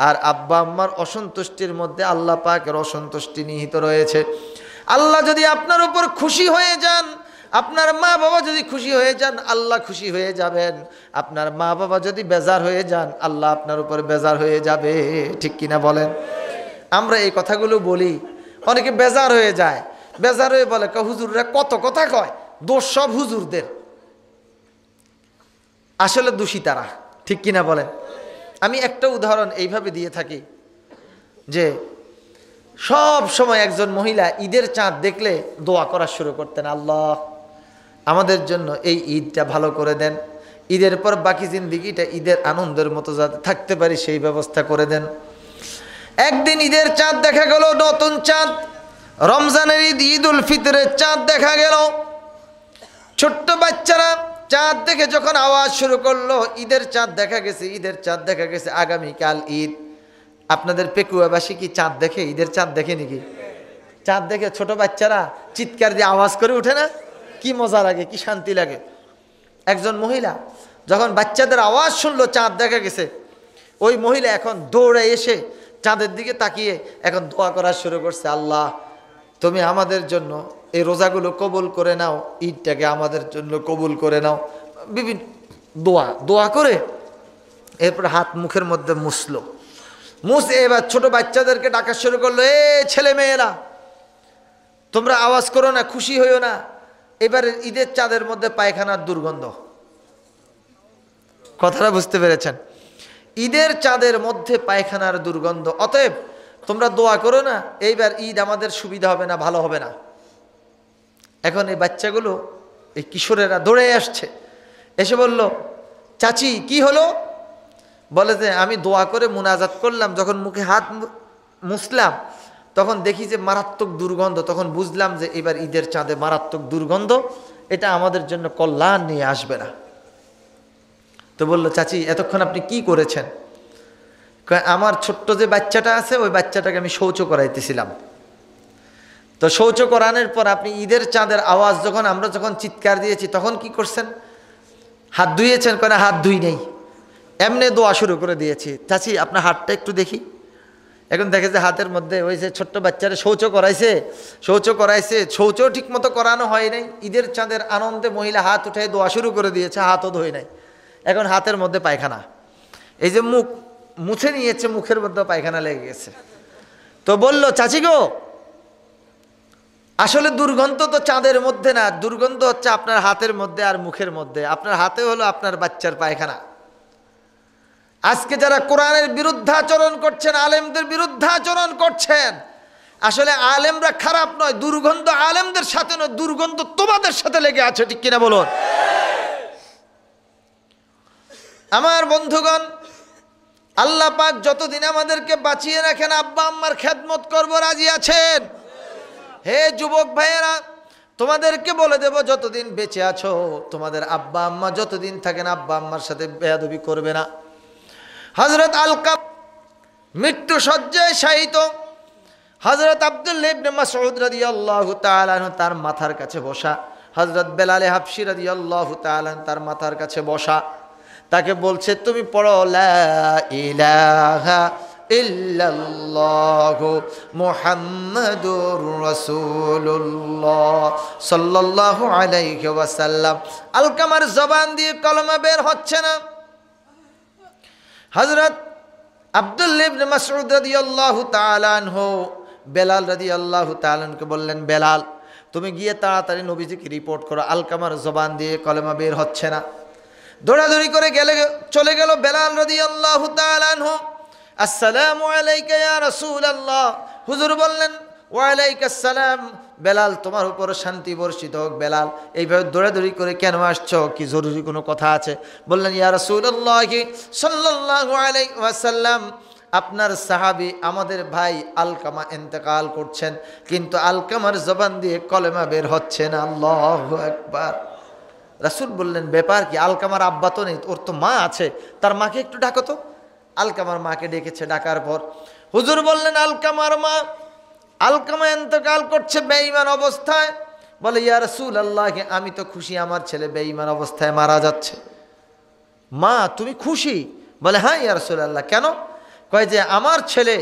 A: আর আব্বা আম্মার অসন্তুষ্টির মধ্যে আল্লাহ পাকের অসন্তুষ্টি নিহিত রয়েছে। আল্লাহ যদি আপনার উপর খুশি হয়ে যান, আপনার মা বাবা যদি খুশি হয়ে যান, আল্লাহ খুশি হয়ে যাবেন। আপনার মা বাবা যদি বেজার হয়ে যান, আল্লাহ আপনার উপর বেজার হয়ে যাবে। ঠিক কিনা বলেন? আমরা এই কথাগুলো বলি, অনেকে বেজার হয়ে যায়, বেজার হয়ে বলে হুজুররা কত কথা কয়, দোষ সব হুজুরদের। আসলে দোষী তারা। ঠিক কিনা বলেন? আমি একটা উদাহরণ এইভাবে দিয়ে থাকি যে সব সময় একজন মহিলা ঈদের চাঁদ দেখলে দোয়া করা শুরু করতেন, আল্লাহ আমাদের জন্য এই ঈদটা ভালো করে দেন, ঈদের পর বাকি জিন্দিগিটা ঈদের আনন্দের মতো যাতে থাকতে পারি সেই ব্যবস্থা করে দেন। একদিন ঈদের চাঁদ দেখা গেল, নতুন চাঁদ, রমজানের ঈদ, ঈদ উল ফিতরের চাঁদ দেখা গেল। ছোট্ট বাচ্চারা চাঁদ দেখে যখন আওয়াজ শুরু করলো, ঈদের চাঁদ দেখা গেছে, ঈদের চাঁদ দেখা গেছে, আগামীকাল ঈদ। আপনাদের পেকুয়াবাসী কি চাঁদ দেখে, ঈদের চাঁদ দেখে নাকি? চাঁদ দেখে ছোট বাচ্চারা চিৎকার দিয়ে আওয়াজ করে উঠে না? কি মজা লাগে, কি শান্তি লাগে। একজন মহিলা যখন বাচ্চাদের আওয়াজ শুনলো চাঁদ দেখা গেছে, ওই মহিলা এখন দৌড়ে এসে চাঁদের দিকে তাকিয়ে এখন দোয়া করা শুরু করছে, আল্লাহ তুমি আমাদের জন্য এই রোজাগুলো কবুল করে নাও, ঈদটাকে আমাদের জন্য কবুল করে নাও। বিভিন্ন দোয়া করে এরপর হাত মুখের মধ্যে মুছলো। এবার ছোট বাচ্চাদেরকে ডাকা শুরু করলো, এ ছেলে মেয়েরা তোমরা আওয়াজ করো না, খুশি হইও না, এবারে ঈদের চাঁদের মধ্যে পায়খানার দুর্গন্ধ। কথাটা বুঝতে পেরেছেন? ঈদের চাঁদের মধ্যে পায়খানার দুর্গন্ধ, অতএব তোমরা দোয়া করো না, এইবার ঈদ আমাদের সুবিধা হবে না, ভালো হবে না। এখন এই বাচ্চাগুলো, এই কিশোরেরা দৌড়ে আসছে, এসে বলল, চাচি কি হলো? বলে যে আমি দোয়া করে মুনাজাত করলাম, যখন মুখে হাত মুছলাম তখন দেখি যে মারাত্মক দুর্গন্ধ, তখন বুঝলাম যে এবার ঈদের চাঁদে মারাত্মক দুর্গন্ধ, এটা আমাদের জন্য কল্যাণ নিয়ে আসবে না। তো বলল, চাচি এতক্ষণ আপনি কি করেছেন? আমার ছোট্ট যে বাচ্চাটা আছে ওই বাচ্চাটাকে আমি শৌচ করাইতেছিলাম। তো শৌচ করানোর পর আপনি ঈদের চাঁদের আওয়াজ যখন আমরা যখন চিৎকার দিয়েছি তখন কি করছেন? হাত ধুয়েছেন? কেন হাত ধুই নেই, এমনি দোয়া শুরু করে দিয়েছি। চাচি আপনার হাতটা একটু দেখি। এখন দেখে যে হাতের মধ্যে ওই যে ছোট্ট বাচ্চারা শৌচ করাইছে শৌচও ঠিক মতো করানো হয় নাই। ঈদের চাঁদের আনন্দে মহিলা হাত উঠে দোয়া শুরু করে দিয়েছে, হাতও ধোয় নাই, এখন হাতের মধ্যে পায়খানা। এই যে মুখ মুছে নিয়েছে, মুখের মধ্যে পায়খানা লেগে গেছে। তো বলল, চাচি গো, আসলে দুর্গন্ধ তো চাঁদের মধ্যে না, দুর্গন্ধ হচ্ছে আপনার হাতের মধ্যে আর মুখের মধ্যে। আপনার হাতে হলো আপনার বাচ্চার পায়খানা। আজকে যারা কোরআনের বিরুদ্ধাচরণ করছেন, আলেমদের বিরুদ্ধাচরণ করছেন, আসলে আলেমরা খারাপ নয়, দুর্গন্ধ আলেমদের সাথে নয়, দুর্গন্ধ তোমাদের সাথে লেগে আছে, ঠিক কিনা বলুন? আমার বন্ধুগণ, আল্লাহ পাক যতদিন আমাদেরকে বাঁচিয়ে রাখেন আব্বা আম্মার খেদমত করব রাজি আছেন? হে যুবক ভাইয়েরা, তোমাদেরকে বলে দেব, যতদিন বেঁচে আছো তোমাদের আব্বা আম্মা যতদিন থাকেন আব্বা আম্মার সাথে বেয়াদবি করবে না। হযরত আলকাম মৃত্যু শয্যায় শায়িত, হযরত আব্দুল্লাহ ইবনে মাসউদ রাদিয়াল্লাহু তাআলা আনহু তার মাথার কাছে বসা, হযরত বেলাল হাবশী রাদিয়াল্লাহু তাআলা তার মাথার কাছে বসা। তাকে বলছে, তুমি পড়ো লা ইলাহা ইল্লাল্লাহু মুহাম্মাদুর রাসূলুল্লাহ সাল্লাল্লাহু আলাইহি ওয়াসাল্লাম। আলকামার জবান দিয়ে কলমা বের হচ্ছে না। হযরত আব্দুল্লাহ ইবনে মাসউদ রাদিয়াল্লাহু তাআলা আনহু বেলাল রাদিয়াল্লাহু তাআলা আনহুকে বললেন, বেলাল তুমি গিয়ে তাড়াতাড়ি নবীজিকে রিপোর্ট করো, আলকামার জবান দিয়ে কলমা বের হচ্ছে না। দৌড়াদৌড়ি করে চলে গেল বেলাল রাদিয়াল্লাহু তাআলা আনহু। আসসালামু আলাইকা ইয়া রাসূলুল্লাহ। হুজুর বললেন, ওয়া আলাইকাস সালাম। বেলাল তোমার উপর শান্তি বর্ষিত হোক। বেলাল এইভাবে দৌড়াদৌড়ি করে কেন আসছো, কি জরুরি কোনো কথা আছে? বললেন, ইয়া রাসূলুল্লাহ সাল্লাল্লাহু আলাইহি ওয়াসাল্লাম, আপনার সাহাবী আমাদের ভাই আলকামা ইন্তেকাল করছেন, কিন্তু আলকামার জবান দিয়ে কলেমা বের হচ্ছে না। আল্লাহু আকবার। রাসূল বললেন, ব্যাপার কি? আলকামার আব্বা তো নেই, ওর তো মা আছে, তার মাকে একটু ডাকো তো। আলকামার মাকে ডেকেছে। ডাকার পর হুজুর বললেন, আলকামার মা, আলকামা ইন্তেকাল করছে বেঈমান অবস্থায়। বলে, ইয়া রাসূলুল্লাহ আমি তো খুশি, আমার ছেলে বেঈমান অবস্থায় মারা যাচ্ছে। মা তুমি খুশি? বলে, হ্যাঁ ইয়া রাসূলুল্লাহ। কেন? কয় যে আমার ছেলে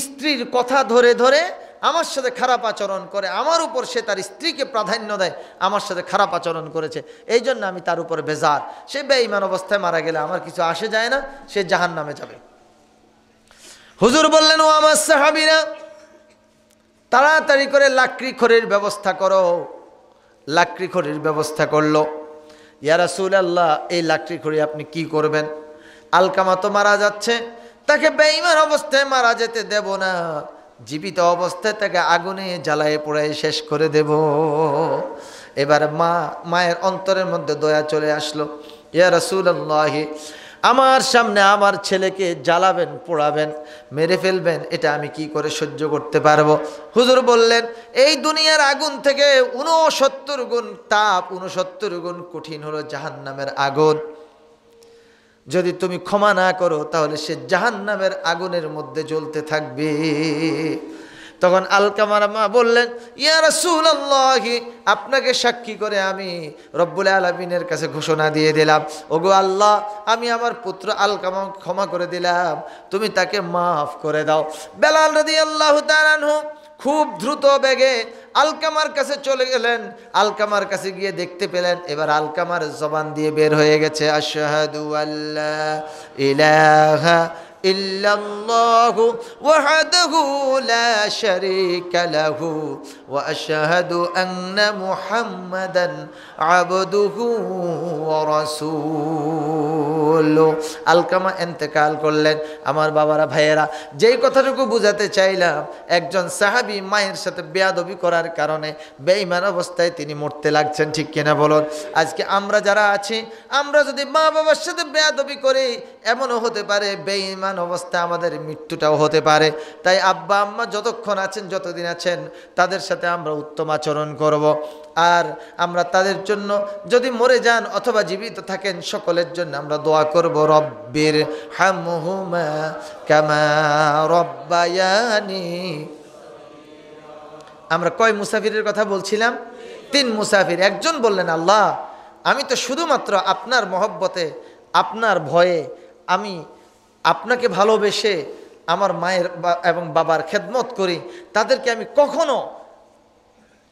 A: স্ত্রীর কথা ধরে ধরে আমার সাথে খারাপ আচরণ করে, আমার উপর সে তার স্ত্রীকে প্রাধান্য দেয়, আমার সাথে খারাপ আচরণ করেছে, এই জন্য আমি তার উপর বেজার। সে বেঈমান অবস্থায় মারা গেলে আমার কিছু আসে যায় না, সে জাহান্নামে যাবে। হুজুর বললেন, ও আমার সাহাবীরা, তাড়াতাড়ি করে লাকড়ি খড়ির ব্যবস্থা করো। লাকড়ি খড়ির ব্যবস্থা করলো। ইয়া রাসূলুল্লাহ এই লাকড়ি খড়ি আপনি কি করবেন? আলকামা তো মারা যাচ্ছে, তাকে বেঈমান অবস্থায় মারা যেতে দেব না, জীবিত অবস্থায় তাকে আগুনে জ্বালায়ে পোড়ায় শেষ করে দেব। এবার মায়ের অন্তরের মধ্যে দয়া চলে আসলো। ইয়া রাসূলুল্লাহ আমার সামনে আমার ছেলেকে জ্বালাবেন, পোড়াবেন, মেরে ফেলবেন, এটা আমি কি করে সহ্য করতে পারবো? হুজুর বললেন, এই দুনিয়ার আগুন থেকে 69 গুণ তাপ, 69 গুণ কঠিন হলো জাহান্নামের আগুন। যদি তুমি ক্ষমা না করো তাহলে সে জাহান্নামের আগুনের মধ্যে জ্বলতে থাকবে। তখন আলকামার মা বললেন, ইয়া রাসূলুল্লাহ আপনাকে সাক্ষী করে আমি রব্বুল আলামিনের কাছে ঘোষণা দিয়ে দিলাম, ওগো আল্লাহ আমি আমার পুত্র আলকামা ক্ষমা করে দিলাম, তুমি তাকে মাফ করে দাও। বেলাল রাদিয়াল্লাহু তাআলা আনহু খুব দ্রুত বেগে আলকামার কাছে চলে গেলেন। আলকামার কাছে গিয়ে দেখতে পেলেন এবার আলকামার জবান দিয়ে বের হয়ে গেছে, আশহাদু আল্লা ইলাহা ইল্লাল্লাহু ওয়াহদাহু লা শারীকা লাহু ওয়া আশহাদু আন্না মুহাম্মাদান আবদুহু ওয়া রাসূলুহু। আলকামা ইন্তেকাল করলেন। আমার বাবারা, ভাইয়েরা, যেই কথাটুকু বুঝাতে চাইলাম, একজন সাহাবী মায়ের সাথে বেয়াদবি করার কারণে বেঈমান অবস্থায় তিনি মরতে লাগছেন, ঠিক কিনা বলুন? আজকে আমরা যারা আছি, আমরা যদি মা বাবার সাথে বেয়াদবি করি, এমনও হতে পারে বেঈমান অবস্থায় আমাদের মৃত্যুটাও হতে পারে। তাই আব্বা আম্মা যতক্ষণ আছেন, যতদিন আছেন, তাদের সাথে আমরা উত্তম আচরণ করব। আর আমরা তাদের জন্য যদি মরে যান অথবা জীবিত থাকেন, সকলের জন্য আমরা দোয়া করব, রব্বির হামহুমা কামা রব্বায়ানি। আমরা কয় মুসাফিরের কথা বলছিলাম? 3 মুসাফির। একজন বললেন, আল্লাহ আমি তো শুধুমাত্র আপনার মহব্বতে, আপনার ভয়ে, আমি আপনাকে ভালোবেসে আমার মায়ের এবং বাবার খেদমত করি, তাদেরকে আমি কখনো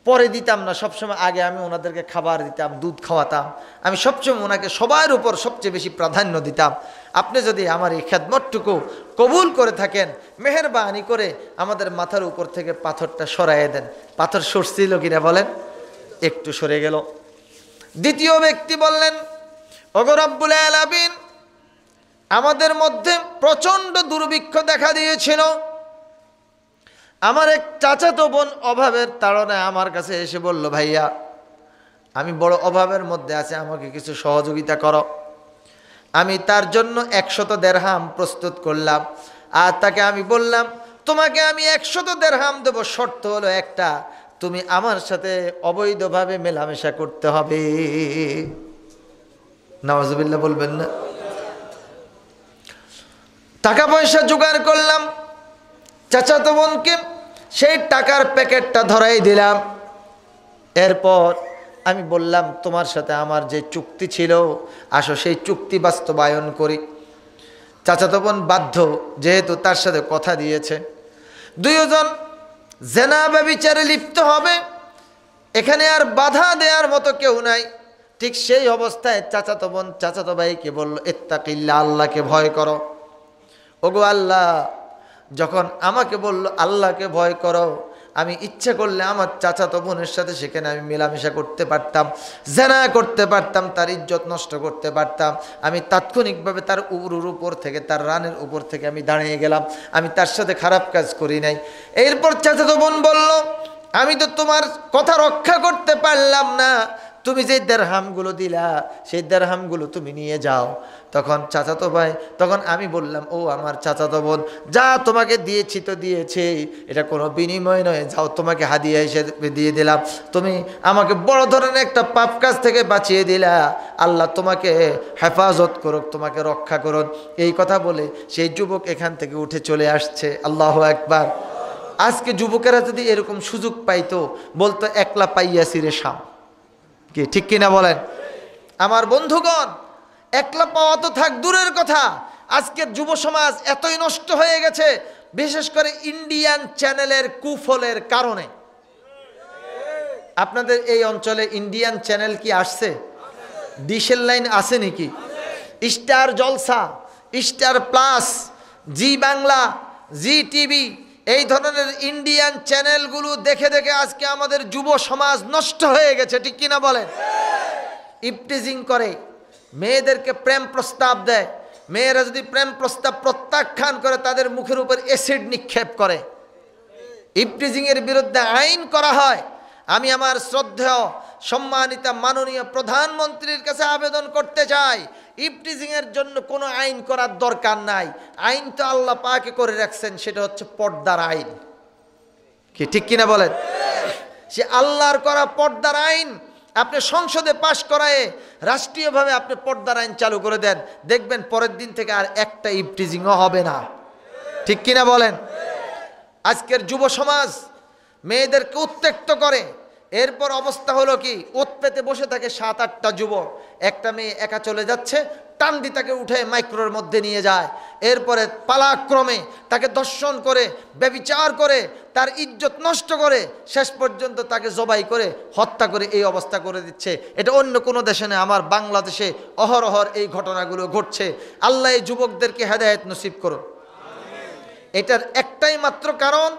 A: পরে দিতাম না, সবসময় আগে আমি ওনাদেরকে খাবার দিতাম, দুধ খাওয়াতাম। আমি সবসময় ওনাকে সবার উপর সবচেয়ে বেশি প্রাধান্য দিতাম। আপনি যদি আমার এই খেদমতটুকু কবুল করে থাকেন, মেহেরবানি করে আমাদের মাথার উপর থেকে পাথরটা সরাইয়ে দেন। পাথর সরছিল কিনা বলেন? একটু সরে গেল। দ্বিতীয় ব্যক্তি বললেন, ওগো রব্বুল আলামিন, আমাদের মধ্যে প্রচণ্ড দুর্ভিক্ষ দেখা দিয়েছিল। আমার এক চাচাতো বোন অভাবের তাড়নায় আমার কাছে এসে বলল, ভাইয়া আমি বড় অভাবের মধ্যে আছি, আমাকে কিছু সহযোগিতা করো। আমি তার জন্য 100 দিরহাম প্রস্তুত করলাম। আর তাকে আমি বললাম, তোমাকে আমি 100 দিরহাম দেবো, শর্ত হলো একটা, তুমি আমার সাথে অবৈধভাবে মেলামেশা করতে হবে। নাউজুবিল্লাহ বলবেন না? টাকা পয়সা জোগাড় করলাম, চাচাতো বোনকে সেই টাকার প্যাকেটটা ধরাই দিলাম। এরপর আমি বললাম, তোমার সাথে আমার যে চুক্তি ছিল, আসো সেই চুক্তি বাস্তবায়ন করি। চাচাতো বোন বাধ্য, যেহেতু তার সাথে কথা দিয়েছে। দুইজন জেনা ব্যভিচারে লিপ্ত হবে, এখানে আর বাধা দেওয়ার মতো কেউ নাই। ঠিক সেই অবস্থায় চাচাতো বোন চাচাতো ভাইকে বলল, ইত্তাকিল্লাহ, আল্লাহকে ভয় করো। ওগো আল্লাহ, যখন আমাকে বলল আল্লাহকে ভয় করো, আমি ইচ্ছে করলে আমার চাচাতো বোনের সাথে সেখানে আমি মেলামেশা করতে পারতাম, জেনা করতে পারতাম, তার ইজ্জত নষ্ট করতে পারতাম। আমি তাৎক্ষণিকভাবে তার উরুর উপর থেকে, তার রানের উপর থেকে আমি দাঁড়িয়ে গেলাম। আমি তার সাথে খারাপ কাজ করি নাই। এরপর চাচাতো বোন বলল, আমি তো তোমার কথা রক্ষা করতে পারলাম না, তুমি যে দিরহামগুলো দিলা সেই দিরহামগুলো তুমি নিয়ে যাও। তখন চাচাতো ভাই, তখন আমি বললাম, ও আমার চাচাতো বোন, যা তোমাকে দিয়েছি তো দিয়েছি, এটা কোনো বিনিময় নয়, যাও তোমাকে হাদিয়া হিসেবে দিয়ে দিলাম। তুমি আমাকে বড় ধরনের একটা পাপ কাজ থেকে বাঁচিয়ে দিলা, আল্লাহ তোমাকে হেফাজত করুক, তোমাকে রক্ষা করুন। এই কথা বলে সেই যুবক এখান থেকে উঠে চলে আসছে। আল্লাহু আকবার। আজকে যুবকেরা যদি এরকম সুযোগ পাইতো, বলতো একলা পাইয়াছি রে শাম। কি ঠিক কিনা বলেন? আমার বন্ধুগণ, একলা পাওয়া তো থাক দূরের কথা, আজকের যুব সমাজ এতই নষ্ট হয়ে গেছে, বিশেষ করে ইন্ডিয়ান চ্যানেলের কুফলের কারণে। আপনাদের এই অঞ্চলে ইন্ডিয়ান চ্যানেল কি আসছে? ডিশের লাইন আছে নাকি? স্টার জলসা, স্টার প্লাস, জি বাংলা, জি টিভি, এই ধরনের ইন্ডিয়ান চ্যানেলগুলো দেখে দেখে আজকে আমাদের যুব সমাজ নষ্ট হয়ে গেছে। ঠিক কিনা বলেন? ইপটিজিং করে, মেয়েদেরকে প্রেম প্রস্তাব দেয়, মেয়েরা যদি প্রেম প্রস্তাব প্রত্যাখ্যান করে তাদের মুখের উপর অ্যাসিড নিক্ষেপ করে। ইপটিজিংয়ের বিরুদ্ধে আইন করা হয়। আমি আমার শ্রদ্ধেয় সম্মানিতা মাননীয় প্রধানমন্ত্রীর কাছে আবেদন করতে চাই, ইপটিজিংয়ের জন্য কোনো আইন করার দরকার নাই। আইন তো আল্লাহ পাকে করে রাখছেন, সেটা হচ্ছে পর্দার আইন। কি ঠিক কিনা বলেন? সে আল্লাহর করা পর্দার আইন আপনি সংসদে পাশ করায় রাষ্ট্রীয়ভাবে আপনি পর্দার আইন চালু করে দেন, দেখবেন পরের দিন থেকে আর একটা ইপটিজিংও হবে না। ঠিক কিনা বলেন? আজকের যুব সমাজ মেয়েদেরকে উত্ত্যক্ত করে, এরপর অবস্থা হলো কি, ওত পেতে বসে থাকে 7-8টা যুবক। একটা মেয়ে একা চলে যাচ্ছে, টান দিয়ে তাকে উঠে মাইক্রোর মধ্যে নিয়ে যায়, এরপরে পালাক্রমে তাকে দর্শন করে, ব্যভিচার করে, তার ইজ্জত নষ্ট করে, শেষ পর্যন্ত তাকে জবাই করে হত্যা করে এই অবস্থা করে দিচ্ছে। এটা অন্য কোনো দেশে না, আমার বাংলাদেশে অহরহর এই ঘটনাগুলো ঘটছে। আল্লাহ এই যুবকদেরকে হেদায়েত নসিব করুন। এটার একটাই মাত্র কারণ,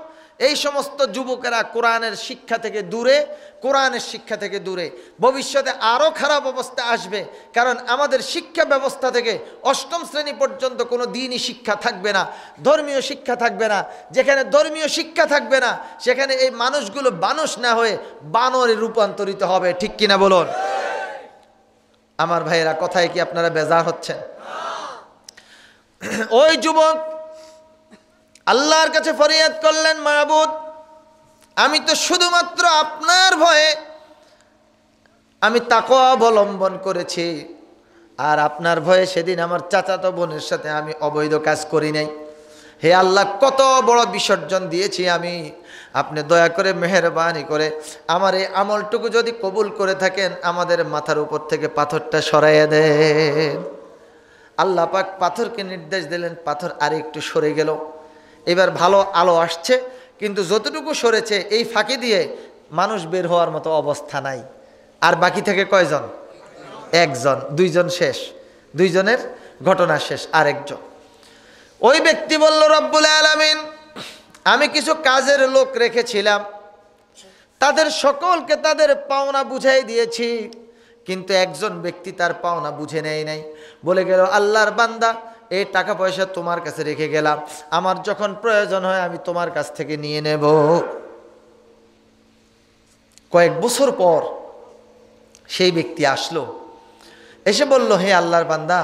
A: এই সমস্ত যুবকেরা কোরআনের শিক্ষা থেকে দূরে, কোরআনের শিক্ষা থেকে দূরে। ভবিষ্যতে আরও খারাপ অবস্থা আসবে, কারণ আমাদের শিক্ষা ব্যবস্থা থেকে 8ম শ্রেণী পর্যন্ত কোনো দ্বীনি শিক্ষা থাকবে না, ধর্মীয় শিক্ষা থাকবে না। যেখানে ধর্মীয় শিক্ষা থাকবে না, সেখানে এই মানুষগুলো মানুষ না হয়ে বানরে রূপান্তরিত হবে। ঠিক কিনা বলুন? আমার ভাইয়েরা, কথায় কি আপনারা বেজার হচ্ছেন? ওই যুবক আল্লাহর কাছে ফরিয়াদ করলেন, মাবুদ, আমি তো শুধুমাত্র আপনার ভয়ে আমি তাকওয়া অবলম্বন করেছি, আর আপনার ভয়ে সেদিন আমার চাচাতো বোনের সাথে আমি অবৈধ কাজ করি নাই। হে আল্লাহ, কত বড় বিসর্জন দিয়েছি আমি, আপনি দয়া করে মেহেরবানি করে আমার এই আমলটুকু যদি কবুল করে থাকেন, আমাদের মাথার উপর থেকে পাথরটা সরাইয়া দেন। আল্লাহ পাক পাথরকে নির্দেশ দিলেন, পাথর আর একটু সরে গেল। এবার ভালো আলো আসছে, কিন্তু যতটুকু সরেছে এই ফাঁকি দিয়ে মানুষ বের হওয়ার মতো অবস্থা নাই। আর বাকি থেকে কয়জন? একজন, দুইজন শেষ, দুইজনের ঘটনা শেষ। আরেকজন ওই ব্যক্তি বলল, রব্বুল আলামিন আমি কিছু কাজের লোক রেখেছিলাম, তাদের সকলকে তাদের পাওনা বুঝাই দিয়েছি, কিন্তু একজন ব্যক্তি তার পাওনা বুঝে নেয় নাই। বলে গেল, আল্লাহর বান্দা এই টাকা পয়সা তোমার কাছে রেখে গেলাম, আমার যখন প্রয়োজন হয় আমি তোমার কাছ থেকে নিয়ে নেব। কয়েক বছর পর সেই ব্যক্তি আসলো, এসে বলল, হে আল্লাহর বান্দা,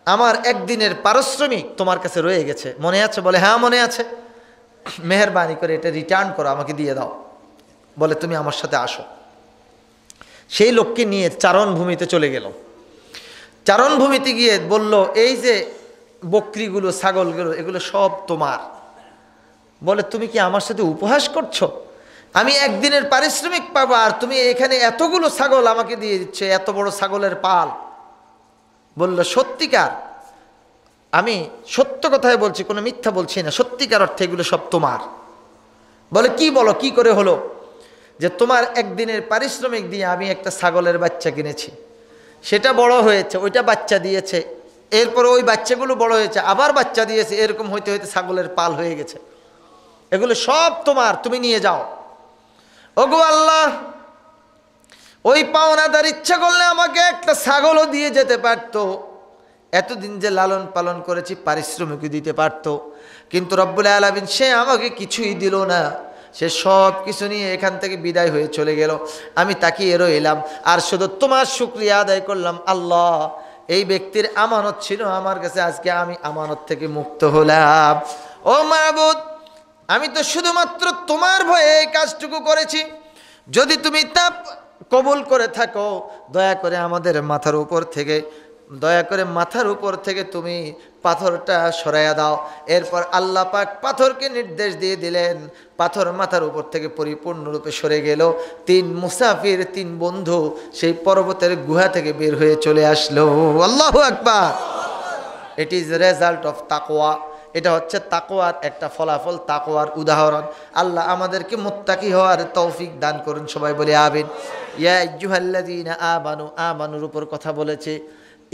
A: আমার একদিনের পারিশ্রমিক তোমার কাছে রয়ে গেছে, মনে আছে? বলে, হ্যাঁ মনে আছে। মেহেরবানি করে এটা রিটার্ন করো, আমাকে দিয়ে দাও। বলে, তুমি আমার সাথে আসো। সেই লোককে নিয়ে চারণভূমিতে চলে গেল। চারণভূমিতে গিয়ে বলল, এই যে বকরিগুলো, ছাগলগুলো, এগুলো সব তোমার। বলে, তুমি কি আমার সাথে উপহাস করছো? আমি একদিনের পারিশ্রমিক পাবো আর তুমি এখানে এতগুলো ছাগল আমাকে দিয়ে দিচ্ছে, এত বড় ছাগলের পাল। বলল, সত্যিকার, আমি সত্য কথাই বলছি, কোনো মিথ্যা বলছি না, সত্যিকার অর্থে এগুলো সব তোমার। বলে, কি বলো, কি করে হলো? যে তোমার একদিনের পারিশ্রমিক দিয়ে আমি একটা ছাগলের বাচ্চা কিনেছি, সেটা বড় হয়েছে, ওইটা বাচ্চা দিয়েছে, এরপরে ওই বাচ্চাগুলো বড় হয়েছে, আবার বাচ্চা দিয়েছে, এরকম হইতে হইতে ছাগলের পাল হয়ে গেছে, এগুলো সব তোমার, তুমি নিয়ে যাও। ওগো আল্লাহ, ওই পাওনাদার ইচ্ছা করলে আমাকে একটা ছাগলও দিয়ে যেতে পারতো, এতদিন যে লালন পালন করেছি পারিশ্রমিকও দিতে পারতো, কিন্তু রব্বুল আলামিন সে আমাকে কিছুই দিল না, সে সব কিছু নিয়ে এখান থেকে বিদায় হয়ে চলে গেল। আমি তাকিয়ে রইলাম আর শুধু তোমার শুকরিয়া আদায় করলাম। আল্লাহ, এই ব্যক্তির আমানত ছিল আমার কাছে, আজকে আমি আমানত থেকে মুক্ত হলাম। ও মাবুদ, আমি তো শুধুমাত্র তোমার ভয়ে এই কাজটুকু করেছি, যদি তুমি তা কবুল করে থাকো, দয়া করে আমাদের মাথার উপর থেকে, দয়া করে মাথার উপর থেকে তুমি পাথরটা সরাইয়া দাও। এরপর আল্লাহ পাক পাথরকে নির্দেশ দিয়ে দিলেন, পাথর মাথার উপর থেকে পরিপূর্ণরূপে সরে গেল। তিন মুসাফির, তিন বন্ধু সেই পর্বতের গুহা থেকে বের হয়ে চলে আসলো। আল্লাহু আকবার। ইট ইজ রেজাল্ট অফ তাকওয়া। এটা হচ্ছে তাকওয়ার একটা ফলাফল, তাকওয়ার উদাহরণ। আল্লাহ আমাদেরকে মুত্তাকি হওয়ার তৌফিক দান করুন, সবাই বলে আমিন। ইয়া আইয়ুহাল্লাযীনা আমানু, আমানুর উপর কথা বলেছে।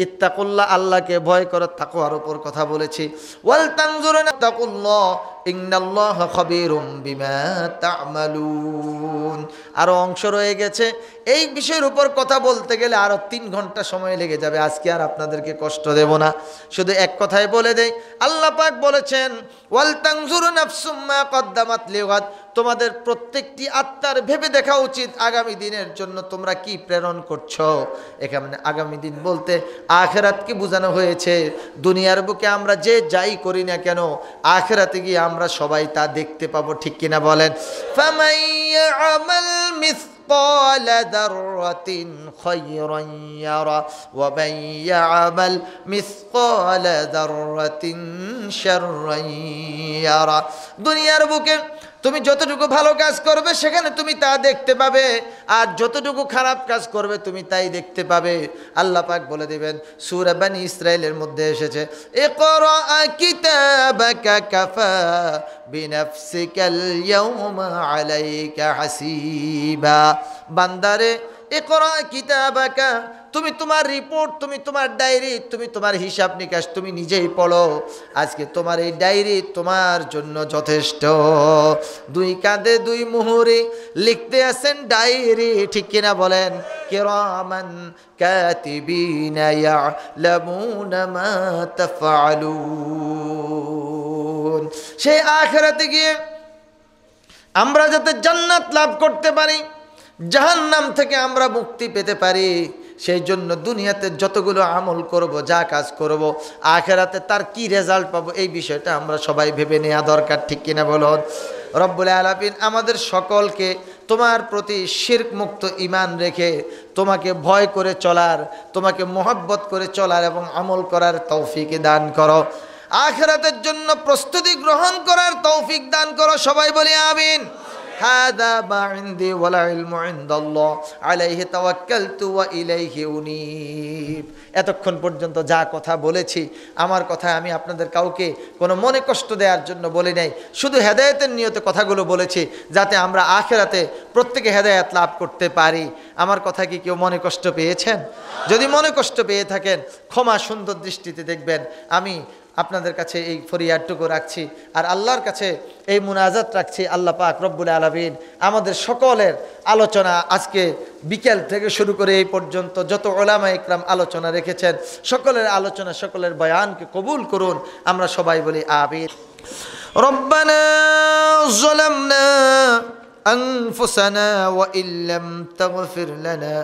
A: ইত্তাকুল্লাহ, আল্লাহকে ভয় করো, তাকওয়ার উপর কথা বলেছি। ওয়াল তানজুরুনা তাকুল্লাহ ইন্নাল্লাহা খাবীরুম বিমা তা'মালুন। আরো অংশ রয়ে গেছে, এই বিষয়ের উপর কথা বলতে গেলে আরো 3 ঘন্টা সময় লেগে যাবে। আজকে আর আপনাদেরকে কষ্ট দেব না, শুধু এক কথায় বলে দেই। আল্লাহ পাক বলেছেন, ওয়াল তানজুরু নাফসুম মা কদ্দামাত লিগাদ। তোমাদের প্রত্যেকটি আত্মার ভেবে দেখা উচিত আগামী দিনের জন্য তোমরা কি প্রেরণ করছো। এখানে আগামী দিন বলতে আখিরাতকে বোঝানো হয়েছে। দুনিয়ার বুকে আমরা যে যাই করি না কেন, আখিরাতে গিয়ে আমরা সবাই তা দেখতে পাবো, ঠিক কিনা বলেন? ফামান ইয়ামাল মিসকালা যাররাতিন খায়রান ইয়ারা ওয়া মান ইয়ামাল মিসকালা যাররাতিন শাররান ইয়ারা। দুনিয়ার বুকে তুমি যতটুকু ভালো কাজ করবে সেখানে তুমি তা দেখতে পাবে, আর যতটুকু খারাপ কাজ করবে তুমি তাই দেখতে পাবে। আল্লাহ পাক বলে দিবেন, সূরা বনী ইসরাঈলের মধ্যে এসেছে, ইকরা কিতাবাকা কাফা বিনাফসিকাল ইয়াওমা আলাইকা হাসিবা। বান্দারে, ইকরা কিতাবাকা, তুমি তোমার রিপোর্ট, তুমি তোমার ডায়েরি, তুমি তোমার হিসাব নিকাশ তুমি নিজেই পড়ো। আজকে তোমার এই ডায়েরি তোমার জন্য যথেষ্ট। 2 কাঁধে 2 মুহুরি লিখতে আছেন ডায়েরি, ঠিক কিনা বলেন? কিরামান কাতিবিনা ইয়ালামুনা মা তাফআলুন। সেই আখিরাতে গিয়ে আমরা যাতে জান্নাত লাভ করতে পারি, জাহান্নাম থেকে আমরা মুক্তি পেতে পারি, সেই জন্য দুনিয়াতে যতগুলো আমল করব, যা কাজ করব, আখিরাতে তার কি রেজাল্ট পাবো, এই বিষয়টা আমরা সবাই ভেবে নেওয়া দরকার, ঠিক কিনা বলুন? রব্বুল আলামিন আমাদের সকলকে তোমার প্রতি শিরক মুক্ত ঈমান রেখে তোমাকে ভয় করে চলার, তোমাকে মহব্বত করে চলার এবং আমল করার তৌফিক দান করো। আখিরাতের জন্য প্রস্তুতি গ্রহণ করার তৌফিক দান করো, সবাই বলি আমিন। হাযা মা ইনদি ওয়াল ইলমু ইনদাল্লাহ আলাইহি তাওয়াক্কালতু ওয়া ইলাইহি উনীব। এতক্ষণ পর্যন্ত যা কথা বলেছি, আমার কথায় আমি আপনাদের কাউকে কোনো মনে কষ্ট দেওয়ার জন্য বলি নাই, শুধু হেদায়েতের নিয়তে কথাগুলো বলেছি, যাতে আমরা আখিরাতে প্রত্যেকে হেদায়েত লাভ করতে পারি। আমার কথা কি কেউ মনে কষ্ট পেয়েছেন? যদি মনে কষ্ট পেয়ে থাকেন, ক্ষমা সুন্দর দৃষ্টিতে দেখবেন। আমি আপনাদের কাছে এই ফরিয়াদটুকু রাখছি, আর আল্লাহর কাছে এই মুনাজাত রাখছি। আল্লাহ পাক রব্বুল আলামিন আমাদের সকলের আলোচনা আজকে বিকেল থেকে শুরু করে এই পর্যন্ত যত উলামা ইকরাম আলোচনা রেখেছেন, সকলের আলোচনা, সকলের বয়ানকে কবুল করুন। আমরা সবাই বলি আমিন। রব্বানা যালামনা أنفسنا وإن لم تغفر لنا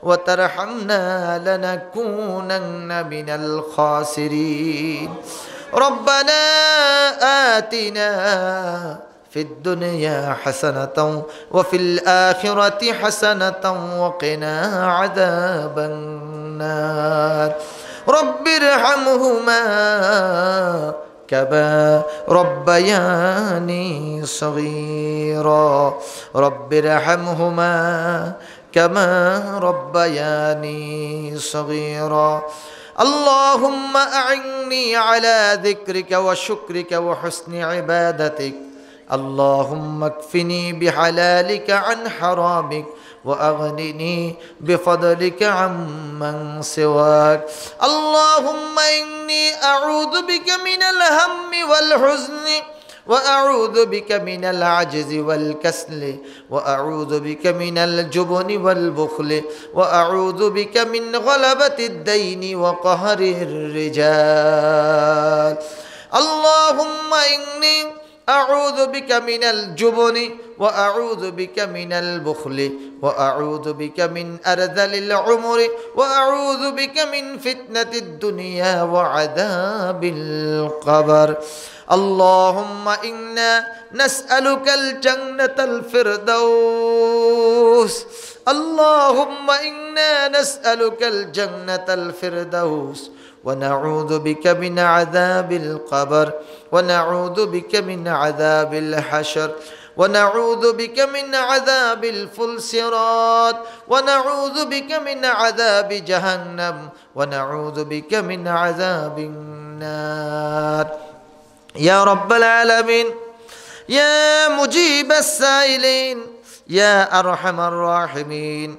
A: وترحمنا لنكونن من الخاسرين ربنا آتنا في الدنيا حسنة وفي الآخرة حسنة وقنا عذاب النار رب ارحمهما كما ربياني صغيرا رب ارحمهما كما ربياني صغيرا اللهم أعني على ذكرك وشكرك وحسن عبادتك اللهم اكفني بحلالك عن حرامك وأغنني بفضلك عمن سواك اللهم إني أعوذ بك من الهم والحزن وأعوذ بك من العجز والكسل وأعوذ بك من الجبن والبخل وأعوذ بك من غلبة الدين وقهر الرجال اللهم إني أعوذ بك من الجبن وأعوذ بك من البخل وأعوذ بك من أرذل العمر وأعوذ بك من فتنة الدنيا وعذاب القبر اللهم إنا نسألك الجنة الفردوس اللهم إنا نسألك الجنة الفردوس ونعوذ بك من عذاب القبر ونعوذ بك من عذاب الحشر ونعوذ بك من عذاب الفلسرات ونعوذ بك من عذاب جهنم ونعوذ بك من عذاب النار يا رب العالمين يا مجيب السائلين يا أرحم الراحمين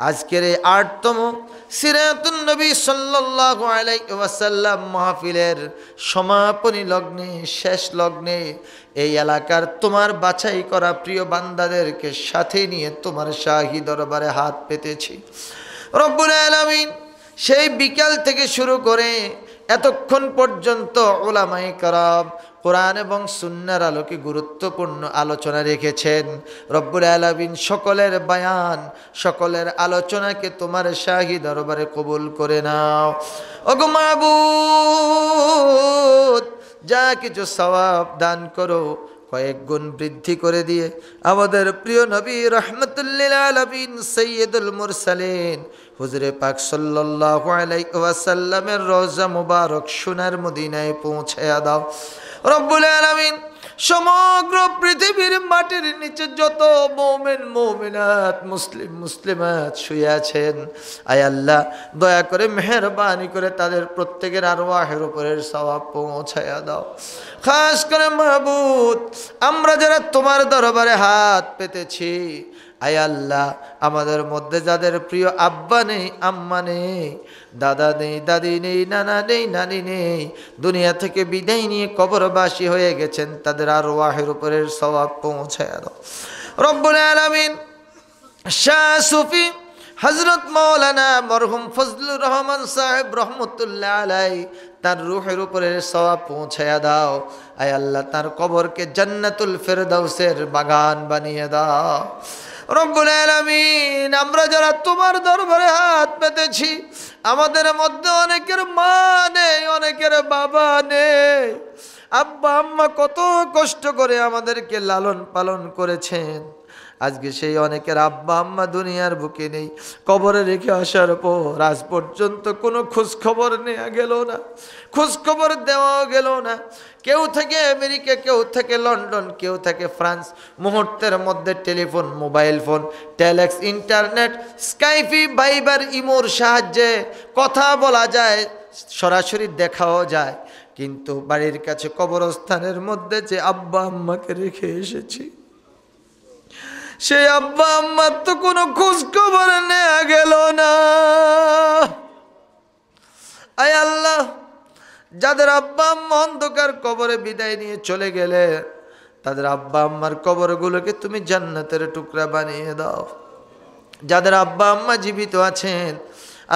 A: আজকের এই ৮তম সিরাতুন নবী সাল্লাল্লাহু আলাইহি ওয়াসাল্লাম মাহফিলের সমাপনী লগ্নে, শেষ লগ্নে এই এলাকার তোমার বাছাই করা প্রিয় বান্দাদেরকে সাথে নিয়ে তোমার শাহী দরবারে হাত পেতেছি রব্বুল আলামিন। সেই বিকাল থেকে শুরু করে এতক্ষণ পর্যন্ত উলামায়ে কেরাম কোরআন এবং সুন্নাহর আলোকে গুরুত্বপূর্ণ আলোচনা রেখেছেন। রব্বুল আলামিন সকলের বয়ান, সকলের আলোচনাকে তোমার শাহী দরবারে কবুল করে নাও। ওগো মাবুদ, যা কিছু সওয়াব দান করো কয়েক গুণ বৃদ্ধি করে দিয়ে আমাদের প্রিয় নবী রাহমাতুল্লিল আলামিন সাইয়্যিদুল মুরসালিন হুজুরে পাক সাল্লাল্লাহু আলাইহি ওয়াসাল্লামের রওজা মুবারক সোনার মদিনায় পৌঁছায়া দাও রব্বুল আলামিন। সমগ্র পৃথিবীর মাটির নিচে যত মুমিন মুমিনাত, মুসলিম মুসলিমাত শুয়ে আছেন, আয় আল্লাহ দয়া করে মেহেরবানি করে তাদের প্রত্যেকের আরওয়াহের উপরের সওয়াব পৌঁছায়া দাও। খাস করে মাহবুব, আমরা যারা তোমার দরবারে হাত পেতেছি, আয় আল্লাহ আমাদের মধ্যে যাদের প্রিয় আব্বা নেই, আম্মা নেই, দাদা নেই, দাদি নেই, নানা নেই, নানি নেই, দুনিয়া থেকে বিদায় নিয়ে কবরবাসী হয়ে গেছেন, তাদের আরওয়াহের উপরের সওয়াব পৌঁছায়া দাও রব্বুল আলামিন। শাহ সুফি হযরত মাওলানা মরহুম ফজলুর রহমান সাহেব রহমতুল্লাহ আলাই তার রূহের উপরের সওয়াব পৌঁছায়া দাও। আয় আল্লাহ তার কবরকে জান্নাতুল ফেরদাউসের বাগান বানিয়ে দাও রব্বুল আলামিন। আমরা যারা তোমার দরবারে হাত পেতেছি, আমাদের মধ্যে অনেকের মা নেই, অনেকের বাবা নেই, আব্বা আম্মা কত কষ্ট করে আমাদেরকে লালন পালন করেছেন। আজকে সেই অনেকের আব্বা আম্মা দুনিয়ার বুকে নেই, কবরে রেখে আসার পর আজ পর্যন্ত কোনো খোঁজ খবর নেওয়া গেল না, খোঁজ খবর দেওয়াও গেল না। কেউ থেকে আমেরিকা, কেউ থেকে লন্ডন, কেউ থেকে ফ্রান্স, মুহূর্তের মধ্যে telephone, mobile phone, telex, internet, Skype, Viber, ইমোর সাহায্যে কথা বলা যায়, সরাসরি দেখাও যায়। কিন্তু বাড়ির কাছে কবরস্থানের মধ্যে যে আব্বা আম্মাকে রেখে এসেছি, সেই আব্বা আম্মার তো কোনো খোঁজ খবর নেওয়া গেল না। আয় আল্লাহ, যাদের আব্বা আম্মা অন্ধকার কবরে বিদায় নিয়ে চলে গেলে, তাদের আব্বা আম্মার কবরগুলোকে তুমি জান্নাতের টুকরা বানিয়ে দাও। যাদের আব্বা আম্মা জীবিত আছেন,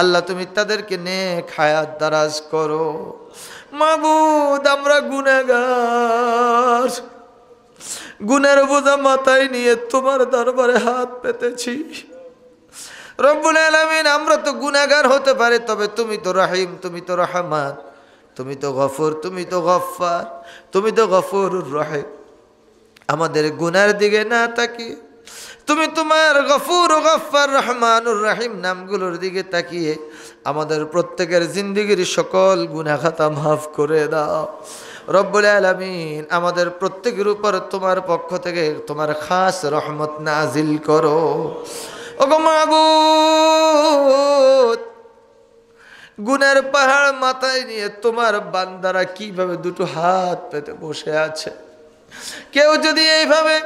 A: আল্লাহ তুমি তাদেরকে নেক হায়াত দারাজ করো। মাবুদ, আমরা গুনাহগার, গুনার বোঝা মাথায় নিয়ে তোমার দরবারে হাত পেতেছি। রব্বুল আলামিন, আমরা তো গুনাহগার হতে পারি, তবে তুমি তো রহিম, তুমি তো রহমান, তুমি তো গফুর, তুমি তো গফফার, তুমি তো গফুরুর রহিম। আমাদের গুনার দিকে না তাকিয়ে তুমি তোমার গফুর ও গফফার রহমানুর রহিম নামগুলোর দিকে তাকিয়ে আমাদের প্রত্যেকের জিন্দেগির সকল গুনাহ খাতা মাফ করে দাও। রব্বুল আলামিন, আমাদের প্রত্যেকের উপর তোমার পক্ষ থেকে তোমার খাস রহমত নাজিল করো। ওগো মাবুদ, গুনার পাহাড় মাথায় নিয়ে তোমার বান্দারা কিভাবে দুটো হাত পেতে বসে আছে। কেউ যদি এইভাবে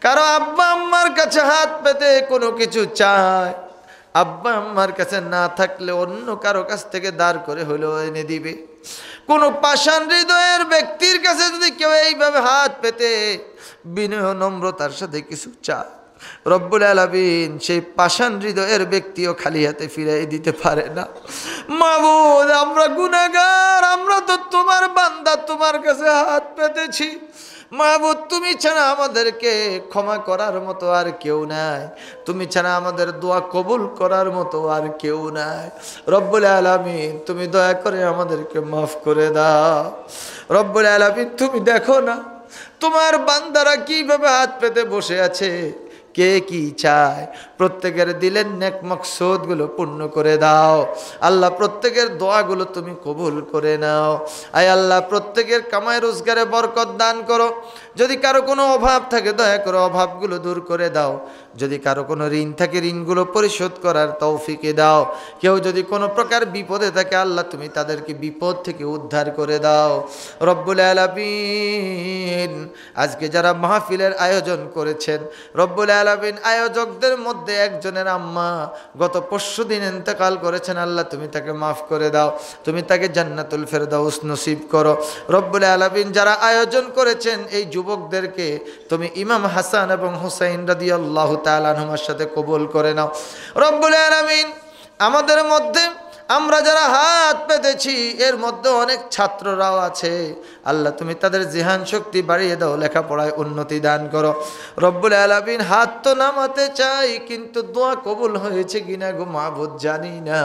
A: কারো আব্বা আম্মার কাছে হাত পেতে কোনো কিছু চায়, আব্বা আম্মার কাছে না থাকলে অন্য কারো কাছ থেকে দাঁড় করে হলেও এনে দিবে। কোনো পাষাণ হৃদয়ের ব্যক্তির কাছে যদি কেউ এইভাবে হাত পেতে বিনয় নম্রতার সাথে কিছু চায়, রব্বুল আলামিন সেই পাষাণ হৃদয়ের ব্যক্তিও খালি হাতে ফিরাই দিতে পারে না। মাবুদ, আমরা গুনাহগার, আমরা তো তোমার বান্দা, তোমার কাছে হাত পেতেছি। মাবুদ, তুমি ছাড়া আমাদেরকে ক্ষমা করার মতো আর কেউ নাই, তুমি ছাড়া আমাদের দোয়া কবুল করার মতো আর কেউ নাই। রব্বুল আলামিন, তুমি দয়া করে আমাদেরকে মাফ করে দাও। রব্বুল আলামিন, তুমি দেখো না তোমার বান্দারা কিভাবে হাত পেতে বসে আছে, কে কি চায়। প্রত্যেকের দিলের নেক মকসুদগুলো পূর্ণ করে দাও আল্লাহ। প্রত্যেকের দোয়াগুলো তুমি কবুল করে নাও। আয় আল্লাহ, প্রত্যেকের কামাই রোজগারে বরকত দান করো। যদি কারো কোনো অভাব থাকে দয়া করো অভাবগুলো দূর করে দাও। যদি কারো কোনো ঋণ থাকে ঋণগুলো পরিশোধ করার তৌফিকে দাও। কেউ যদি কোনো প্রকার বিপদে থাকে আল্লাহ তুমি তাদেরকে বিপদ থেকে উদ্ধার করে দাও। রব্বুল আলামিন, আজকে যারা মাহফিলের আয়োজন করেছেন, রব্বুল আলামিন, আয়োজকদের মধ্যে একজনের আম্মা গত পরশুদিন ইন্তেকাল করেছেন, আল্লাহ তুমি তাকে মাফ করে দাও, তুমি তাকে জান্নাতুল ফেরদাউস নসিব করো। রব্বুল আলামিন, যারা আয়োজন করেছেন এই যুবকদেরকে তুমি ইমাম হাসান এবং হুসাইন রাদিয়াল্লাহু তাআলা আনহুমার সাথে কবুল করে নাও। রব্বুল আলামিন, আমাদের মধ্যে আমরা যারা হাত পেতেছি এর মধ্যে অনেক ছাত্ররাও আছে, আল্লাহ তুমি তাদের জিহান শক্তি বাড়িয়ে দাও, লেখাপড়ায় উন্নতি দান করো। রব্বুল আলামিন, হাত তো নামাতে চাই কিন্তু দোয়া কবুল হয়েছে কিনা গো মাবুদ জানি না।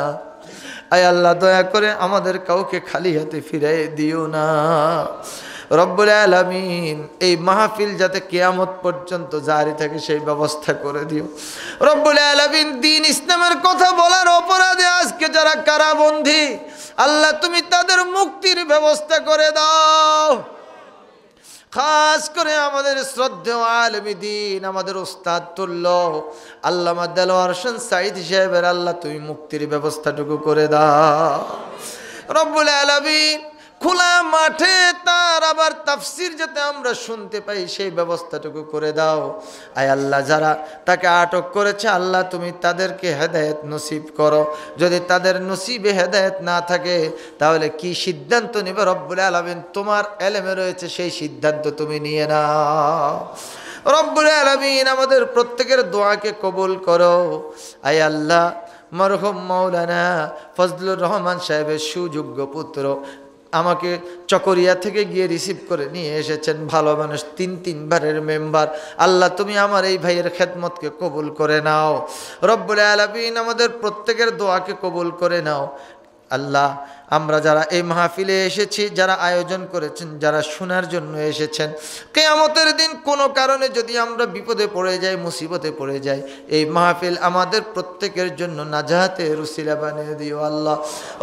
A: আয় আল্লাহ, দয়া করে আমাদের কাউকে খালি হাতে ফিরাই দিও না। রব্বুল আলামিন, এই মাহফিল যাতে কিয়ামত পর্যন্ত জারি থাকে সেই ব্যবস্থা করে দিও। রব্বুল আলামিন, দ্বীন ইসলামের কথা বলার অপরাধে আজকে যারা কারাবন্দী, আল্লাহ তুমি তাদের মুক্তির ব্যবস্থা করে দাও। খাস করে আমাদের শ্রদ্ধেয় আলেমে দ্বীন, আমাদের উস্তাদ তুল্য আল্লামা দেলোয়ার হোসেন সাঈদ সাহেবের আল্লাহ তুমি মুক্তির ব্যবস্থাটুকু করে দাও। রব্বুল আলামিন, খোলা মাঠে তার আবার তাফসির যাতে আমরা শুনতে পাই সেই ব্যবস্থাটুকু করে দাও। আয় আল্লাহ, যারা তাকে আটক করেছে আল্লাহ তুমি তাদেরকে হেদায়েত নসিব করো। যদি তাদের নসিবে হেদায়েত না থাকে তাহলে কি সিদ্ধান্ত নেবে রব্বুল আলামিন তোমার এলেমে রয়েছে, সেই সিদ্ধান্ত তুমি নিয়ে নাও। রব্বুল আলামিন, আমাদের প্রত্যেকের দোয়াকে কবুল করো। আয় আল্লাহ, মরহুম মাওলানা ফজলুর রহমান সাহেবের সুযোগ্য পুত্র আমাকে চকরিয়া থেকে গিয়ে রিসিভ করে নিয়ে এসেছেন, ভালো মানুষ, তিনবারের মেম্বার। আল্লাহ তুমি আমার এই ভাইয়ের খেদমতকে কবুল করে নাও। রব্বুল আলামিন, আমাদের প্রত্যেকের দোয়াকে কবুল করে নাও। আল্লাহ, আমরা যারা এই মাহফিলে এসেছি, যারা আয়োজন করেছেন, যারা শোনার জন্য এসেছেন, কিয়ামতের দিন কোনো কারণে যদি আমরা বিপদে পড়ে যাই, মুসিবতে পড়ে যাই, এই মাহফিল আমাদের প্রত্যেকের জন্য নাজাতের উসিলা বানিয়ে দিও আল্লাহ।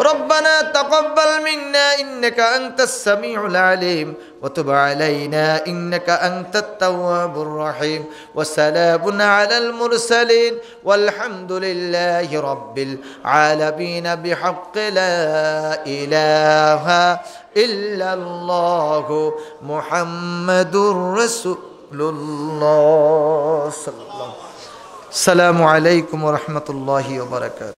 A: রব্বানা তাকাব্বাল মিন্না ইন্নাকা আনতাস সামিউল আলিম ওয়া তুব আলাইনা ইন্নাকা আনতাত তাওয়াবুর রহিম ওয়া সালামুন আলাল মুরসালিন ওয়ালহামদুলিল্লাহি রাব্বিল আলামিন বিহাক্কি লা ইলাহা ইল্লাল্লাহু মুহাম্মাদুর রাসূলুল্লাহ সাল্লাল্লাহু আলাইহি ওয়া সাল্লাম। আসসালামু আলাইকুম ওয়া রাহমাতুল্লাহি ওয়া বারাকাতুহু।